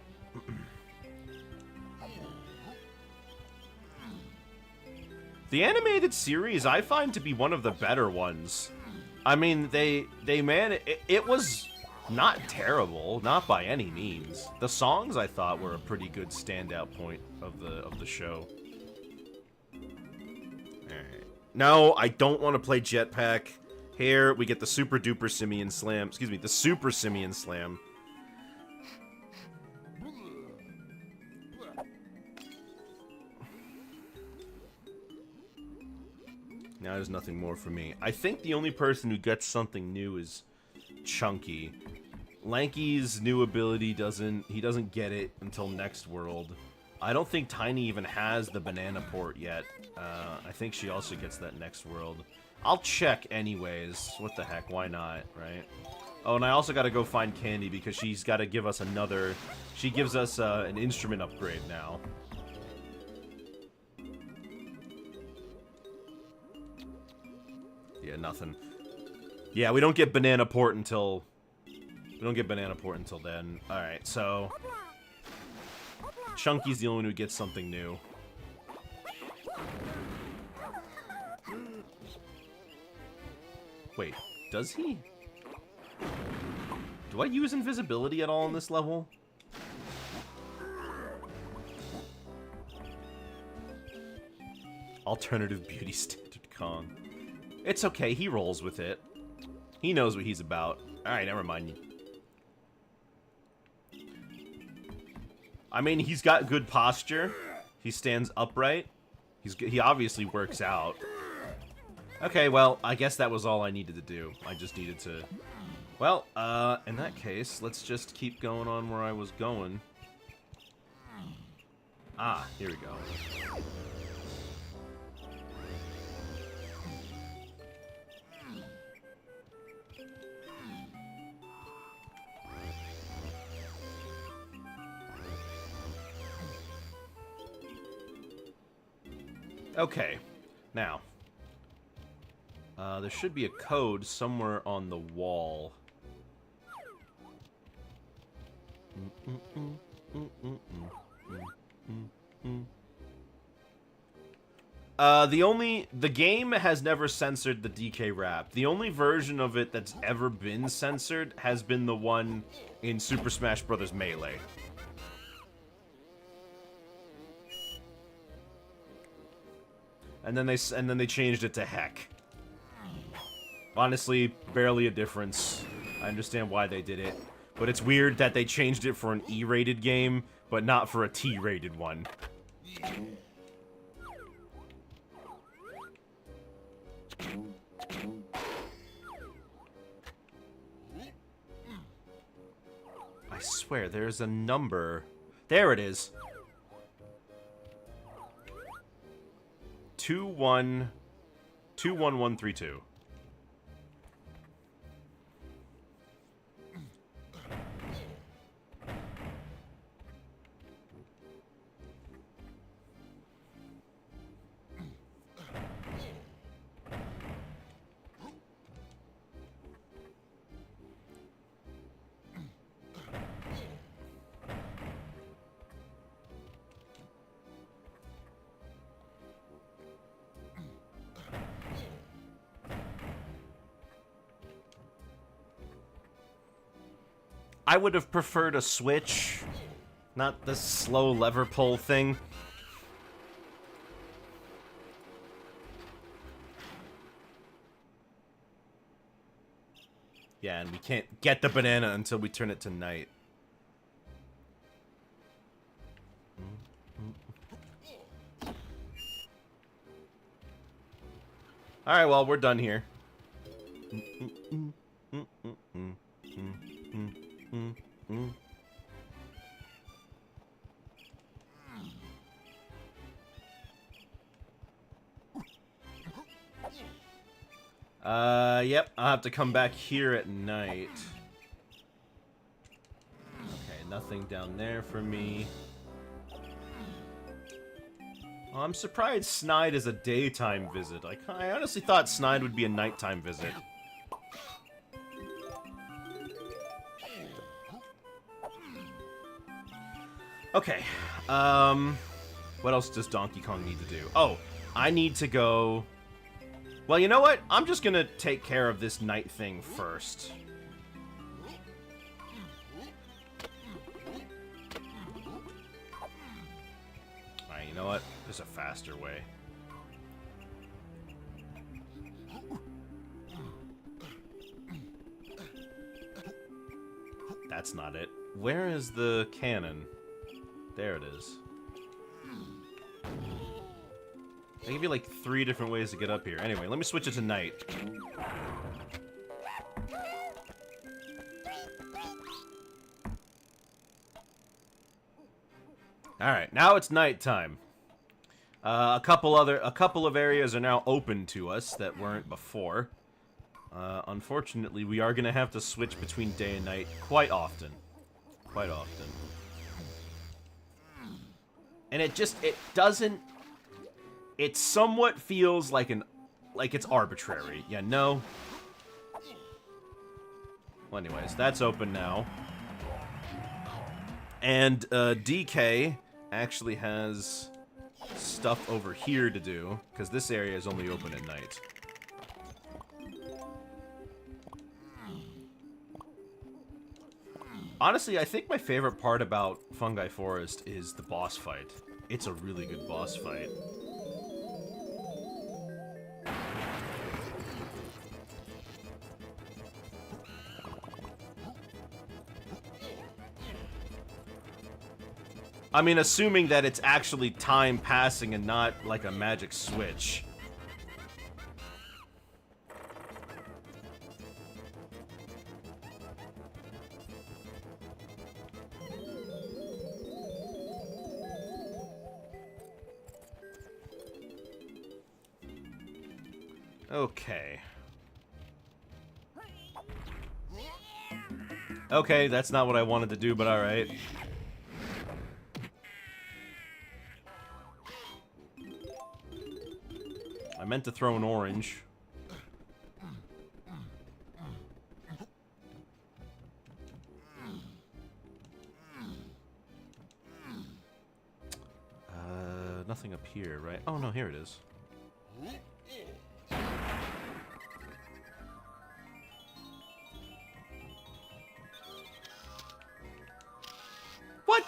The animated series I find to be one of the better ones. I mean, it was not terrible, not by any means. The songs I thought were a pretty good standout point of the show. Alright. No, I don't want to play Jetpack. Here, we get the Super Duper Simian Slam. Excuse me, the Super Simian Slam. Now there's nothing more for me. I think the only person who gets something new is Chunky. Lanky's new ability he doesn't get it until next world. I don't think Tiny even has the banana port yet. I think she also gets that next world. I'll check anyways. What the heck, why not, right? Oh, and I also gotta go find Candy because she's gotta give us another... She gives us an instrument upgrade now. Yeah, nothing. Yeah, we don't get banana port until... We don't get banana port until then. Alright, so... Chunky's the only one who gets something new. Wait, does he? Do I use invisibility at all on this level? Alternative beauty standard Kong. It's okay, he rolls with it. He knows what he's about. Alright, never mind. I mean, he's got good posture. He stands upright. He obviously works out. Okay, well, I guess that was all I needed to do. I just needed to... Well, in that case, let's just keep going on where I was going. Ah, here we go. Okay, now, there should be a code somewhere on the wall. The game has never censored the DK rap. The only version of it that's ever been censored has been the one in Super Smash Bros. Melee. And then they changed it to heck. Honestly, barely a difference. I understand why they did it. But it's weird that they changed it for an E-rated game, but not for a T-rated one. I swear, there's a number. There it is. 21132. I would have preferred a switch, not this slow lever pull thing. Yeah, and we can't get the banana until we turn it to night. Alright, well, we're done here. Yep, I'll have to come back here at night. Okay, nothing down there for me. Oh, I'm surprised Snide is a daytime visit. I honestly thought Snide would be a nighttime visit. Okay. What else does Donkey Kong need to do? Oh, I need to go... Well, you know what? I'm just gonna take care of this night thing first. Alright, you know what? There's a faster way. That's not it. Where is the cannon? There it is. I give you like 3 different ways to get up here. Anyway, let me switch it to night. Alright, now it's nighttime. A couple of areas are now open to us that weren't before. Unfortunately, we are gonna have to switch between day and night quite often. Quite often. And it doesn't... It somewhat feels like it's arbitrary. Yeah, no? Well, anyways, that's open now. And, DK actually has stuff over here to do, because this area is only open at night. Honestly, I think my favorite part about Fungi Forest is the boss fight. It's a really good boss fight. I mean, assuming that it's actually time passing and not like a magic switch. Okay. Okay, that's not what I wanted to do, but alright. I meant to throw an orange. Nothing up here, right? Oh no, here it is. What?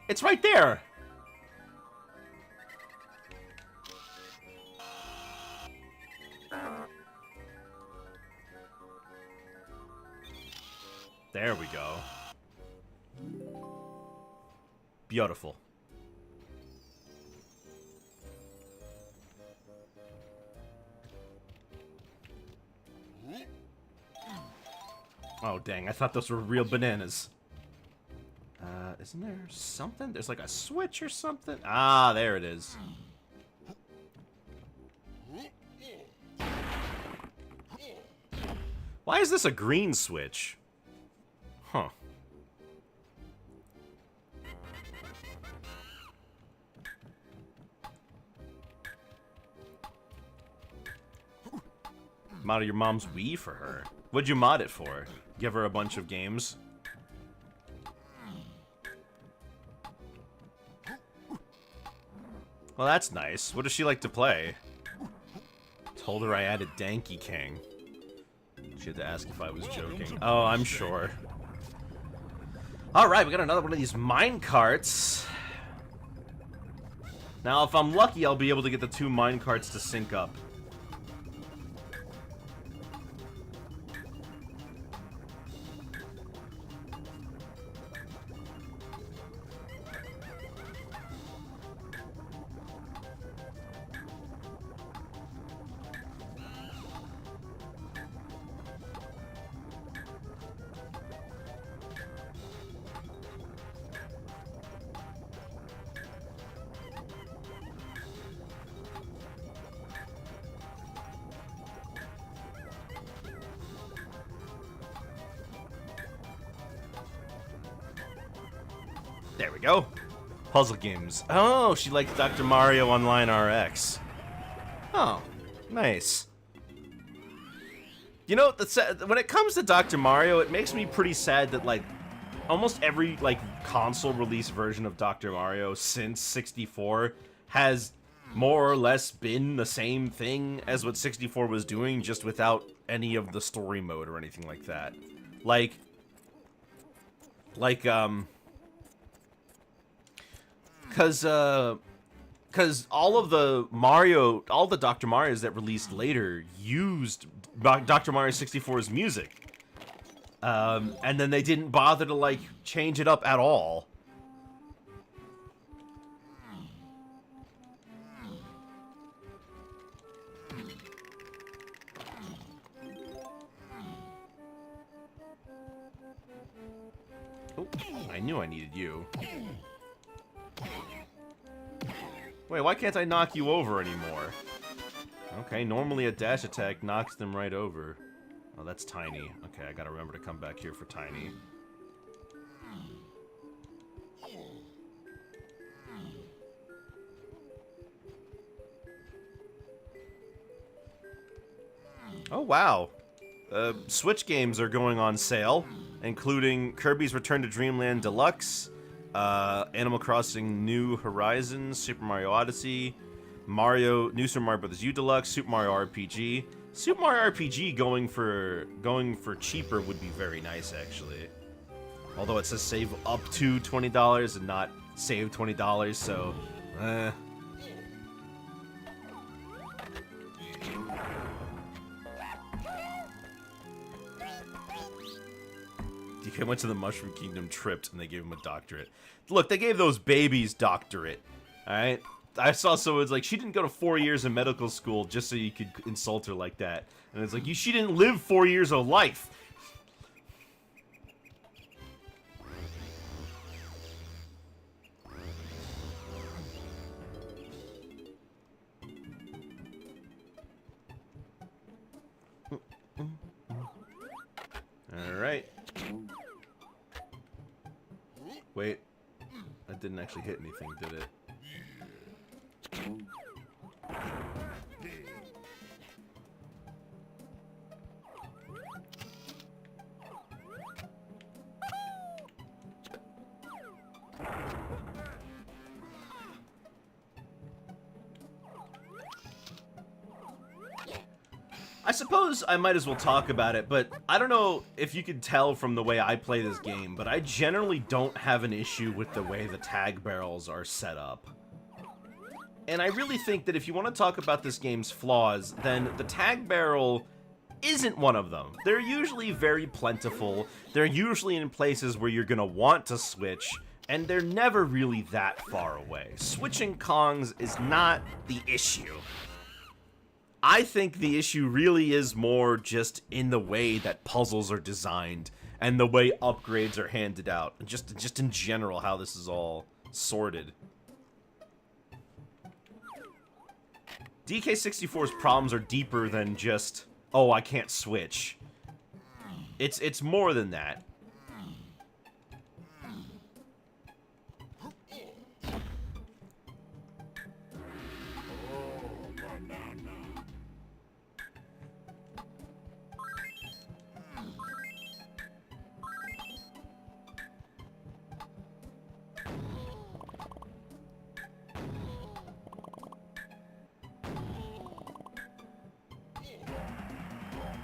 It's right there! There we go. Beautiful. Oh, dang. I thought those were real bananas. Isn't there something? There's like a switch or something? Ah, there it is. Why is this a green switch? Huh. Mod your mom's Wii for her. What'd you mod it for? Give her a bunch of games? Well, that's nice. What does she like to play? Told her I added Danky King. She had to ask if I was joking. Oh, I'm sure. Alright, we got another one of these mine carts. Now, if I'm lucky, I'll be able to get the 2 mine carts to sync up. There we go. Puzzle games. Oh, she likes Dr. Mario Online RX. Oh, nice. You know, when it comes to Dr. Mario, it makes me pretty sad that, like, almost every like console release version of Dr. Mario since 64 has more or less been the same thing as what 64 was doing, just without any of the story mode or anything like that. Like cause all of the all the Dr. Marios that released later used Dr. Mario 64's music. And then they didn't bother to, like, change it up at all. Oh, I knew I needed you. Wait, why can't I knock you over anymore? Okay, normally a dash attack knocks them right over. Oh, that's Tiny. Okay, I gotta remember to come back here for Tiny. Oh, wow. Switch games are going on sale, including Kirby's Return to Dreamland Deluxe, Animal Crossing New Horizons, Super Mario Odyssey, New Super Mario Bros. U Deluxe, Super Mario RPG. Super Mario RPG going for cheaper would be very nice, actually. Although it says save up to $20 and not save $20, so DK went to the Mushroom Kingdom, tripped, and they gave him a doctorate. Look, they gave those babies doctorate. Alright? I saw someone's like, she didn't go to 4 years of medical school just so you could insult her like that. And it's like, she didn't live 4 years of life. Alright. Wait. That didn't actually hit anything, did it? I suppose I might as well talk about it, but I don't know if you could tell from the way I play this game, but I generally don't have an issue with the way the tag barrels are set up. And I really think that if you want to talk about this game's flaws, then the tag barrel isn't one of them. They're usually very plentiful, they're usually in places where you're gonna want to switch, and they're never really that far away. Switching Kongs is not the issue. I think the issue really is more just in the way that puzzles are designed and the way upgrades are handed out, and just in general how this is all sorted. DK64's problems are deeper than just, oh, I can't switch. It's more than that.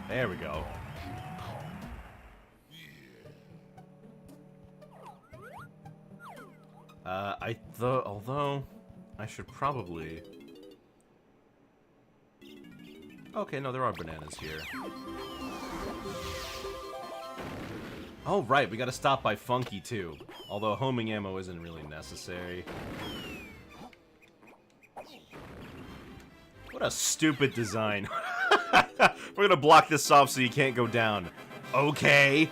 There we go. Although I should probably. Okay, no, there are bananas here. Oh, right, we gotta stop by Funky, too. Although homing ammo isn't really necessary. What a stupid design. We're gonna block this off so you can't go down. Okay.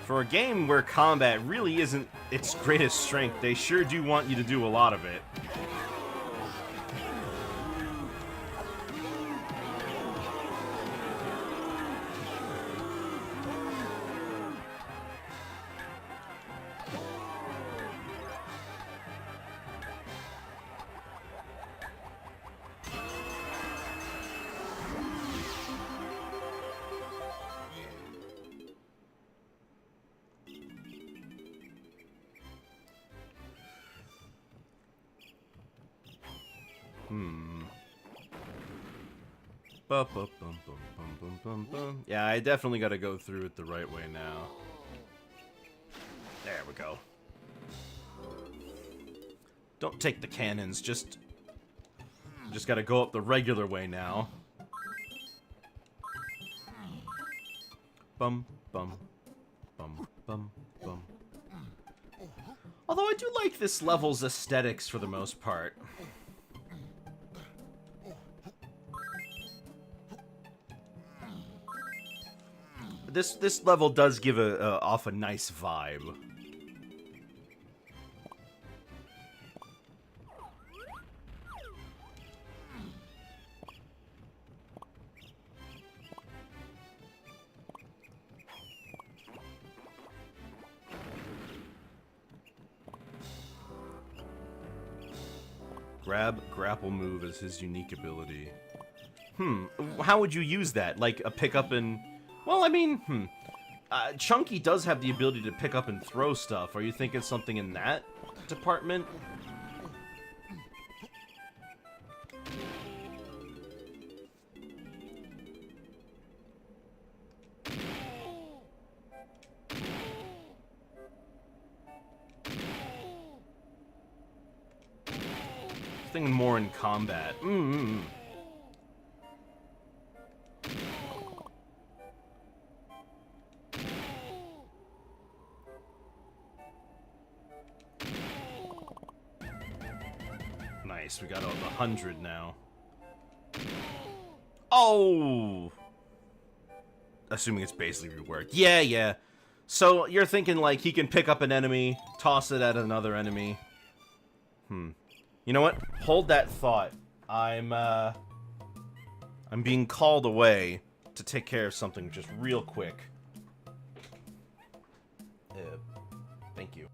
For a game where combat really isn't its greatest strength, they sure do want you to do a lot of it. Yeah, I definitely gotta go through it the right way now. There we go. Don't take the cannons, just gotta go up the regular way now. Bum, bum, bum, bum, bum. Although I do like this level's aesthetics for the most part. This level does give off a nice vibe. Grapple move is his unique ability. How would you use that? Like a pick up and... Well, I mean, Chunky does have the ability to pick up and throw stuff. Are you thinking something in that department? Thinking more in combat. Nice, we got all the 100 now. Oh! Assuming it's basically reworked. Yeah. So you're thinking like he can pick up an enemy, toss it at another enemy. You know what? Hold that thought. I'm being called away to take care of something just real quick. Thank you.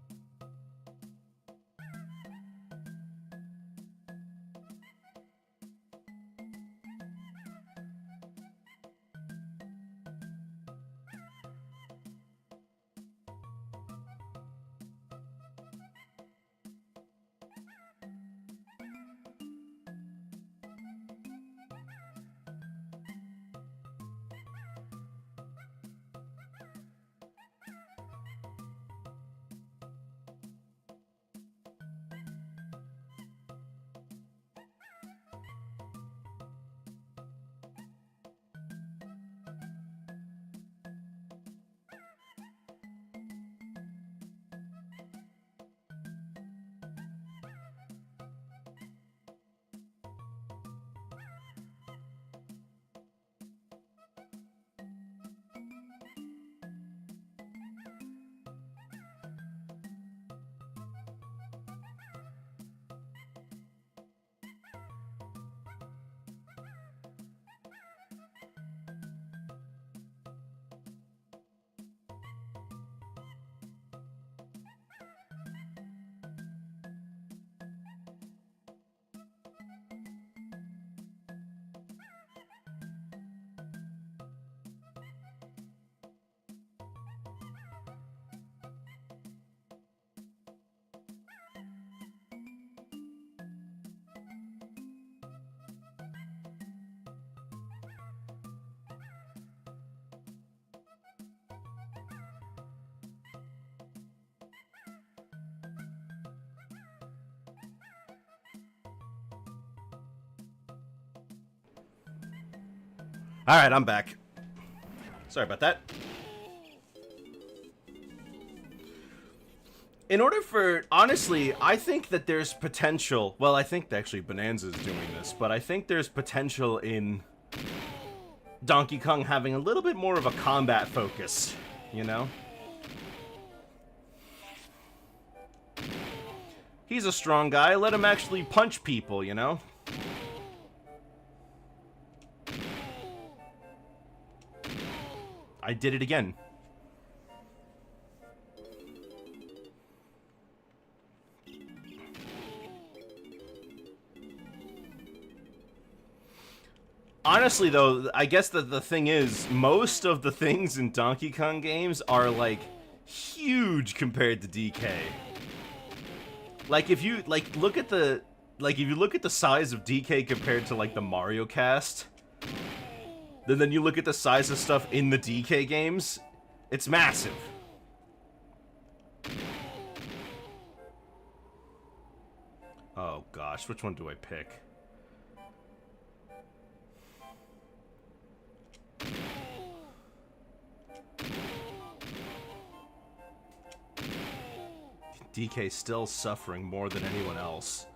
Alright, I'm back. Sorry about that. In order for... Honestly, I think that there's potential... Well, I think actually Bonanza is doing this, but I think there's potential in Donkey Kong having a little bit more of a combat focus, you know? He's a strong guy. Let him actually punch people, you know? I did it again. Honestly, though, I guess that the thing is, most of the things in Donkey Kong games are, like, huge compared to DK. Like, if you, like, look at the, like, if you look at the size of DK compared to, like, the Mario cast, then you look at the size of stuff in the DK games, it's massive. Oh, gosh, which one do I pick? DK still suffering more than anyone else.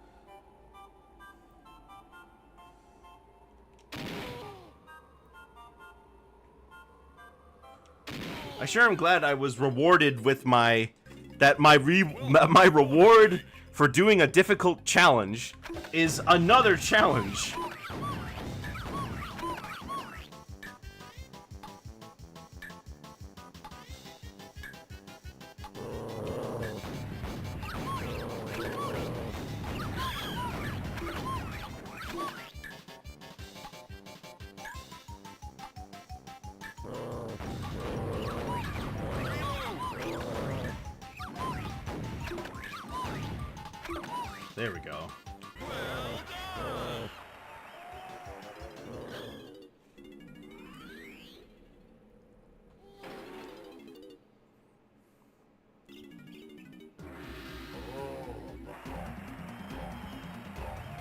I sure am glad I was rewarded with my reward for doing a difficult challenge is another challenge. There we go.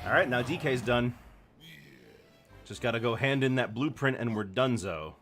Alright, now DK's done. Just gotta go hand in that blueprint and we're donezo.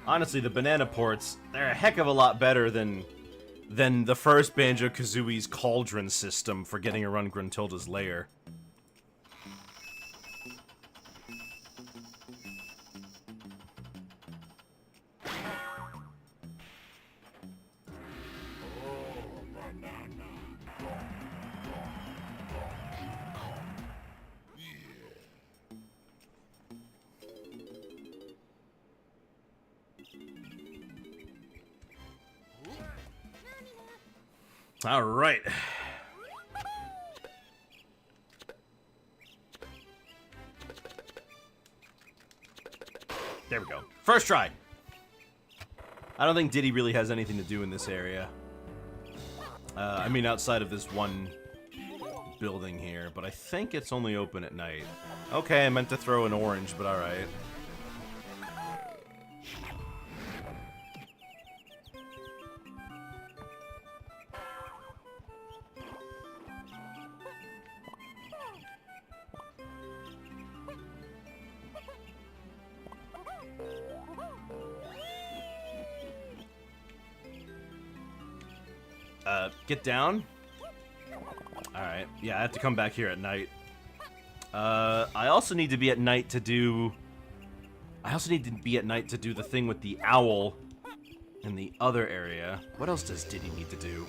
Honestly, the banana ports, they're a heck of a lot better than the first Banjo-Kazooie's cauldron system for getting around Gruntilda's lair. All right. There we go. First try. I don't think Diddy really has anything to do in this area. I mean, outside of this one building here, but I think it's only open at night. Okay, I meant to throw an orange, but all right. Get down? Alright, yeah, I have to come back here at night. I also need to be at night to do... the thing with the owl in the other area. What else does Diddy need to do?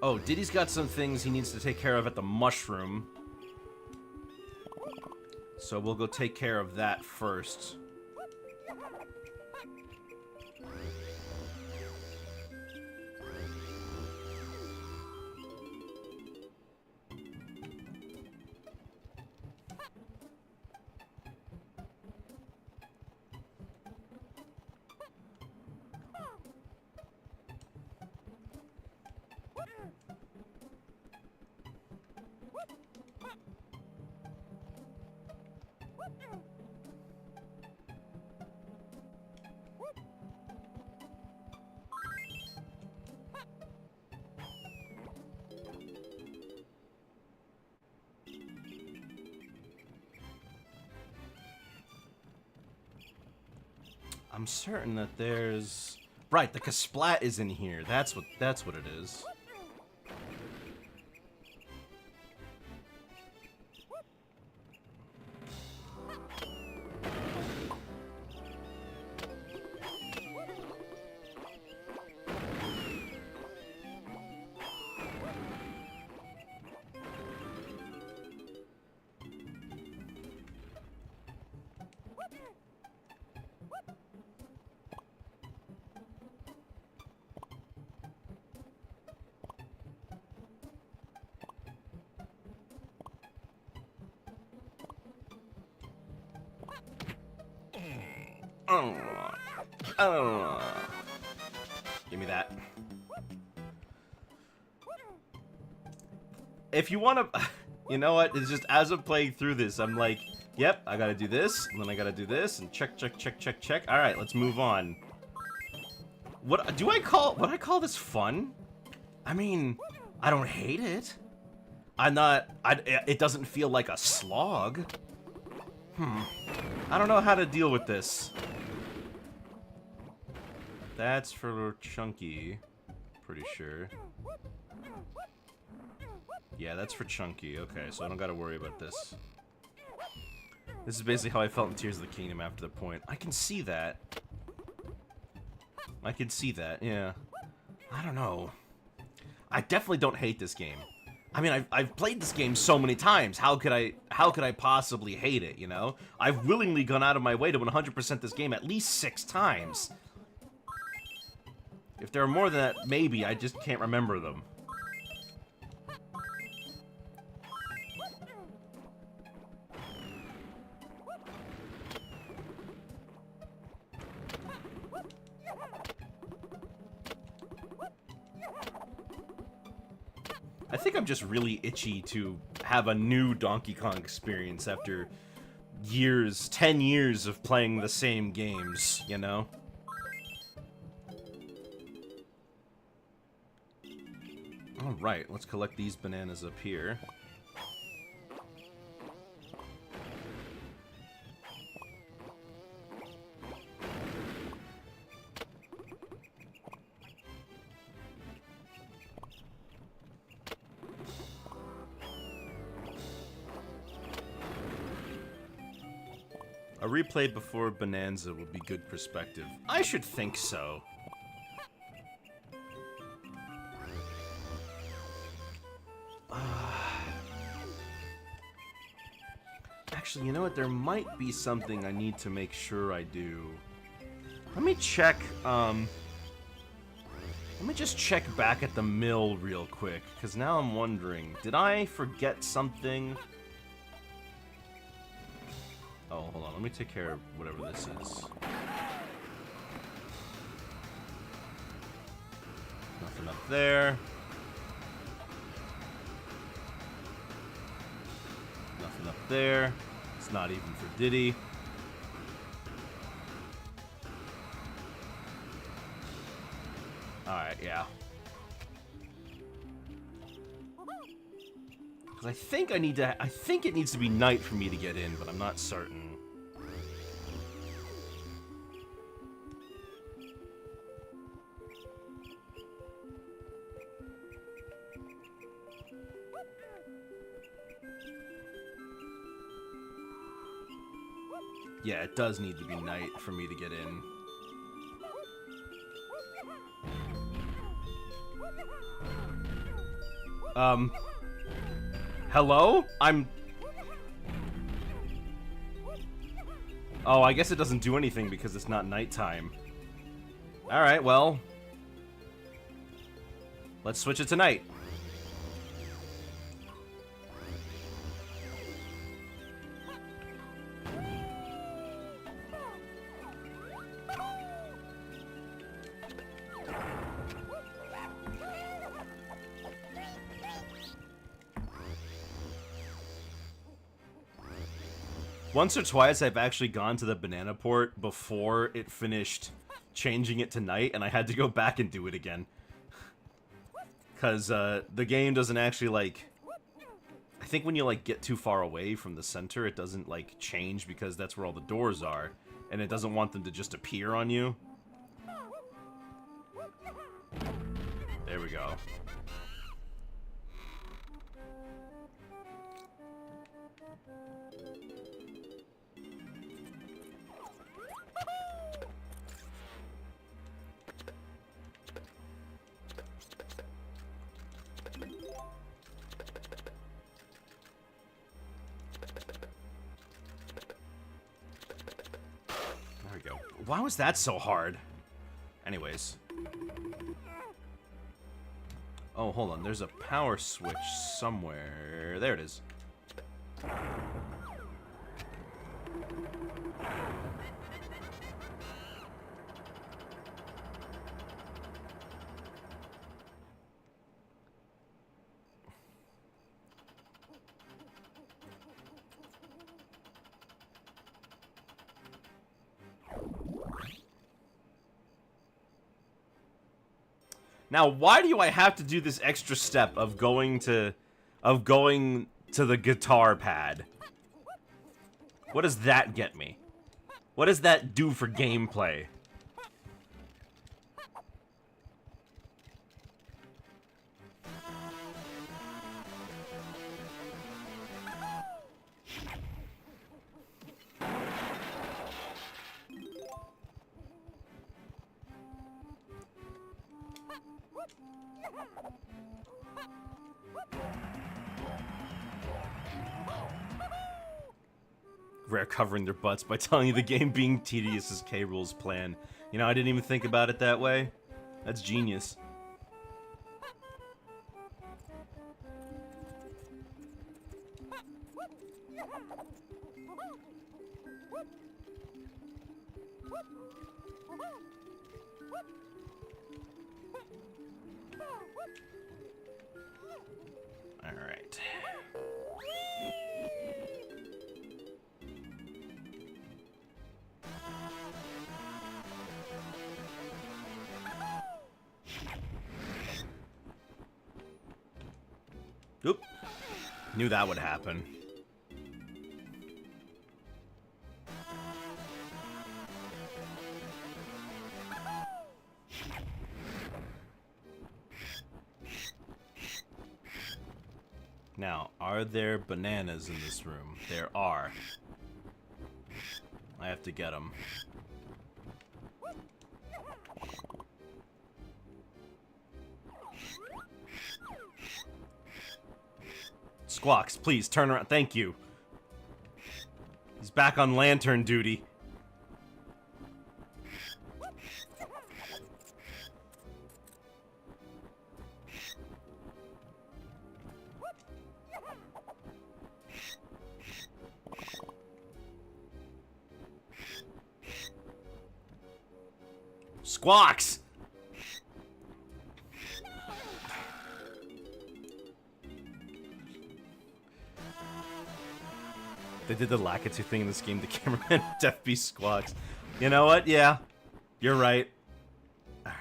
Oh, Diddy's got some things he needs to take care of at the mushroom. So we'll go take care of that first. I'm certain that there's... Right, the Kasplat is in here. That's what it is. Give me that. If you want to... You know what? It's just as I'm playing through this, I'm like, yep, I gotta do this, and then I gotta do this, and check, check, check, check, check. Alright, let's move on. What do I call... Would I call this fun? I mean, I don't hate it. I'm not... it doesn't feel like a slog. I don't know how to deal with this. That's for Chunky. Pretty sure. Yeah, that's for Chunky. Okay, so I don't gotta worry about this. This is basically how I felt in Tears of the Kingdom after the point. I can see that. I can see that, yeah. I don't know. I definitely don't hate this game. I mean, I've played this game so many times. How could I possibly hate it, you know? I've willingly gone out of my way to 100% this game at least 6 times. If there are more than that, maybe. I just can't remember them. I think I'm just really itchy to have a new Donkey Kong experience after years, 10 years of playing the same games, you know? Alright, let's collect these bananas up here. A replay before Bonanza would be good perspective. I should think so. Actually, you know what? There might be something I need to make sure I do. Let me check, let me just check back at the mill real quick, because now I'm wondering, did I forget something? Oh, hold on, let me take care of whatever this is. Nothing up there. Nothing up there. It's not even for Diddy. Alright, yeah. Because I think it needs to be night for me to get in, but I'm not certain. Yeah, it does need to be night for me to get in. Hello? Oh, I guess it doesn't do anything because it's not nighttime. Alright, well. Let's switch it to night. Once or twice, I've actually gone to the banana port before it finished changing it to night, and I had to go back and do it again. Because, the game doesn't actually, like... I think when you, like, get too far away from the center, it doesn't, like, change because that's where all the doors are. and it doesn't want them to just appear on you. There we go. There we go. Why was that so hard? Anyways. Oh, hold on. There's a power switch somewhere. There it is. Now, why do I have to do this extra step of going to the guitar pad? What does that get me? What does that do for gameplay? Rare covering their butts by telling you the game being tedious is K. Rool's plan. You know, I didn't even think about it that way. That's genius. All right. Oop. Knew that would happen. Now, are there bananas in this room? There are. I have to get them. Squawks, please turn around. Thank you. He's back on lantern duty. Squawks! They did the Lakitu thing in this game. The cameraman Def B Squawks. You know what? Yeah. You're right. Alright.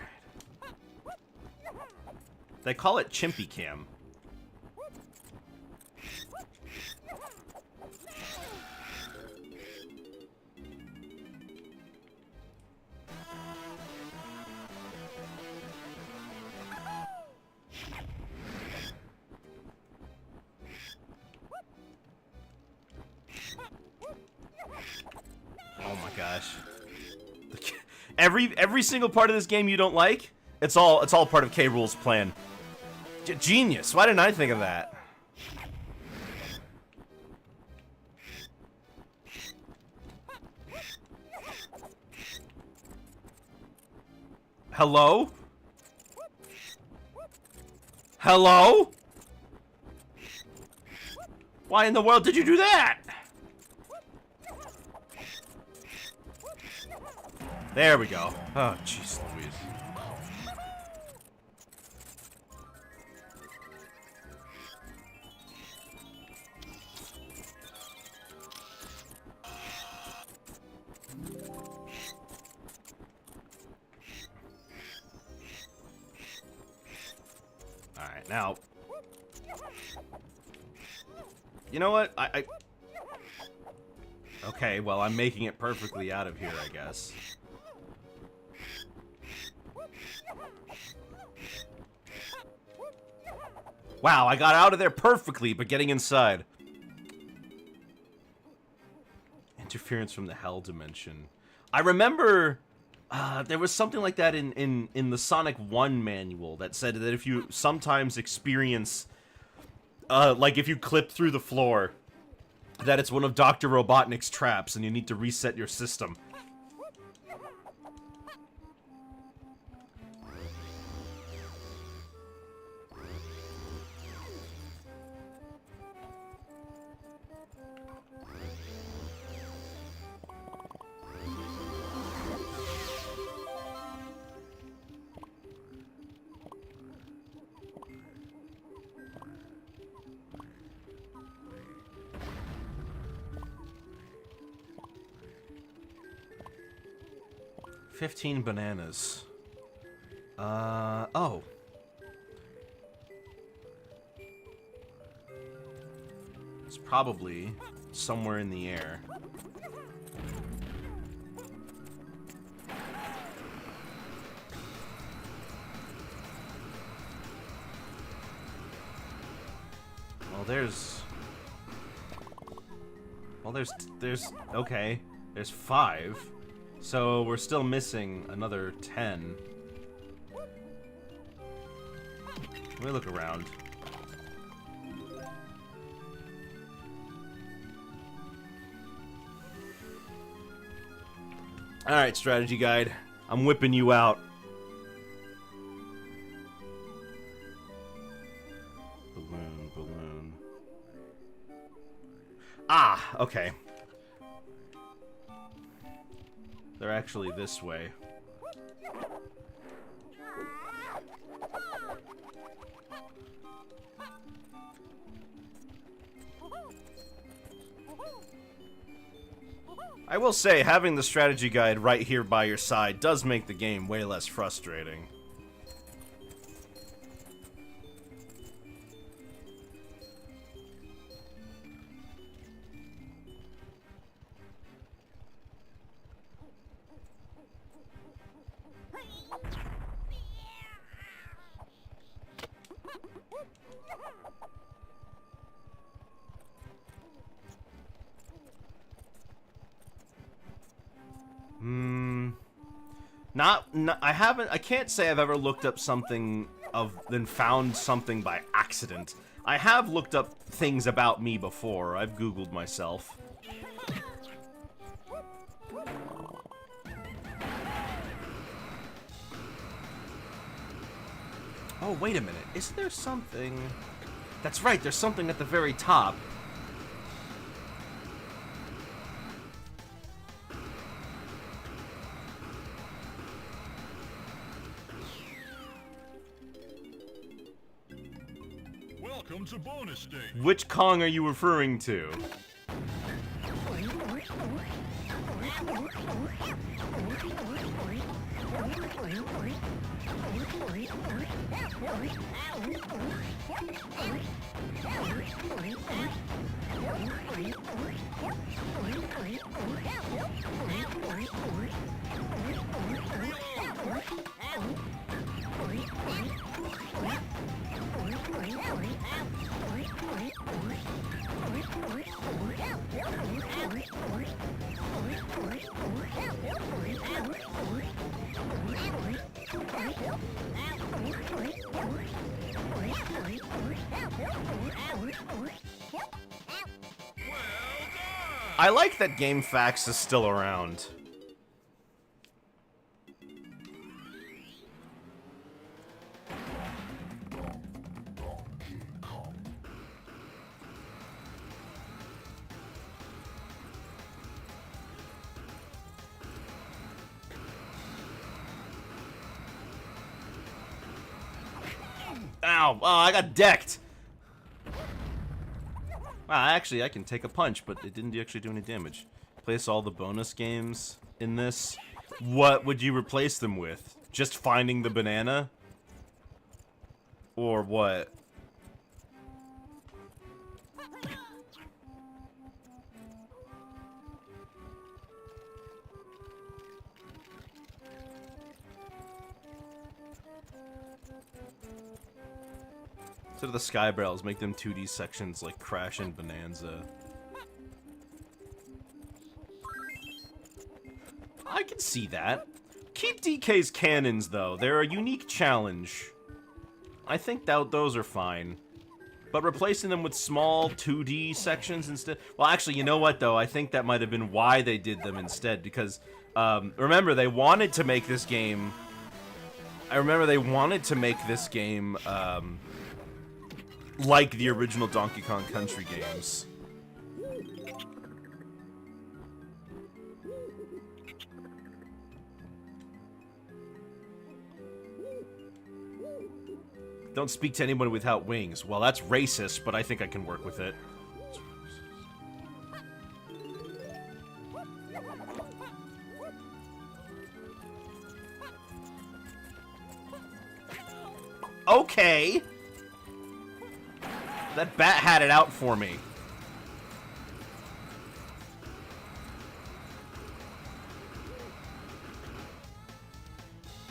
They call it Chimpy Cam. Oh my gosh. Every single part of this game you don't like, it's all part of K. Rool's plan. Genius. Why didn't I think of that? Hello? Hello? Why in the world did you do that? There we go. Oh, jeez Louise. Alright, now... You know what? Okay, well, I'm making it perfectly out of here, I guess. Wow, I got out of there perfectly, but getting inside. Interference from the hell dimension. I remember there was something like that in the Sonic 1 manual that said that if you sometimes experience, like if you clip through the floor, that it's one of Dr. Robotnik's traps and you need to reset your system. $15 bananas. Oh. It's probably somewhere in the air. Well, there's, okay. There's 5. So we're still missing another 10. Let me look around. Alright, strategy guide. I'm whipping you out. Balloon. Ah, okay. They're actually this way. I will say, having the strategy guide right here by your side does make the game way less frustrating. I can't say I've ever looked up something then found something by accident. I have looked up things about me before. I've Googled myself. Oh, wait a minute. Isn't there something? That's right, there's something at the very top. Welcome to bonus stage. Which Kong are you referring to? I like that GameFAQs is still around. Ow! Oh, I got decked! Wow, actually, I can take a punch, but it didn't actually do any damage. Place all the bonus games in this. What would you replace them with? Just finding the banana? Or what? Instead of the sky barrels, make them 2D sections like Crash and Bonanza. I can see that. Keep DK's cannons, though. They're a unique challenge. I think those are fine. But replacing them with small 2D sections instead... Well, actually, you know what, though? I think that might have been why they did them instead. Because, remember, they wanted to make this game... I remember they wanted to make this game, like the original Donkey Kong Country games. Don't speak to anyone without wings. Well, that's racist, but I think I can work with it. Okay! That bat had it out for me.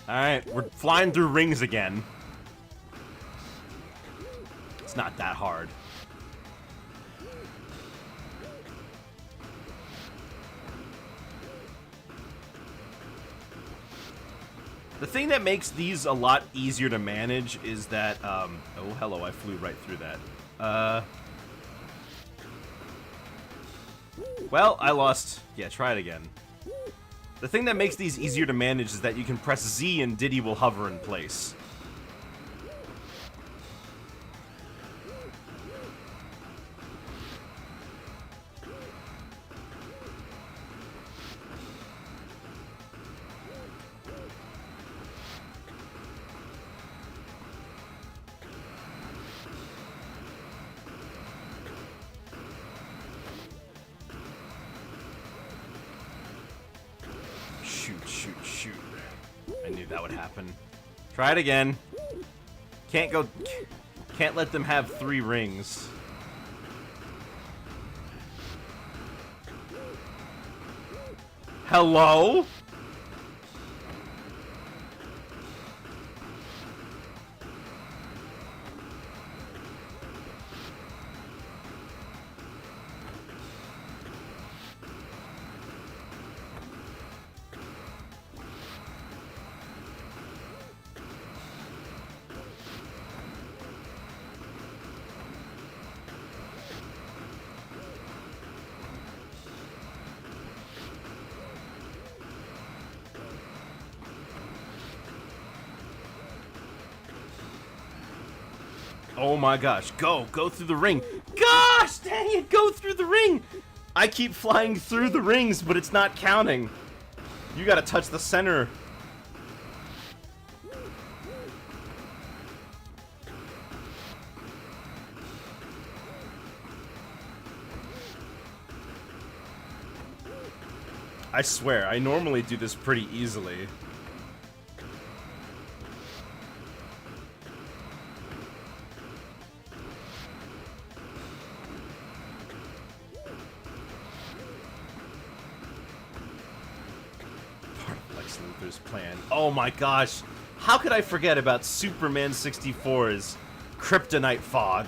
Alright, we're flying through rings again. It's not that hard. The thing that makes these a lot easier to manage is that, oh, hello, I flew right through that. Well, I lost. Yeah, try it again. The thing that makes these easier to manage is that you can press Z and Diddy will hover in place. Shoot. I knew that would happen. Try it again. Can't let them have 3 rings. Hello? Oh my gosh, go through the ring. Gosh, dang it, go through the ring. I keep flying through the rings, but it's not counting. You gotta touch the center. I swear, I normally do this pretty easily. Plan. Oh my gosh, how could I forget about Superman 64's Kryptonite Fog?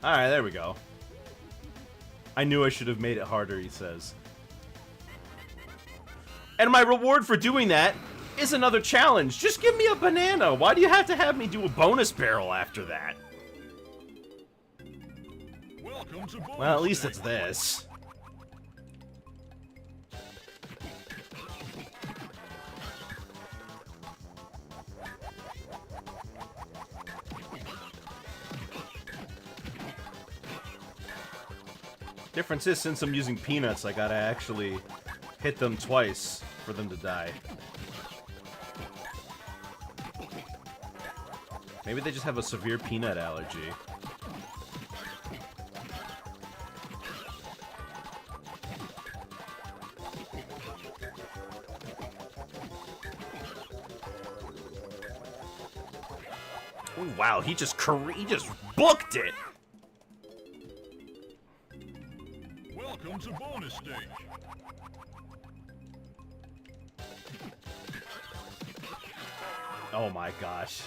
Alright, there we go. I knew I should have made it harder, he says. And my reward for doing that is another challenge. Just give me a banana. Why do you have to have me do a bonus barrel after that? Welcome to bonus Well, at least day. it's this. Difference is, since I'm using peanuts, I gotta actually hit them twice for them to die. Maybe they just have a severe peanut allergy. Oh, wow, he just booked it. Welcome to bonus stage. Oh my gosh.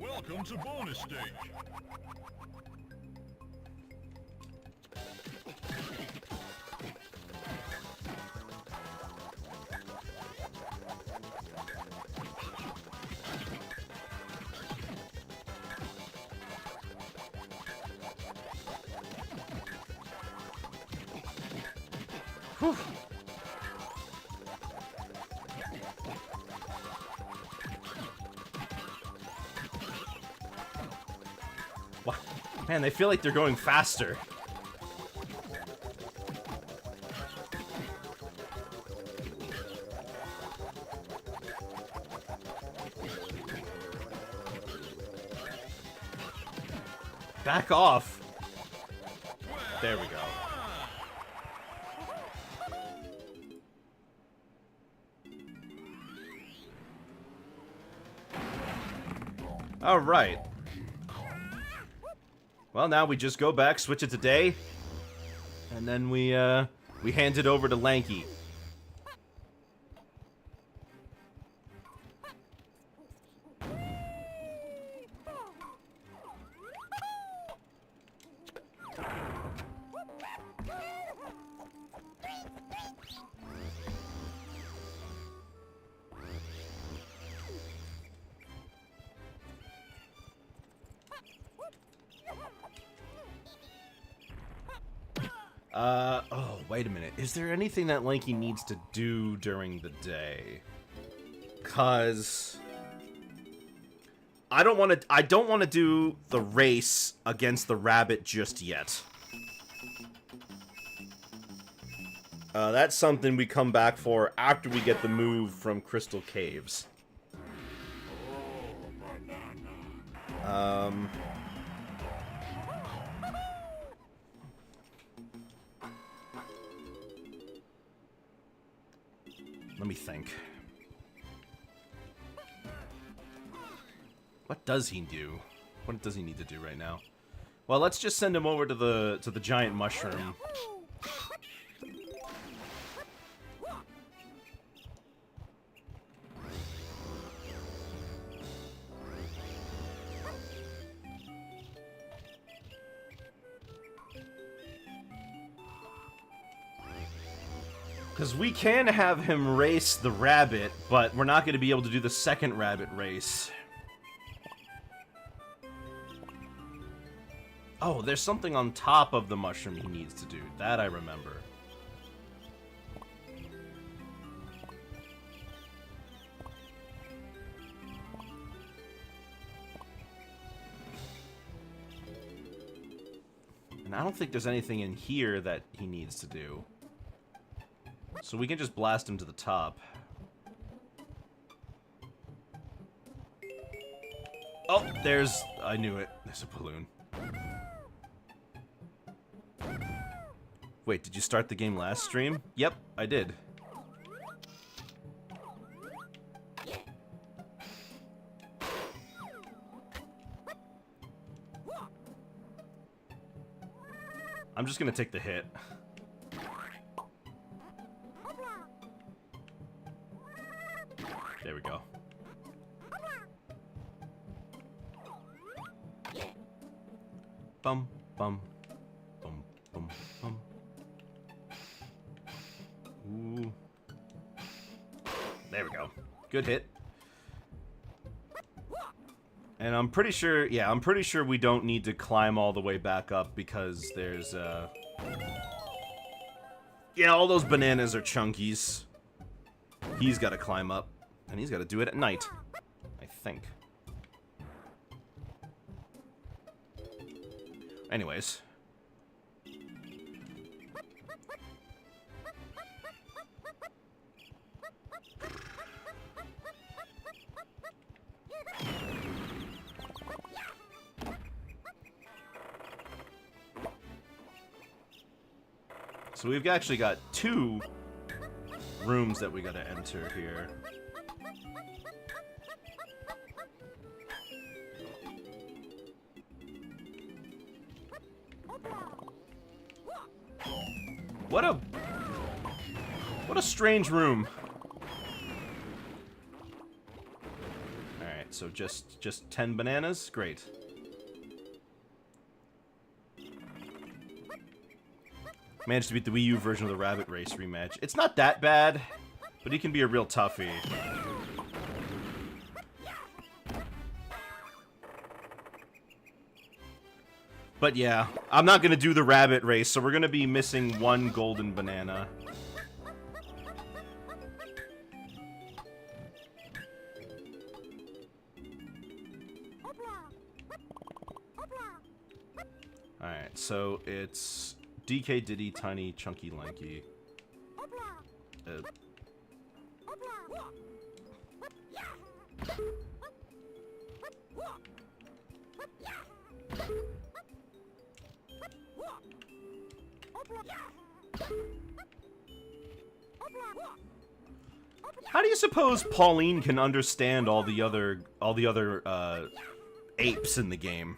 Welcome to bonus stage. Whew. Wow. Man, they feel like they're going faster. Back off. There we go. All right. Well, now we just go back, switch it to day, and then we hand it over to Lanky. Oh, wait a minute. Is there anything that Lanky needs to do during the day? 'Cause I don't want to do the race against the rabbit just yet. That's something we come back for after we get the move from Crystal Caves. Let me think. What does he do? What does he need to do right now? Well, let's just send him over to the giant mushroom. Because we can have him race the rabbit, but we're not going to be able to do the second rabbit race. Oh, there's something on top of the mushroom he needs to do. That I remember. And I don't think there's anything in here that he needs to do. So we can just blast him to the top. Oh, there's... I knew it. There's a balloon. Wait, did you start the game last stream? Yep, I did. I'm just gonna take the hit. There we go. Bum, bum, bum, bum, bum. Ooh. There we go. Good hit. And I'm pretty sure, yeah, I'm pretty sure we don't need to climb all the way back up because there's, yeah, all those bananas are chunkies. He's got to climb up. And he's got to do it at night, I think. Anyways. So we've actually got 2 rooms that we got to enter here. What a strange room. Alright, so just 10 bananas? Great. Managed to beat the Wii U version of the Rabbit Race rematch. It's not that bad, but he can be a real toughie. But yeah, I'm not gonna do the Rabbit Race, so we're gonna be missing one golden banana. Alright, so it's DK, Diddy, Tiny, Chunky, Lanky. How do you suppose Pauline can understand all the other apes in the game?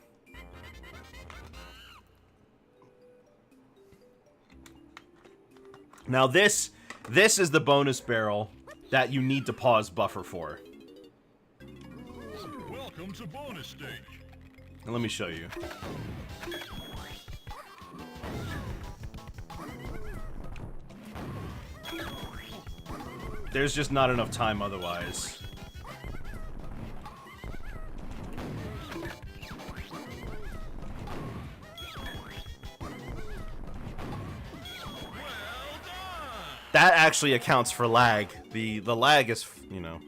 Now this is the bonus barrel that you need to pause buffer for. Welcome to bonus stage. Now let me show you. There's just not enough time otherwise. That actually accounts for lag. The lag is, you know.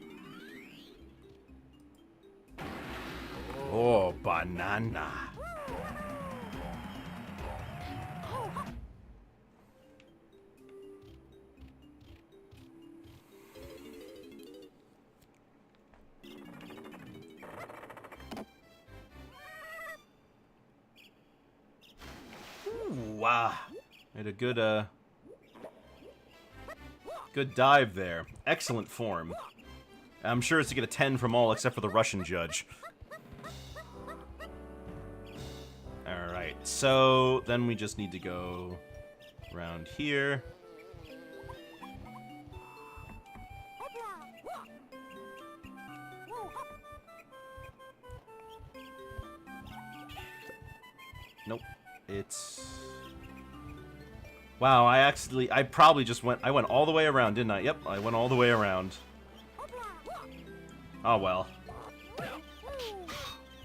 Oh, banana. Ooh, wow. Made a good good dive there. Excellent form. I'm sure it's to get a 10 from all except for the Russian judge. Alright, so then we just need to go around here. Nope. It's... Wow, I probably just went all the way around, didn't I? Yep, I went all the way around. Oh well.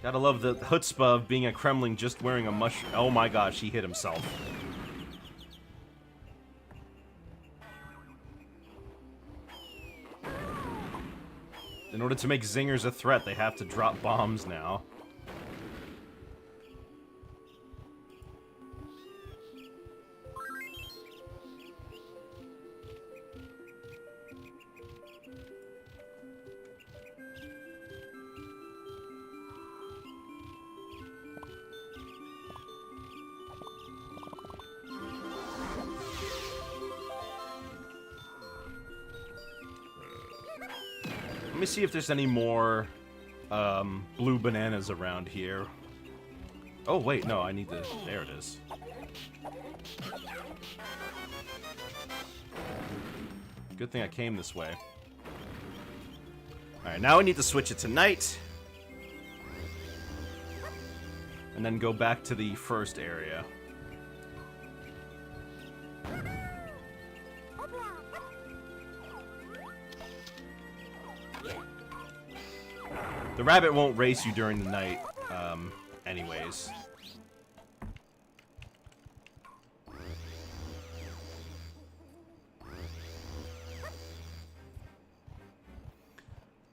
Gotta love the chutzpah of being a Kremling just wearing a mushroom. Oh my gosh, he hit himself. In order to make zingers a threat, they have to drop bombs now. Let me see if there's any more blue bananas around here. Oh, wait, no, I need to... There it is. Good thing I came this way. Alright, now I need to switch it to night. And then go back to the first area. The rabbit won't race you during the night, anyways.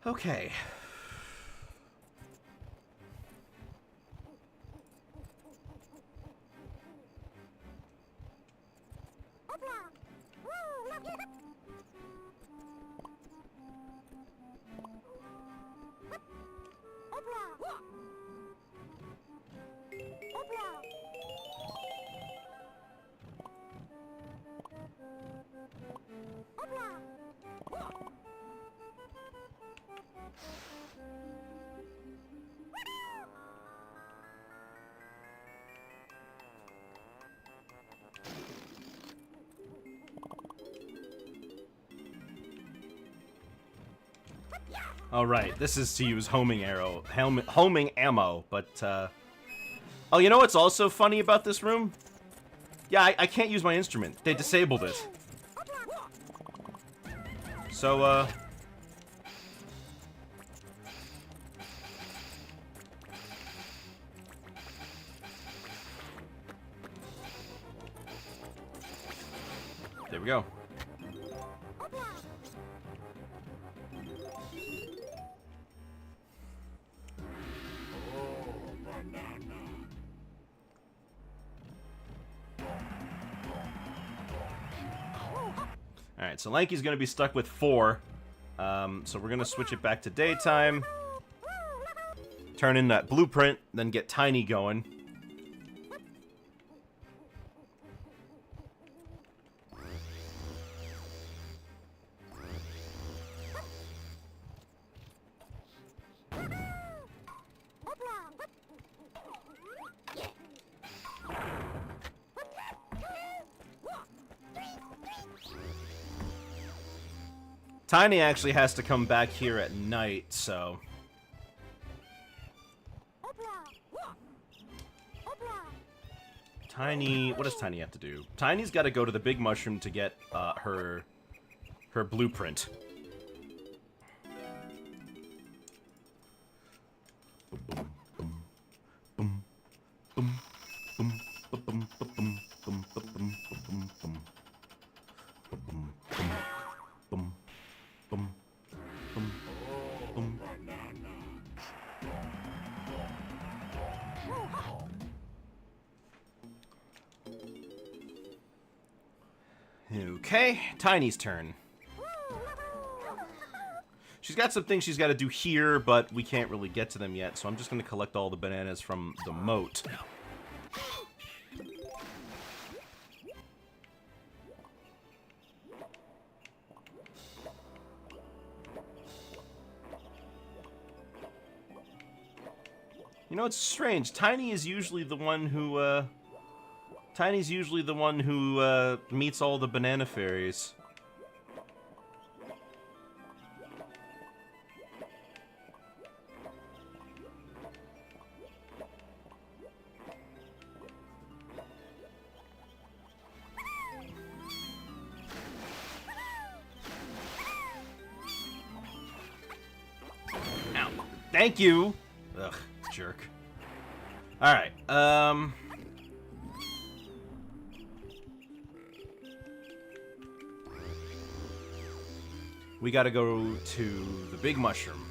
Okay. Oh, right. This is to use homing ammo, but, Oh, you know what's also funny about this room? Yeah, I can't use my instrument. They disabled it. So, there we go. Alright, so Lanky's gonna be stuck with 4. So we're gonna switch it back to daytime. Turn in that blueprint, then get Tiny going. Tiny actually has to come back here at night, so... Tiny... What does Tiny have to do? Tiny's got to go to the big mushroom to get, her blueprint. Okay, Tiny's turn. She's got some things she's got to do here, but we can't really get to them yet, so I'm just going to collect all the bananas from the moat. You know, it's strange. Tiny is usually the one who, Tiny's usually the one who, meets all the banana fairies. Ow. Thank you! Ugh, jerk. Alright, we gotta go to the big mushroom.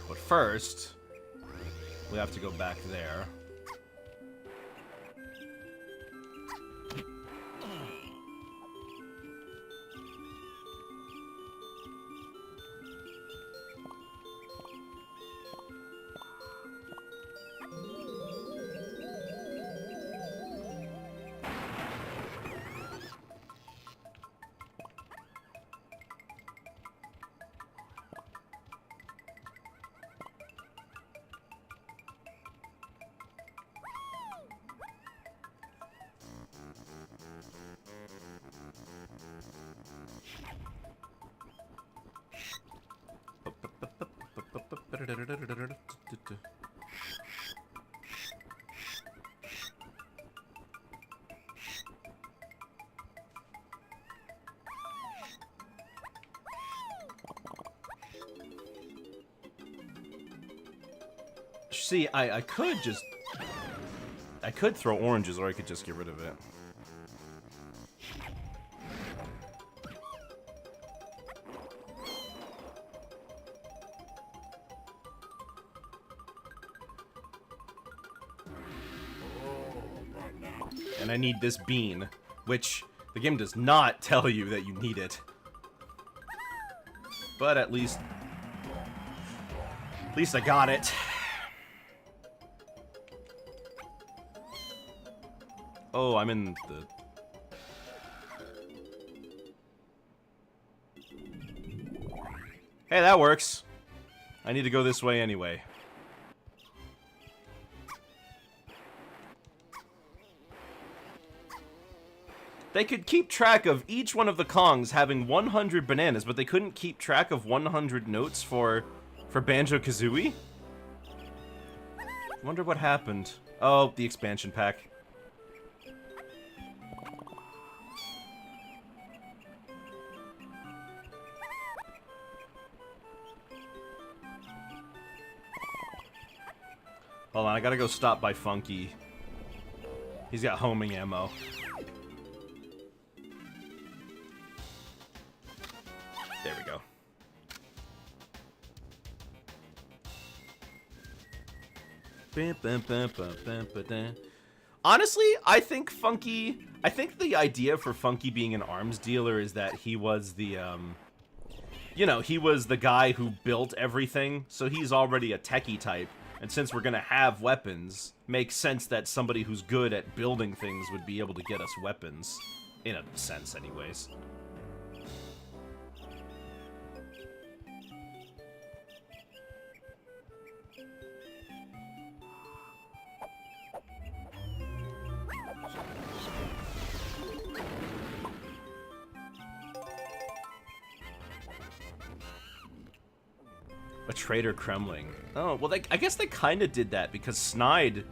But first, we have to go back there. See, I could just... I could throw oranges, or I could just get rid of it. And I need this bean, which the game does not tell you that you need it. But at least I got it. Oh, I'm in the... Hey, that works. I need to go this way anyway. They could keep track of each one of the Kongs having 100 bananas, but they couldn't keep track of 100 notes for Banjo-Kazooie? Wonder what happened. Oh, the expansion pack. Hold on, I gotta go stop by Funky. He's got homing ammo. There we go. Honestly, I think the idea for Funky being an arms dealer is that he was the, you know, he was the guy who built everything, so he's already a techie type. And since we're gonna have weapons, makes sense that somebody who's good at building things would be able to get us weapons. In a sense, anyways. A traitor Kremling. Oh, well, I guess they kind of did that because Snide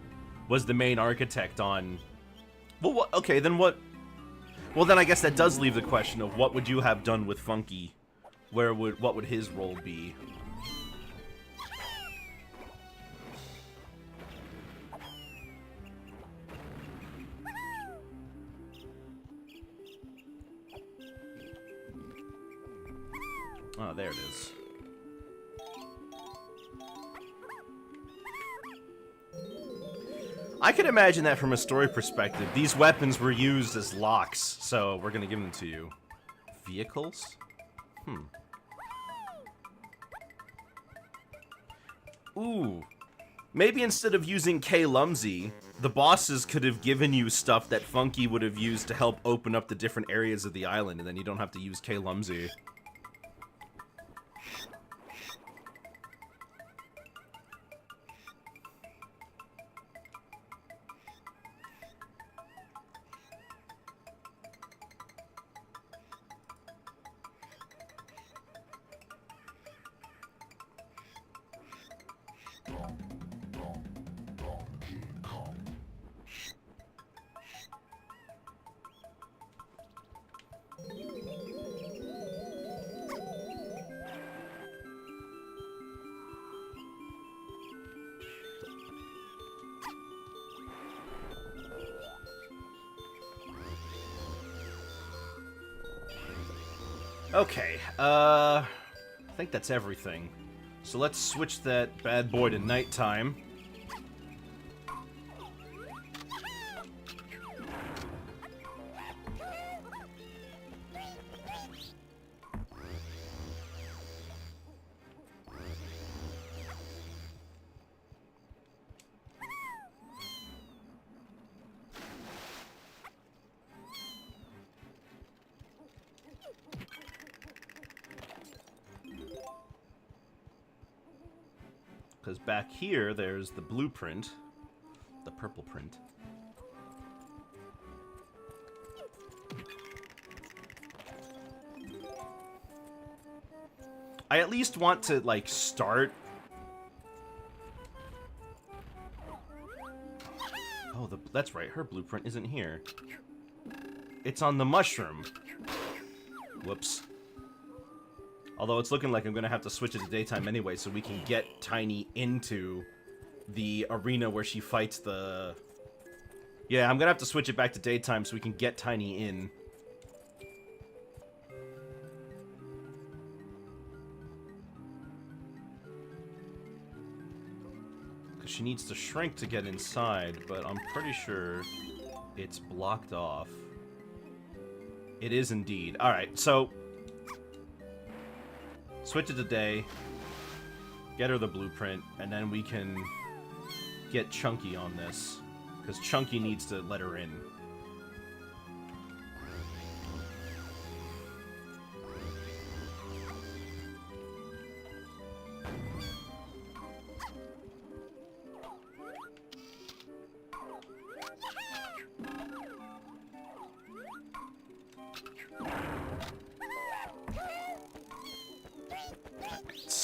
was the main architect on... Well, what, okay, then what... Well, then I guess that does leave the question of what would you have done with Funky? What would his role be? Oh, there it is. I can imagine that from a story perspective. These weapons were used as locks, so we're gonna give them to you. Vehicles? Ooh. Maybe instead of using K-Lumsy, the bosses could have given you stuff that Funky would have used to help open up the different areas of the island, and then you don't have to use K-Lumsy. Okay, I think that's everything. So let's switch that bad boy to nighttime. Because back here, there's the blueprint. The purple print. I at least want to, like, start... Oh, that's right, her blueprint isn't here. It's on the mushroom. Whoops. Although it's looking like I'm going to have to switch it to daytime anyway so we can get Tiny into the arena where she fights the... Yeah, I'm going to have to switch it back to daytime so we can get Tiny in. Because she needs to shrink to get inside, but I'm pretty sure it's blocked off. It is indeed. Alright, so... Switch it to day, get her the blueprint, and then we can get Chunky on this. Because Chunky needs to let her in.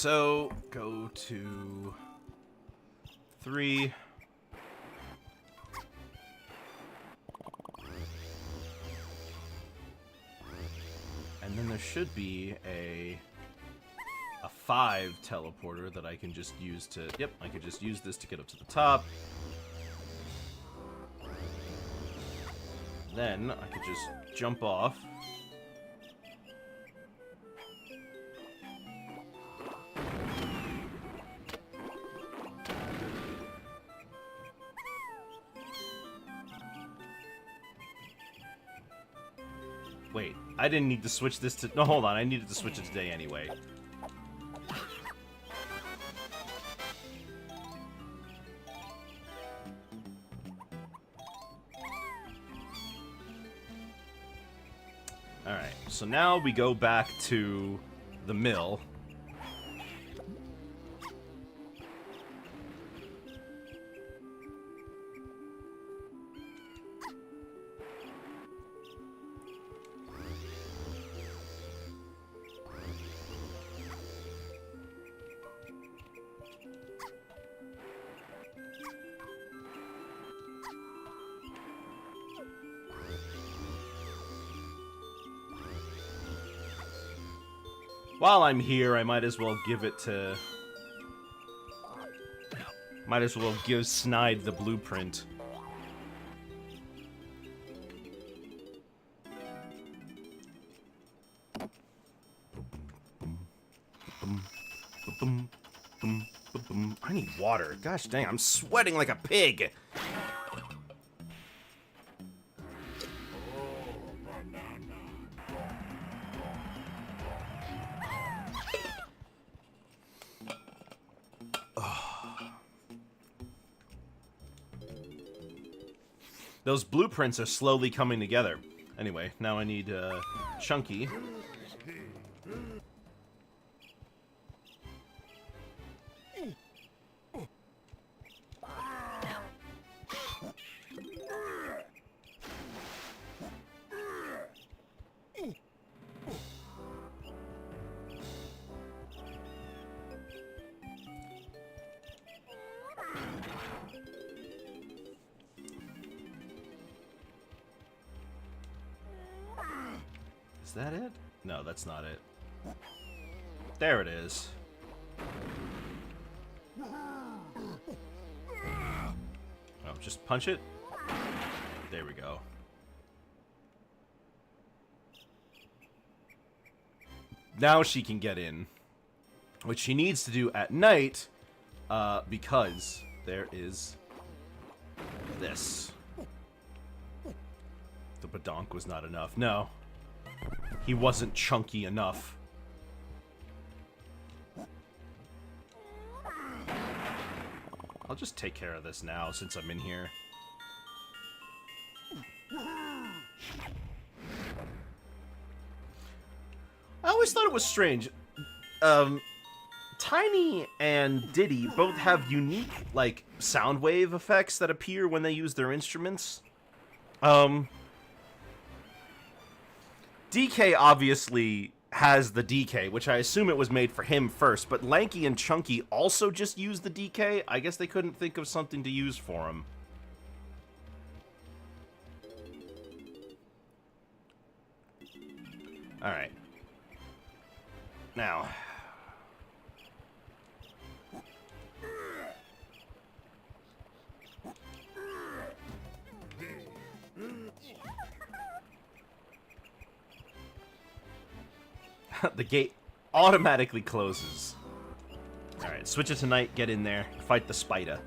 so go to 3. And then there should be a 5 teleporter that I can just use to... Yep, I could just use this to get up to the top. Then I could just jump off. Wait, I didn't need to switch this to... No, hold on, I needed to switch it today anyway. Alright, so now we go back to the mill. While I'm here, I might as well give it to... Might as well give Snide the blueprint. I need water. Gosh dang, I'm sweating like a pig. Those blueprints are slowly coming together. Anyway, now I need Chunky. Is that it? No, that's not it. There it is. Oh, just punch it? There we go. Now she can get in. Which she needs to do at night, because there is this. The badonk was not enough. No. He wasn't chunky enough. I'll just take care of this now since I'm in here. I always thought it was strange. Tiny and Diddy both have unique, like, sound wave effects that appear when they use their instruments. DK obviously has the DK, which I assume it was made for him first, but Lanky and Chunky also just use the DK. I guess they couldn't think of something to use for him. Alright. Now... the gate automatically closes. Alright, switch it to night, get in there, fight the spider.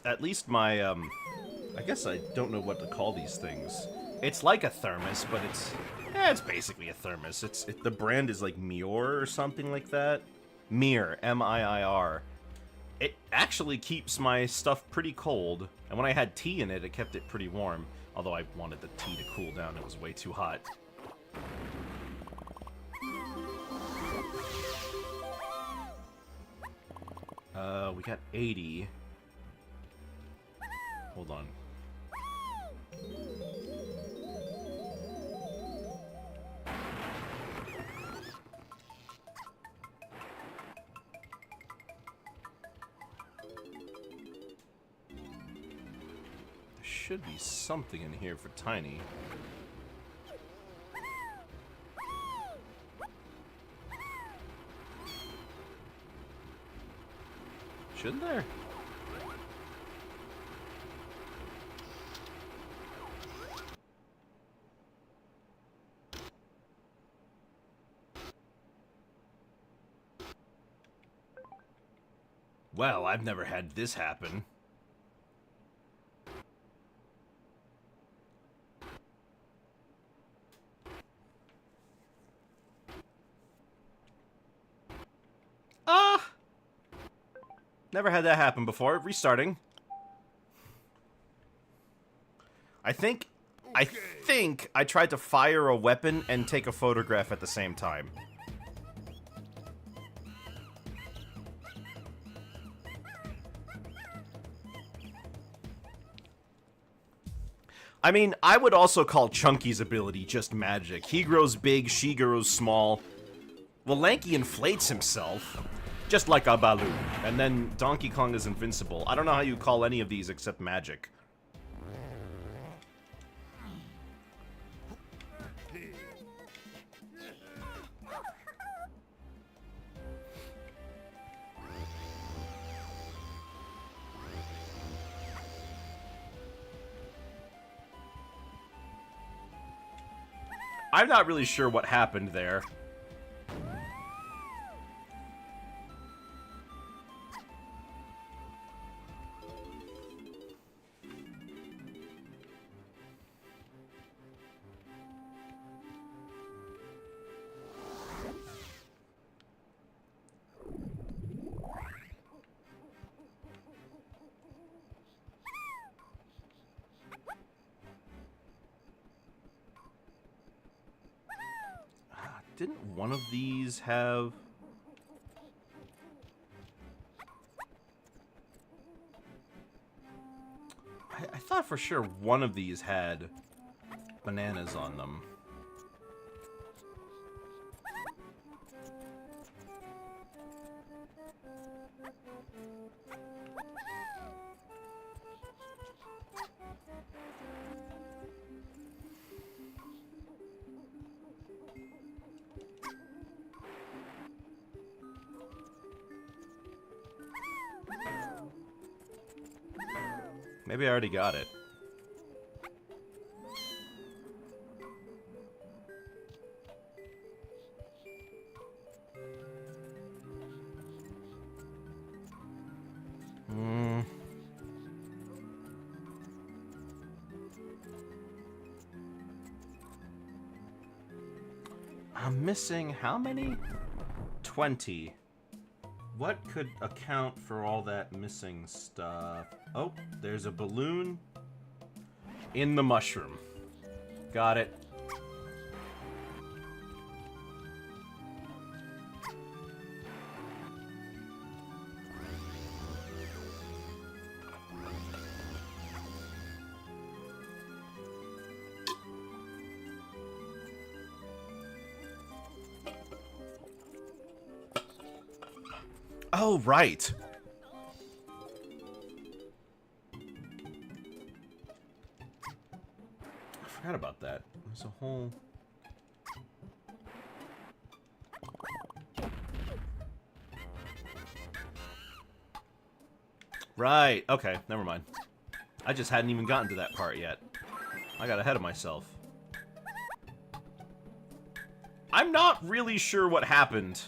At least my, I guess I don't know what to call these things. It's like a thermos, but it's basically a thermos. The brand is like Mior or something like that. Mir, M-I-I-R. actually keeps my stuff pretty cold. And when I had tea in it, it kept it pretty warm. Although I wanted the tea to cool down, it was way too hot. We got 80. Hold on. There should be something in here for Tiny. Shouldn't there? Well, I've never had this happen. Never had that happen before. Restarting. I think I tried to fire a weapon and take a photograph at the same time. I mean, I would also call Chunky's ability just magic. He grows big, she grows small. Well, Lanky inflates himself, just like a balloon. And then Donkey Kong is invincible. I don't know how you call any of these except magic. I'm not really sure what happened there. Didn't one of these have... I thought for sure one of these had bananas on them. Maybe I already got it. I'm missing how many? 20. What could account for all that missing stuff? Oh, there's a balloon in the mushroom. Got it. Oh, right. I forgot about that. There's a whole... Right. Okay, never mind. I just hadn't even gotten to that part yet. I got ahead of myself. I'm not really sure what happened.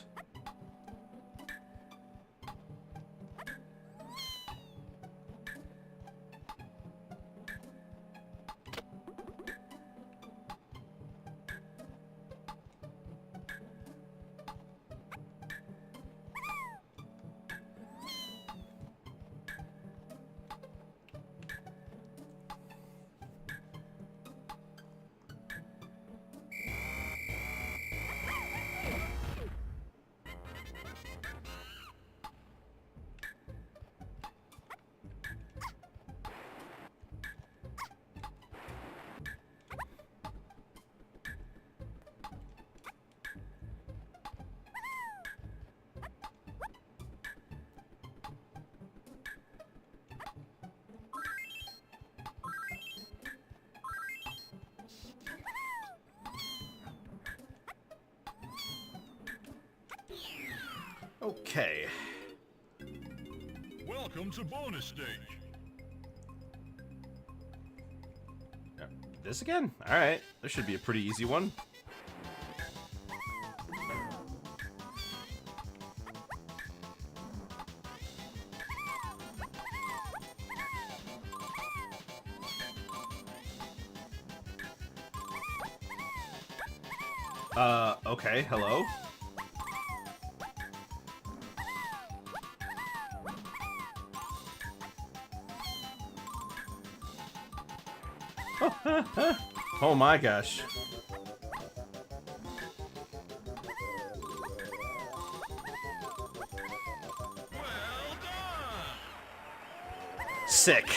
Okay. Welcome to bonus stage. This again? Alright. This should be a pretty easy one. Okay, hello? Oh my gosh. Well done. Sick.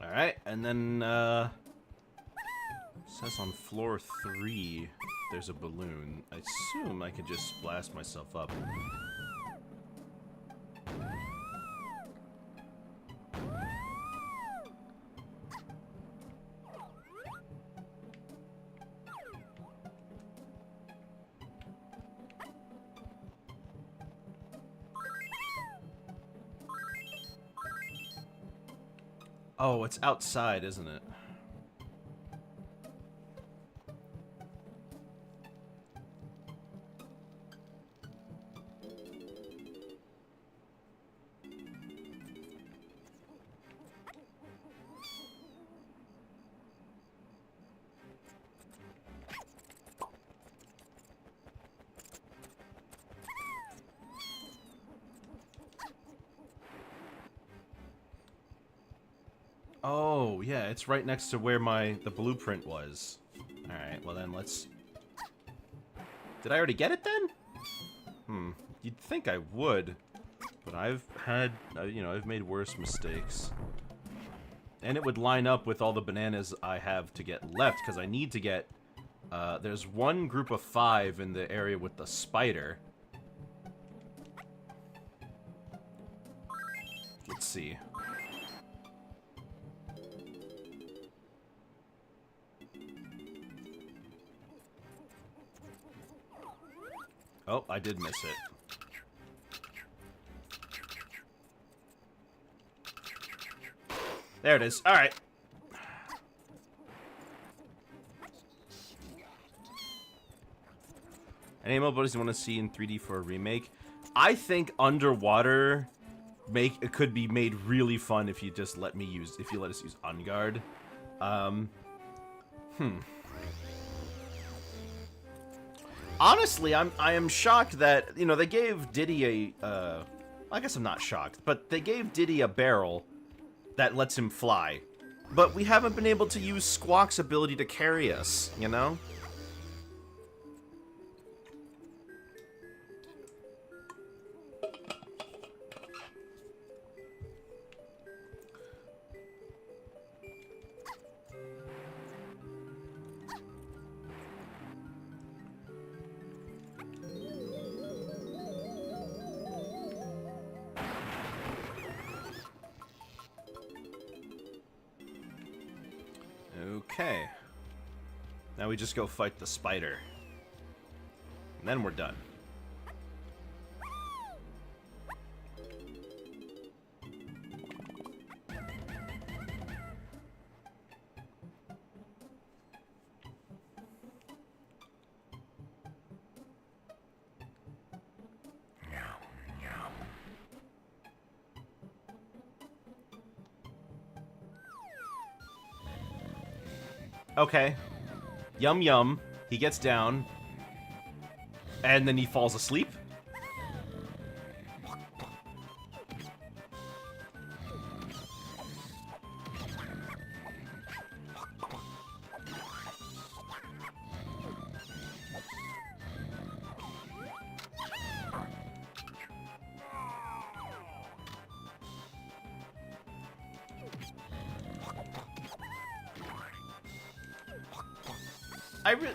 Alright, and then, says on floor 3, there's a balloon. I assume I could just blast myself up. Oh, it's outside, isn't it? Oh, yeah, it's right next to where the blueprint was. Alright, well then let's... Did I already get it then? You'd think I would. But I've had, you know, I've made worse mistakes. And it would line up with all the bananas I have to get left, because I need to get... there's one group of 5 in the area with the spider. Let's see. Oh, I did miss it. There it is. All right. Any more buddies you want to see in 3D for a remake? I think underwater it could be made really fun if you just let us use On Guard. Honestly, I am shocked that, you know, they gave Diddy a, I guess I'm not shocked, but they gave Diddy a barrel that lets him fly. But we haven't been able to use Squawk's ability to carry us, you know? Okay. Now we just go fight the spider. And then we're done. Okay. Yum yum. He gets down. And then he falls asleep.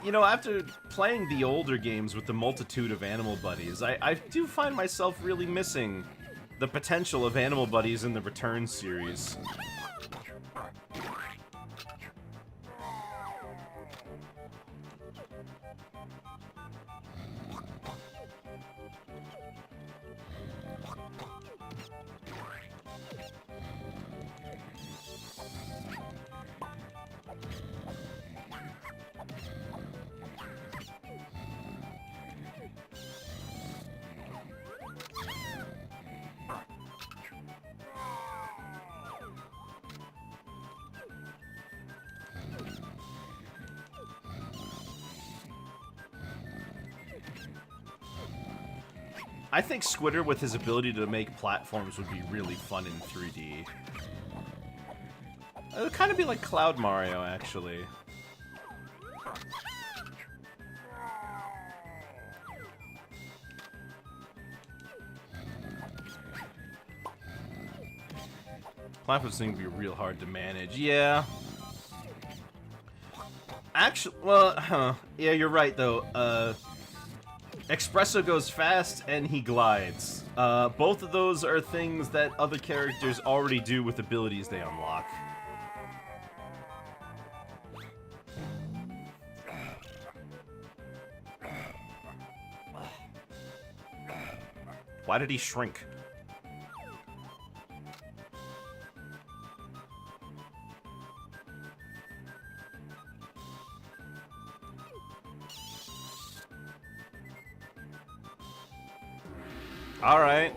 You know, after playing the older games with the multitude of animal buddies, I do find myself really missing the potential of Animal Buddies in the Return series. I think Squitter, with his ability to make platforms, would be really fun in 3D. It would kind of be like Cloud Mario, actually. Platforms seem to be real hard to manage. Yeah. Actually, well, yeah, you're right, though. Espresso goes fast, and he glides. Both of those are things that other characters already do with abilities they unlock. Why did he shrink? All right.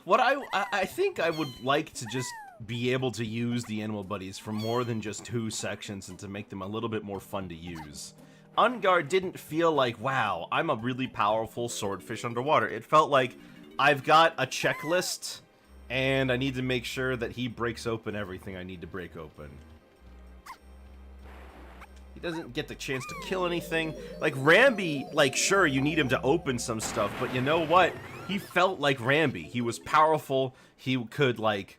What I think I would like to just be able to use the Animal Buddies for more than just 2 sections and to make them a little bit more fun to use. Unguard didn't feel like, wow, I'm a really powerful swordfish underwater. It felt like I've got a checklist, and I need to make sure that he breaks open everything I need to break open. He doesn't get the chance to kill anything. Like, Rambi, like, sure, you need him to open some stuff, but you know what? He felt like Rambi. He was powerful. He could, like,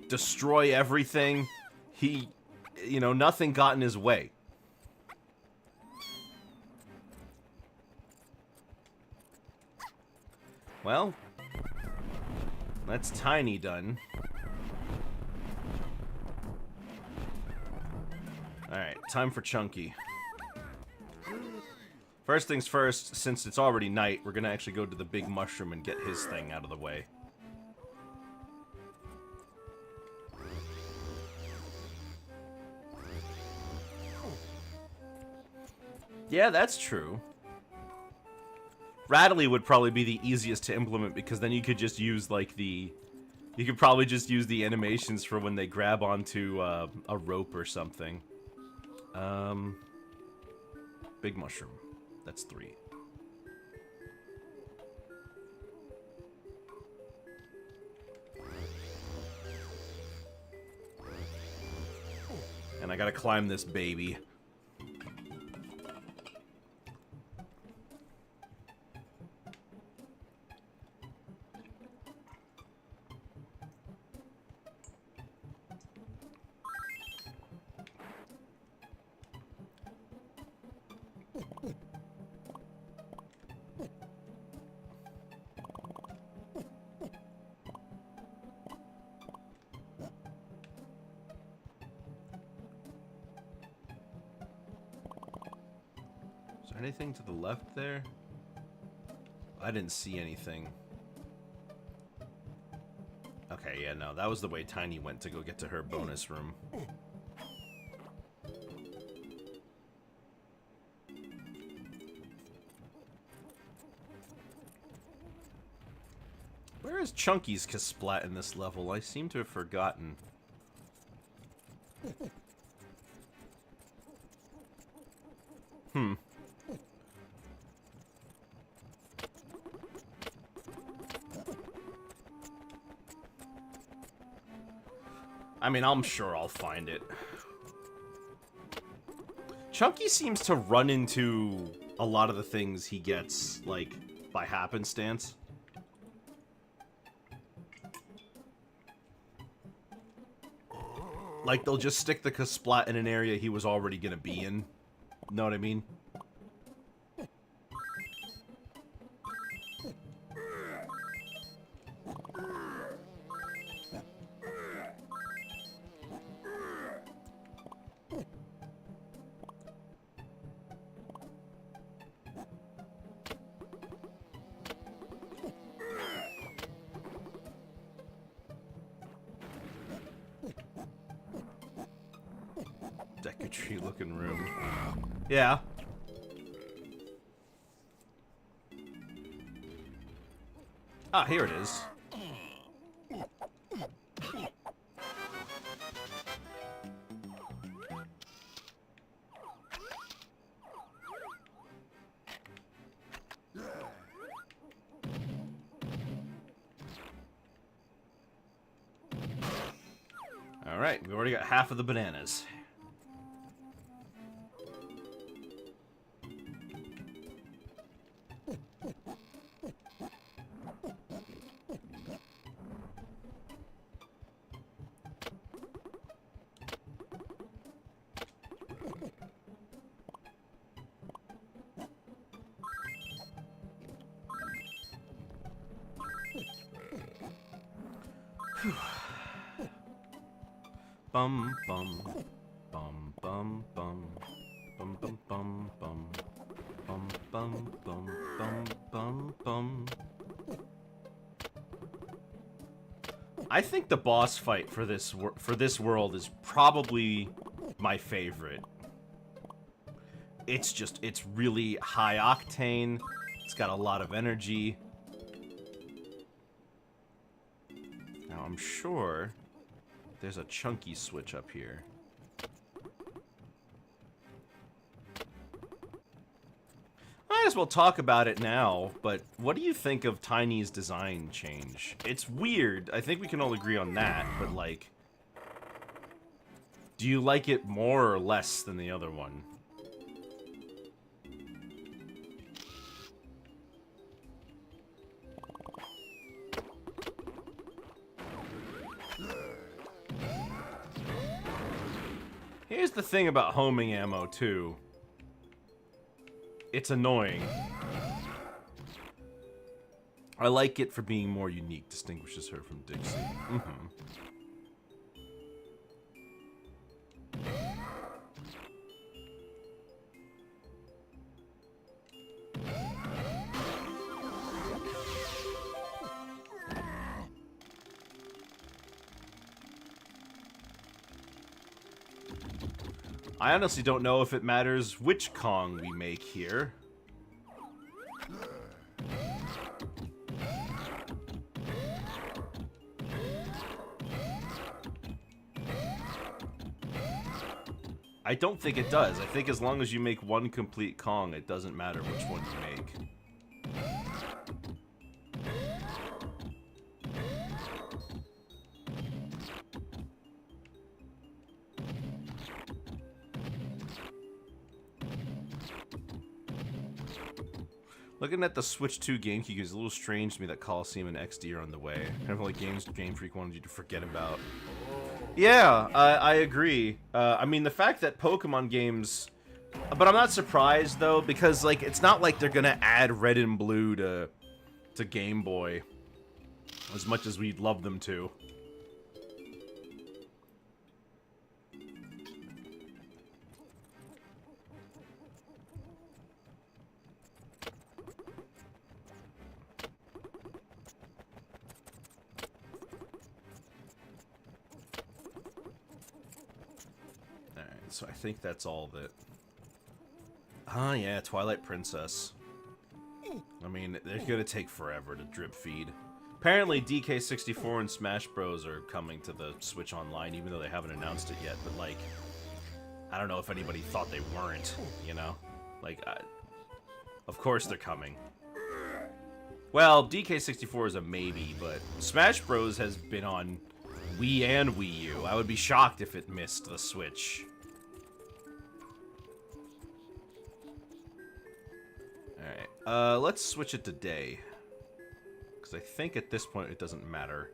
destroy everything. He, you know, nothing got in his way. Well, that's Tiny done. Alright, time for Chunky. First things first, since it's already night, we're gonna actually go to the big mushroom and get his thing out of the way. Yeah, that's true. Rattly would probably be the easiest to implement because then you could just use, like, the... You could probably just use the animations for when they grab onto a rope or something. Big mushroom. That's 3. And I gotta climb this baby. Anything to the left there? I didn't see anything. Okay, yeah, no, that was the way Tiny went to go get to her bonus room. Where is Chunky's Kasplat in this level? I seem to have forgotten. I mean, I'm sure I'll find it. Chunky seems to run into a lot of the things he gets, like, by happenstance. Like, they'll just stick the Kasplat in an area he was already gonna be in. Know what I mean? Tree looking room. Yeah. Ah, here it is. All right, we already got half of the bananas. Bum bum bum bum bum bum bum bum bum bum bum bum bum bum bum. I think the boss fight for this world is probably my favorite. It's really high octane. It's got a lot of energy. Now I'm sure there's a chunky switch up here. Might as well talk about it now, but what do you think of Tiny's design change? It's weird. I think we can all agree on that, but like, do you like it more or less than the other one? Here's the thing about homing ammo, too. It's annoying. I like it for being more unique, distinguishes her from Dixie. Mm-hmm. I honestly don't know if it matters which Kong we make here. I don't think it does. I think as long as you make one complete Kong, it doesn't matter which one you make. Looking at the Switch 2 GameCube is a little strange to me that Coliseum and XD are on the way. Kind of like games Game Freak wanted you to forget about. Yeah, I agree. I mean, the fact that Pokemon games... But I'm not surprised, though, because, like, it's not like they're gonna add Red and Blue to Game Boy. As much as we'd love them to. So I think that's all of it. Ah, yeah, Twilight Princess. I mean, they're gonna take forever to drip feed. Apparently, DK64 and Smash Bros. Are coming to the Switch Online, even though they haven't announced it yet. But, like, I don't know if anybody thought they weren't, you know? Like, of course they're coming. Well, DK64 is a maybe, but Smash Bros. Has been on Wii and Wii U. I would be shocked if it missed the Switch. Alright, let's switch it to day. Because I think at this point it doesn't matter.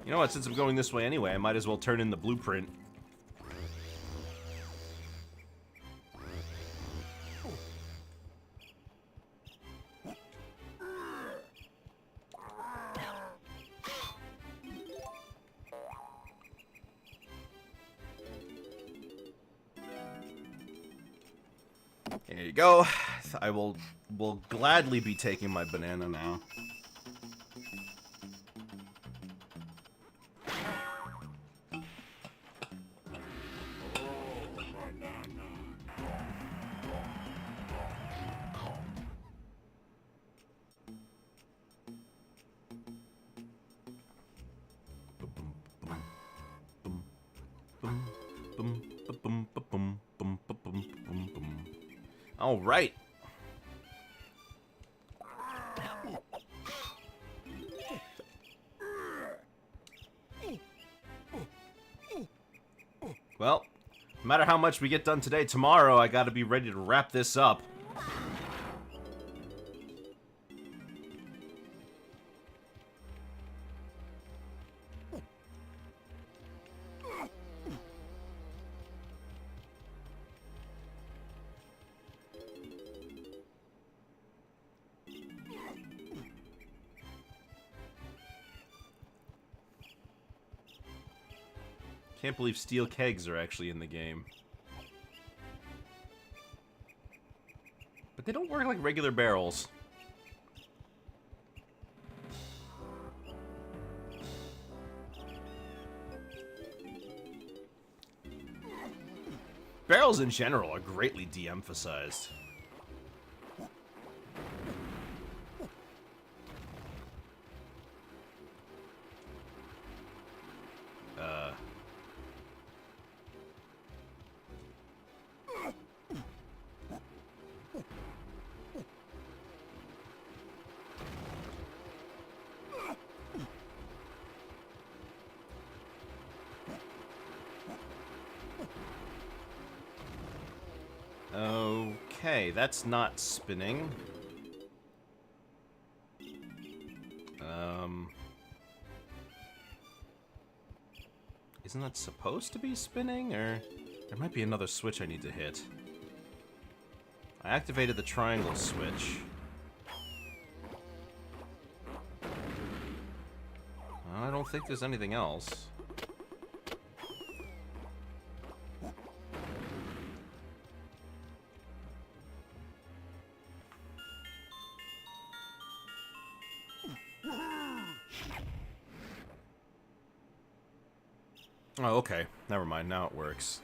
You know what, since I'm going this way anyway, I might as well turn in the blueprint. Here you go. I will gladly be taking my banana now. All right. Well, no matter how much we get done today, tomorrow I gotta be ready to wrap this up. Can't believe steel kegs are actually in the game. But they don't work like regular barrels. Barrels in general are greatly de-emphasized. Okay, that's not spinning. Isn't that supposed to be spinning, or there might be another switch I need to hit? I activated the triangle switch. I don't think there's anything else. Oh, okay. Never mind. Now it works.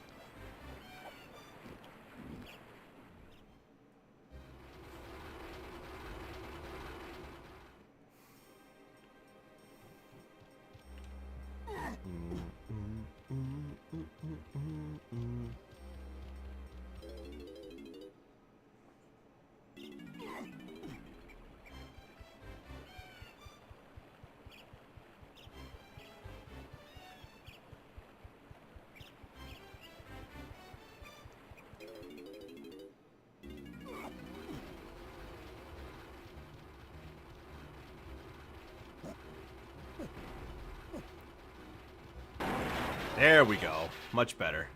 There we go. Much better.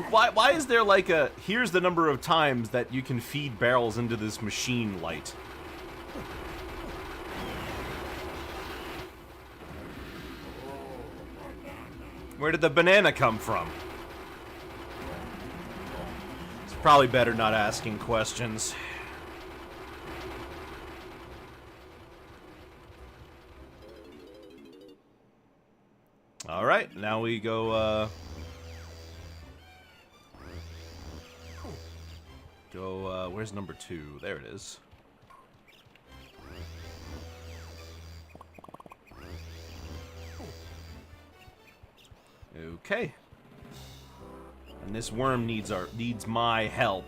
Why is there like a, here's the number of times that you can feed barrels into this machine light? Where did the banana come from? It's probably better not asking questions. Alright, now we go, where's number 2? There it is. Okay. And this worm needs my help.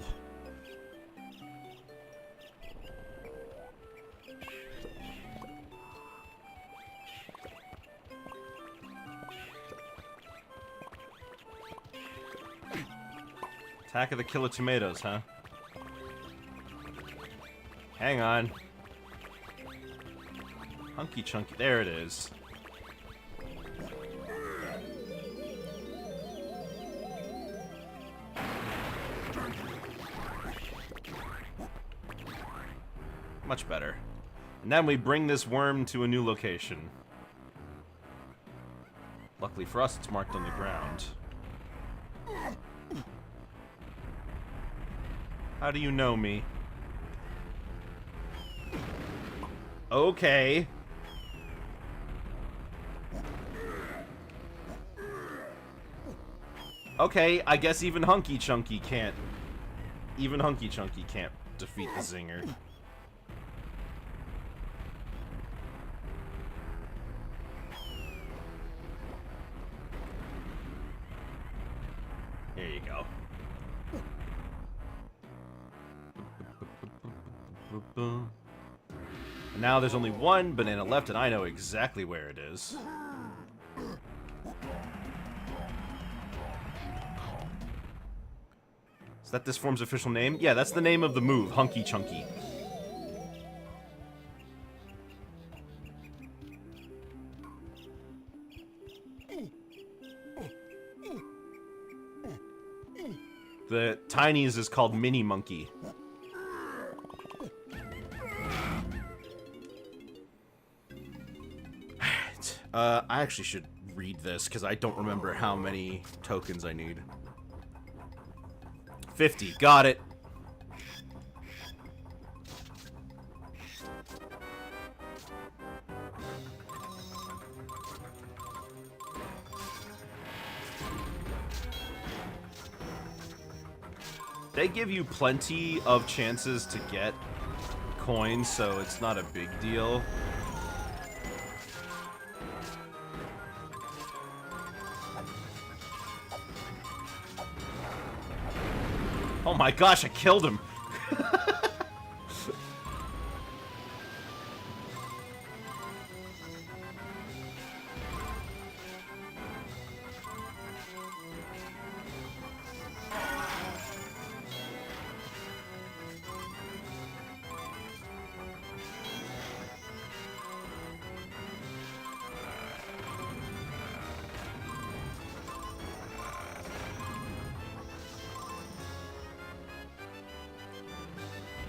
Attack of the Killer Tomatoes, huh? Hang on. Hunky Chunky. There it is. Much better. And then we bring this worm to a new location. Luckily for us, it's marked on the ground. How do you know me? Okay. Okay, I guess even Hunky Chunky can't. Even Hunky Chunky can't defeat the Zinger. There you go. And now there's only one banana left, and I know exactly where it is. Is that this form's official name? Yeah, that's the name of the move, Hunky Chunky. The tinies is called Mini Monkey. I actually should read this, because I don't remember how many tokens I need. 50. Got it. They give you plenty of chances to get coins, so it's not a big deal. Oh my gosh, I killed him!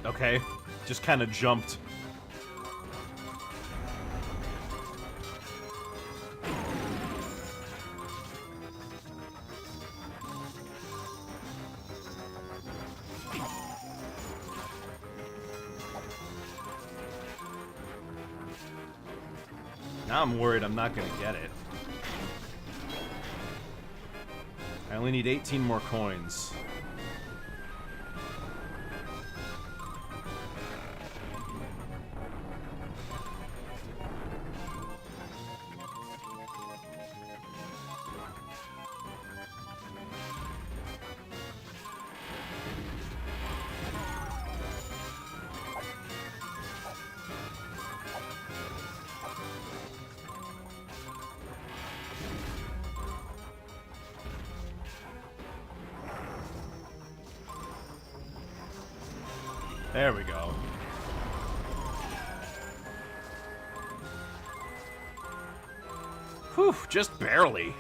Okay, just kind of jumped. Now I'm worried I'm not gonna get it. I only need 18 more coins. There we go. Whew, just barely.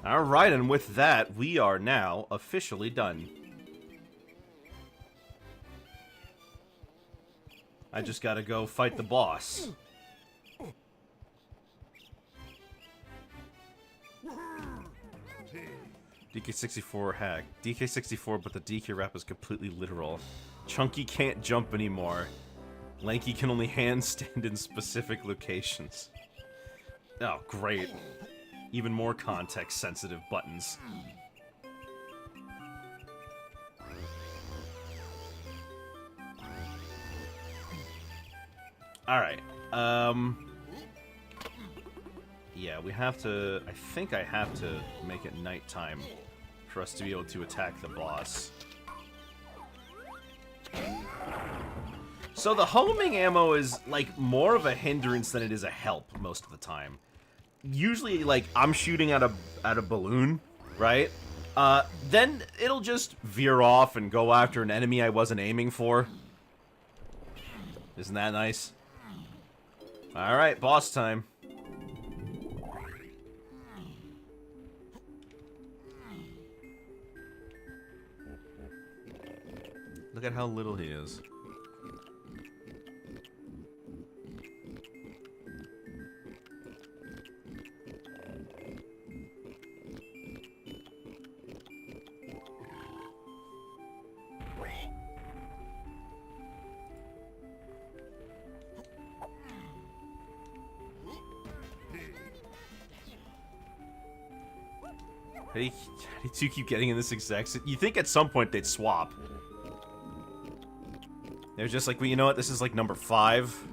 Alright, and with that, we are now officially done. I just gotta go fight the boss. DK64 hack. DK64, but the DK rap is completely literal. Chunky can't jump anymore. Lanky can only handstand in specific locations. Oh, great. Even more context-sensitive buttons. Alright, yeah, we have to... I think I have to make it nighttime for us to be able to attack the boss. So the homing ammo is, like, more of a hindrance than it is a help most of the time. Usually, like, I'm shooting at a balloon, right? Then it'll just veer off and go after an enemy I wasn't aiming for. Isn't that nice? Alright, boss time. Look at how little he is. How do you two keep getting in this exact... You think at some point they'd swap. They're just like, well, you know what? This is like number 5.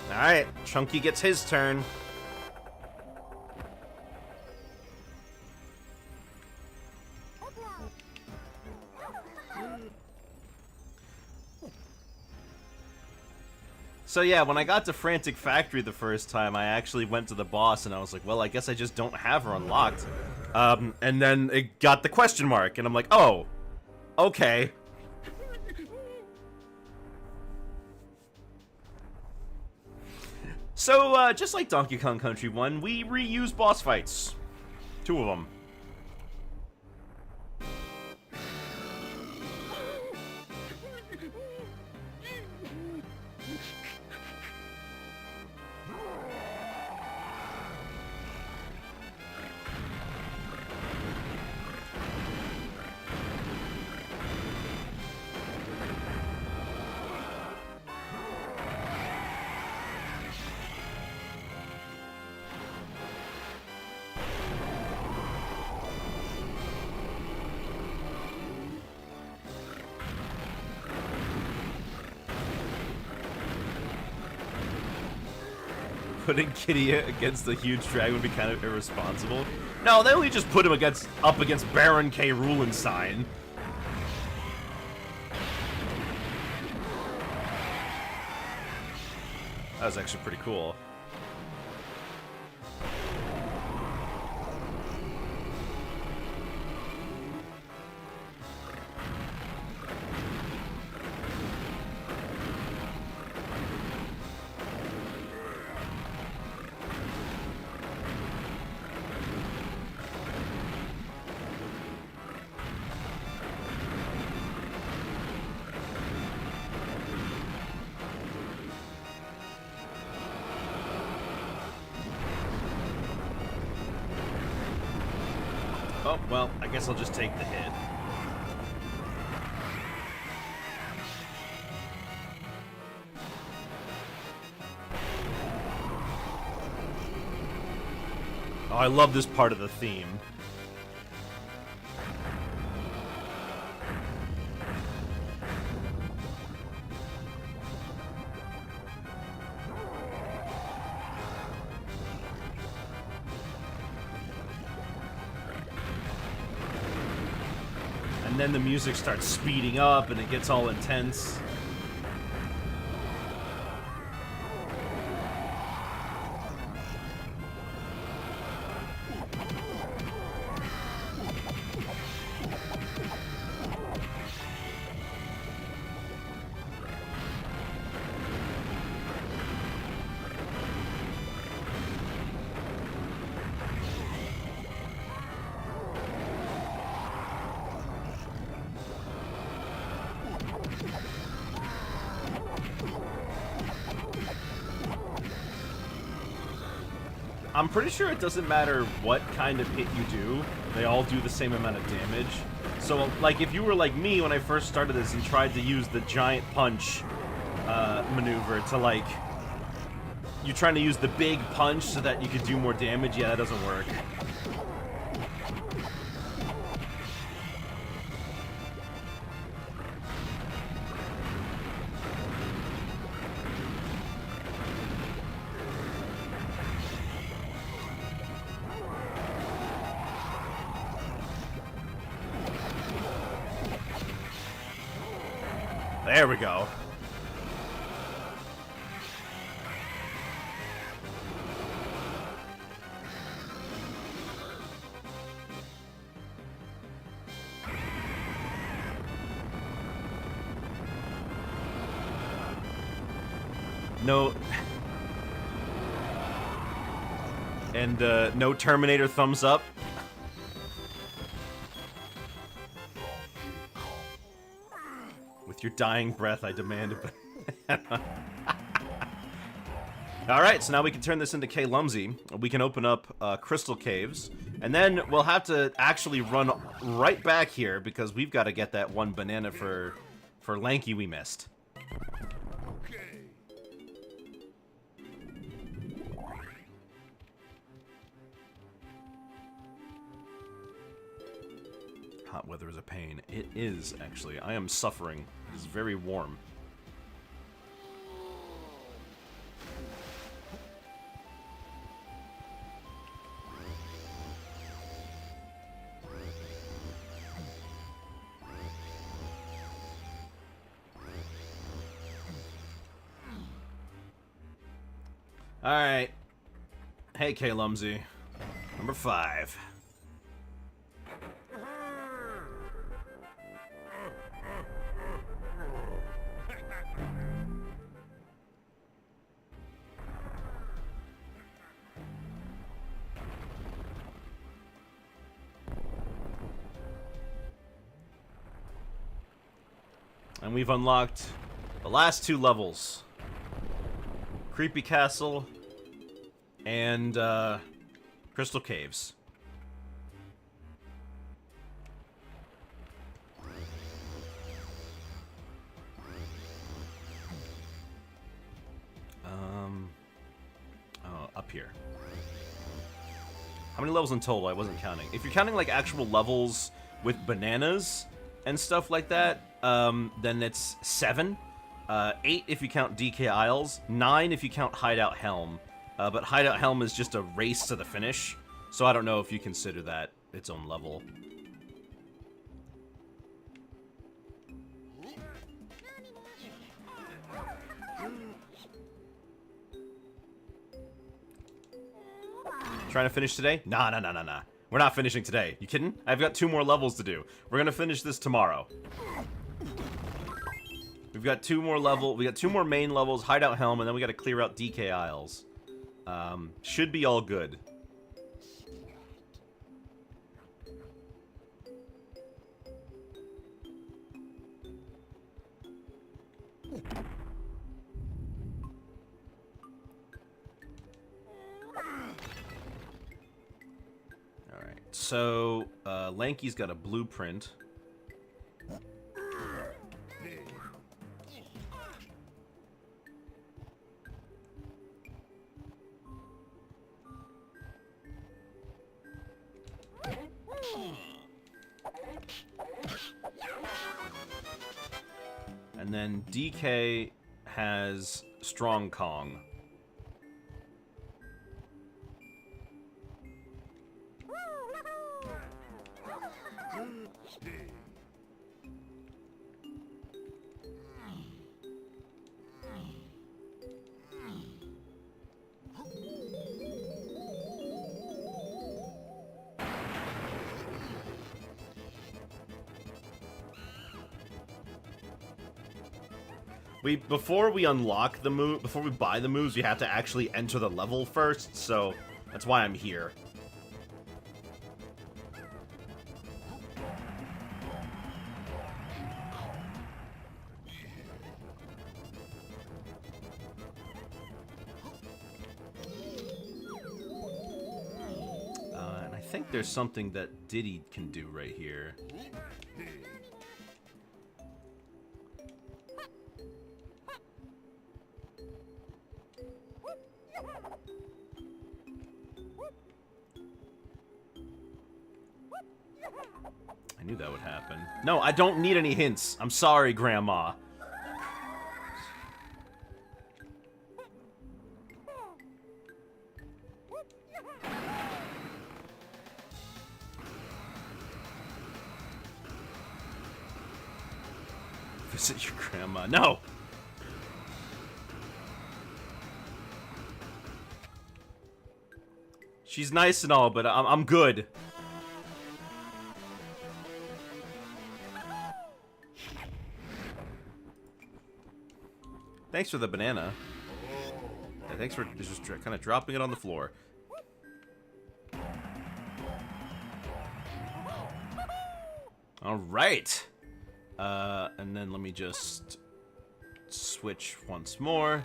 Alright, Chunky gets his turn. So yeah, when I got to Frantic Factory the first time, I actually went to the boss and I was like, well, I guess I just don't have her unlocked. And then it got the question mark, and I'm like, oh, okay. So, just like Donkey Kong Country 1, we reuse boss fights. 2 of them. Putting Kitty against the huge dragon would be kind of irresponsible. No, they only just put him up against Baron K. Rulenstein. That was actually pretty cool. Oh, well, I guess I'll just take the hit. Oh, I love this part of the theme. And then the music starts speeding up and it gets all intense. I'm pretty sure it doesn't matter what kind of hit you do. They all do the same amount of damage. So, like, if you were like me when I first started this and tried to use the giant punch maneuver to, like... You're trying to use the big punch so that you could do more damage? Yeah, that doesn't work. There we go. No. And, no Terminator thumbs up. With your dying breath, I demand a banana. Alright, so now we can turn this into K. Lumsy. We can open up Crystal Caves. And then we'll have to actually run right back here because we've got to get that one banana for Lanky we missed. Hot weather is a pain. It is, actually. I am suffering. It is very warm. Alright. Hey, K. Lumsy. Number 5. And we've unlocked the last 2 levels. Creepy Castle and Crystal Caves. Oh, up here. How many levels in total? I wasn't counting. If you're counting like actual levels with bananas and stuff like that, then it's 7. 8 if you count DK Isles. 9 if you count Hideout Helm. But Hideout Helm is just a race to the finish, so I don't know if you consider that its own level. Trying to finish today? Nah. We're not finishing today. You kidding? I've got 2 more levels to do. We're gonna finish this tomorrow. We've got 2 more levels. We got 2 more main levels, Hideout Helm, and then we got to clear out DK Isles. Should be all good. Alright, so, Lanky's got a blueprint. And then DK has Strong Kong. Before we unlock the move, before we buy the moves, we have to actually enter the level first, so that's why I'm here. think there's something that Diddy can do right here. I knew that would happen. No, I don't need any hints. I'm sorry, Grandma. Visit your grandma. No! She's nice and all, but I'm good. Thanks for the banana. Yeah, thanks for just kind of dropping it on the floor. All right. And then let me just switch once more.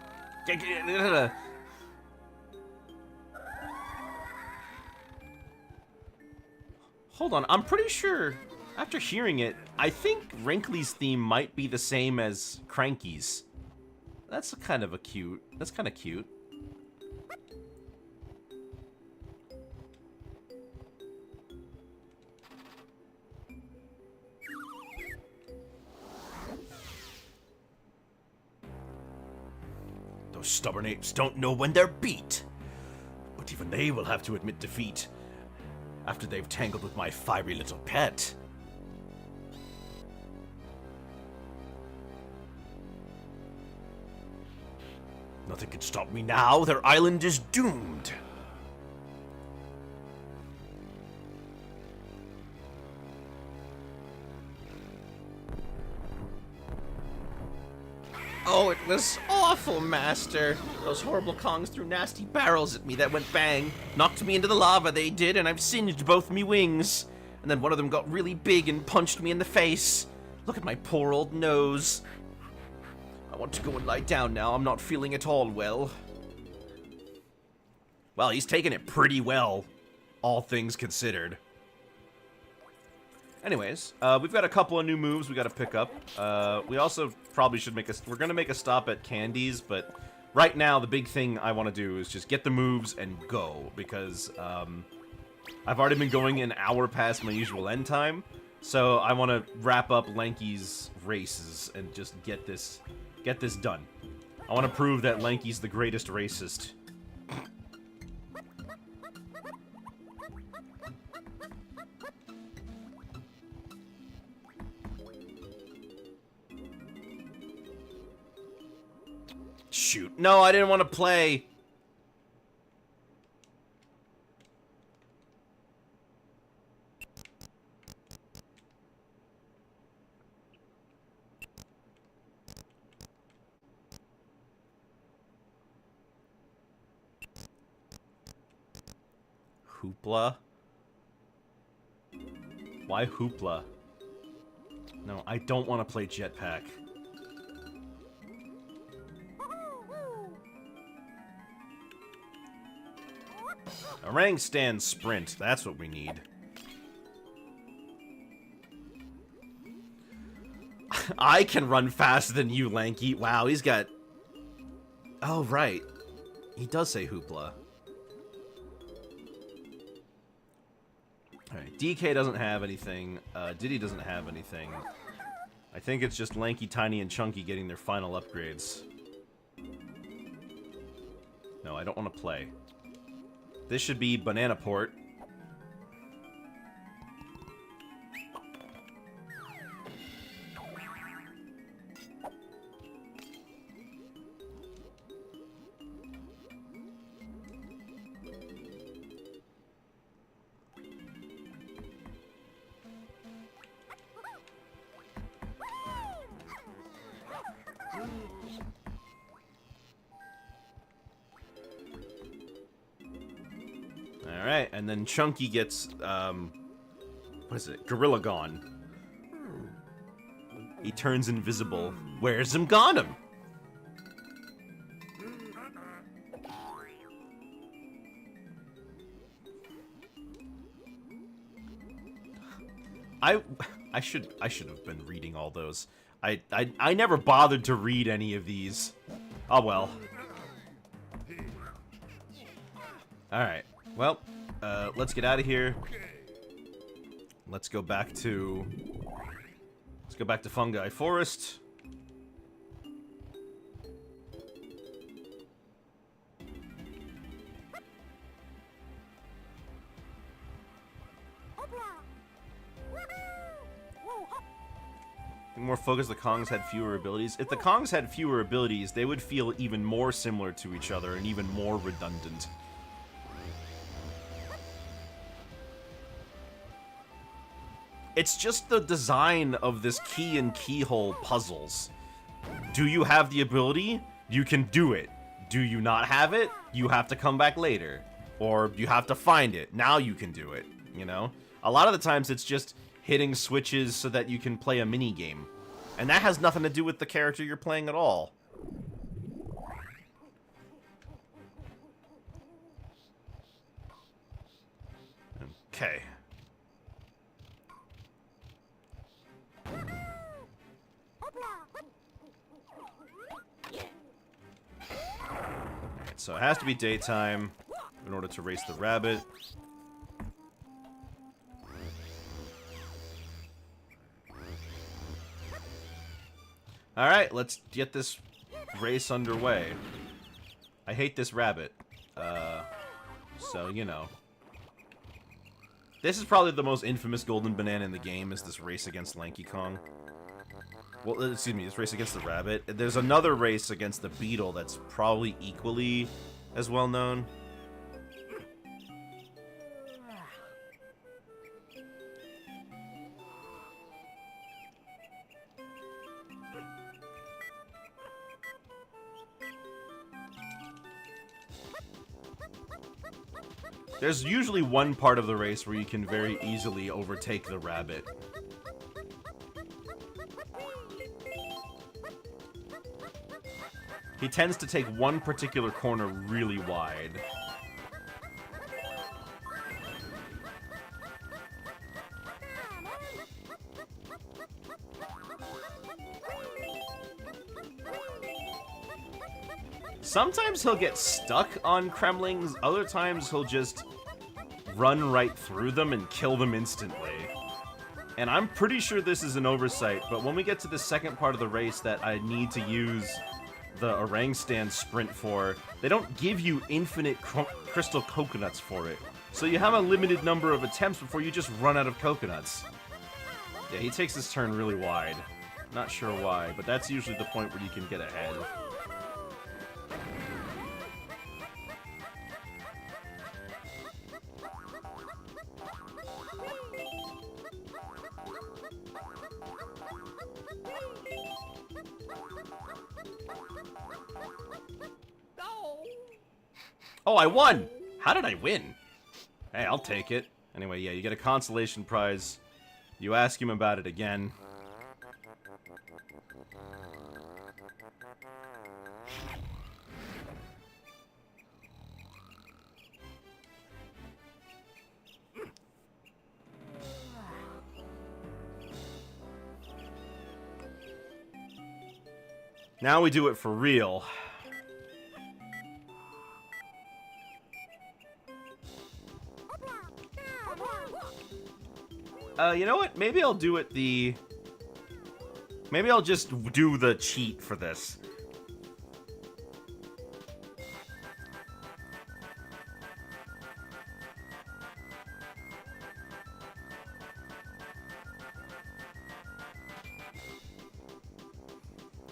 Hold on, I'm pretty sure, after hearing it, I think Wrinkly's theme might be the same as Cranky's. That's kind of cute. That's kind of cute. Those stubborn apes don't know when they're beat. But even they will have to admit defeat after they've tangled with my fiery little pet. Nothing can stop me now. Their island is doomed. Oh, it was awful, Master. Those horrible Kongs threw nasty barrels at me that went bang. Knocked me into the lava, they did, and I've singed both me wings. And then one of them got really big and punched me in the face. Look at my poor old nose. I want to go and lie down now. I'm not feeling at all well. Well, he's taking it pretty well, all things considered. Anyways, we've got a couple of new moves we got to pick up. We also probably should we're going to make a stop at Candy's, but right now the big thing I want to do is just get the moves and go, because I've already been going an hour past my usual end time, so I want to wrap up Lanky's races and just get this done. I want to prove that Lanky's the greatest racist. Shoot. No, I didn't want to play. Hoopla? Why Hoopla? No, I don't want to play Jetpack. Orang stand sprint, that's what we need. I can run faster than you, Lanky. Wow, he's got... Oh, right. He does say Hoopla. Alright, DK doesn't have anything. Diddy doesn't have anything. I think it's just Lanky, Tiny, and Chunky getting their final upgrades. No, I don't want to play. This should be Banana Port. Alright, and then Chunky gets, what is it? Gorilla Gone. He turns invisible. Where's him gone him? I should have been reading all those. I never bothered to read any of these. Oh well. Alright. Well, let's get out of here. Let's go back to Fungi Forest. More focused, the Kongs had fewer abilities. If the Kongs had fewer abilities, they would feel even more similar to each other and even more redundant. It's just the design of this key and keyhole puzzles. Do you have the ability? You can do it. Do you not have it? You have to come back later. Or you have to find it. Now you can do it, you know? A lot of the times it's just hitting switches so that you can play a mini game. And that has nothing to do with the character you're playing at all. Okay. So it has to be daytime in order to race the rabbit. Alright, let's get this race underway. I hate this rabbit. So, you know. This is probably the most infamous golden banana in the game, is this race against Lanky Kong. Well, excuse me, this race against the rabbit. There's another race against the beetle that's probably equally as well known. There's usually one part of the race where you can very easily overtake the rabbit. He tends to take one particular corner really wide. Sometimes he'll get stuck on Kremlings, other times he'll just run right through them and kill them instantly. And I'm pretty sure this is an oversight, but when we get to the second part of the race that I need to use the orangutan sprint for, they don't give you infinite crystal coconuts for it. So you have a limited number of attempts before you just run out of coconuts. Yeah, he takes this turn really wide. Not sure why, but that's usually the point where you can get ahead. Oh, I won! How did I win? Hey, I'll take it. Anyway, yeah, you get a consolation prize. You ask him about it again. Now we do it for real. You know what? Maybe I'll do it the... Maybe I'll just do the cheat for this.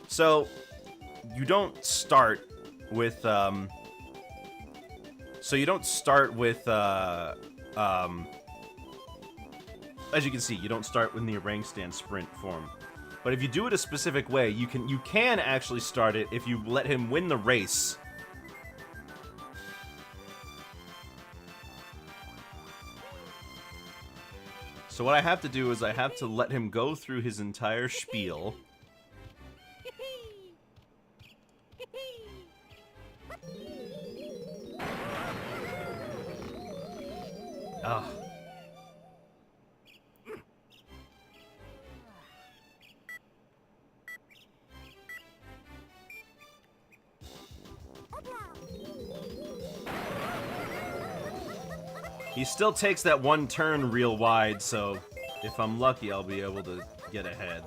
So, you don't start with, So you don't start with, as you can see, you don't start in the orangutan sprint form. But if you do it a specific way, you can actually start it if you let him win the race. So what I have to do is I have to let him go through his entire spiel. He still takes that one turn real wide, so if I'm lucky, I'll be able to get ahead.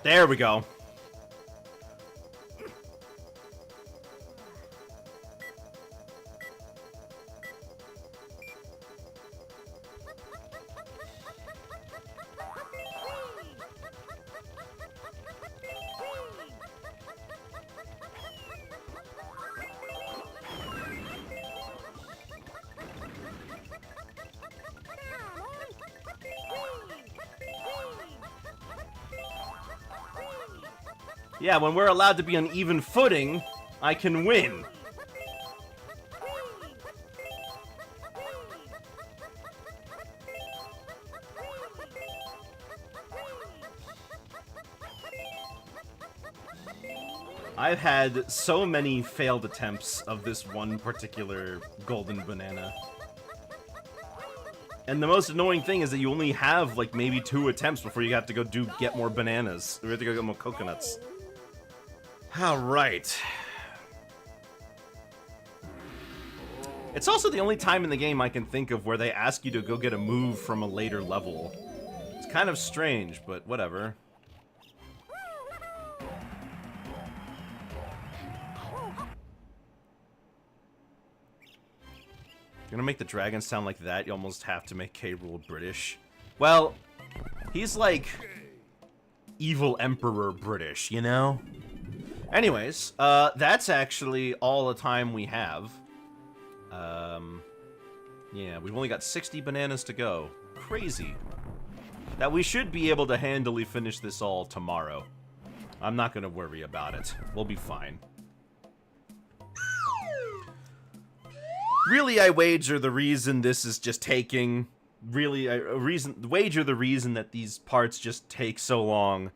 There we go. Yeah, when we're allowed to be on even footing, I can win. I've had so many failed attempts of this one particular golden banana. And the most annoying thing is that you only have, like, maybe 2 attempts before you have to go get more bananas. Or you have to go get more coconuts. Alright. It's also the only time in the game I can think of where they ask you to go get a move from a later level. It's kind of strange, but whatever. If you're gonna make the dragon sound like that, you almost have to make K. Rool British. Well, he's like evil emperor British, you know? Anyways, that's actually all the time we have. Yeah, we've only got 60 bananas to go. Crazy. That we should be able to handily finish this all tomorrow. I'm not gonna worry about it. We'll be fine. Really, I wager the reason this is just taking... Really, wager the reason that these parts just take so long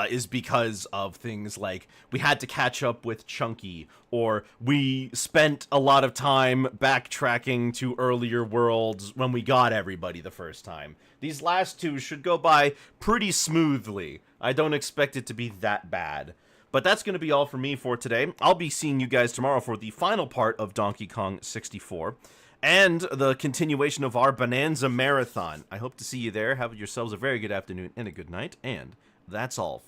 is because of things like we had to catch up with Chunky, or we spent a lot of time backtracking to earlier worlds when we got everybody the first time. These last 2 should go by pretty smoothly. I don't expect it to be that bad. But that's going to be all for me for today. I'll be seeing you guys tomorrow for the final part of Donkey Kong 64. And the continuation of our Bonanza Marathon. I hope to see you there. Have yourselves a very good afternoon and a good night. And that's all.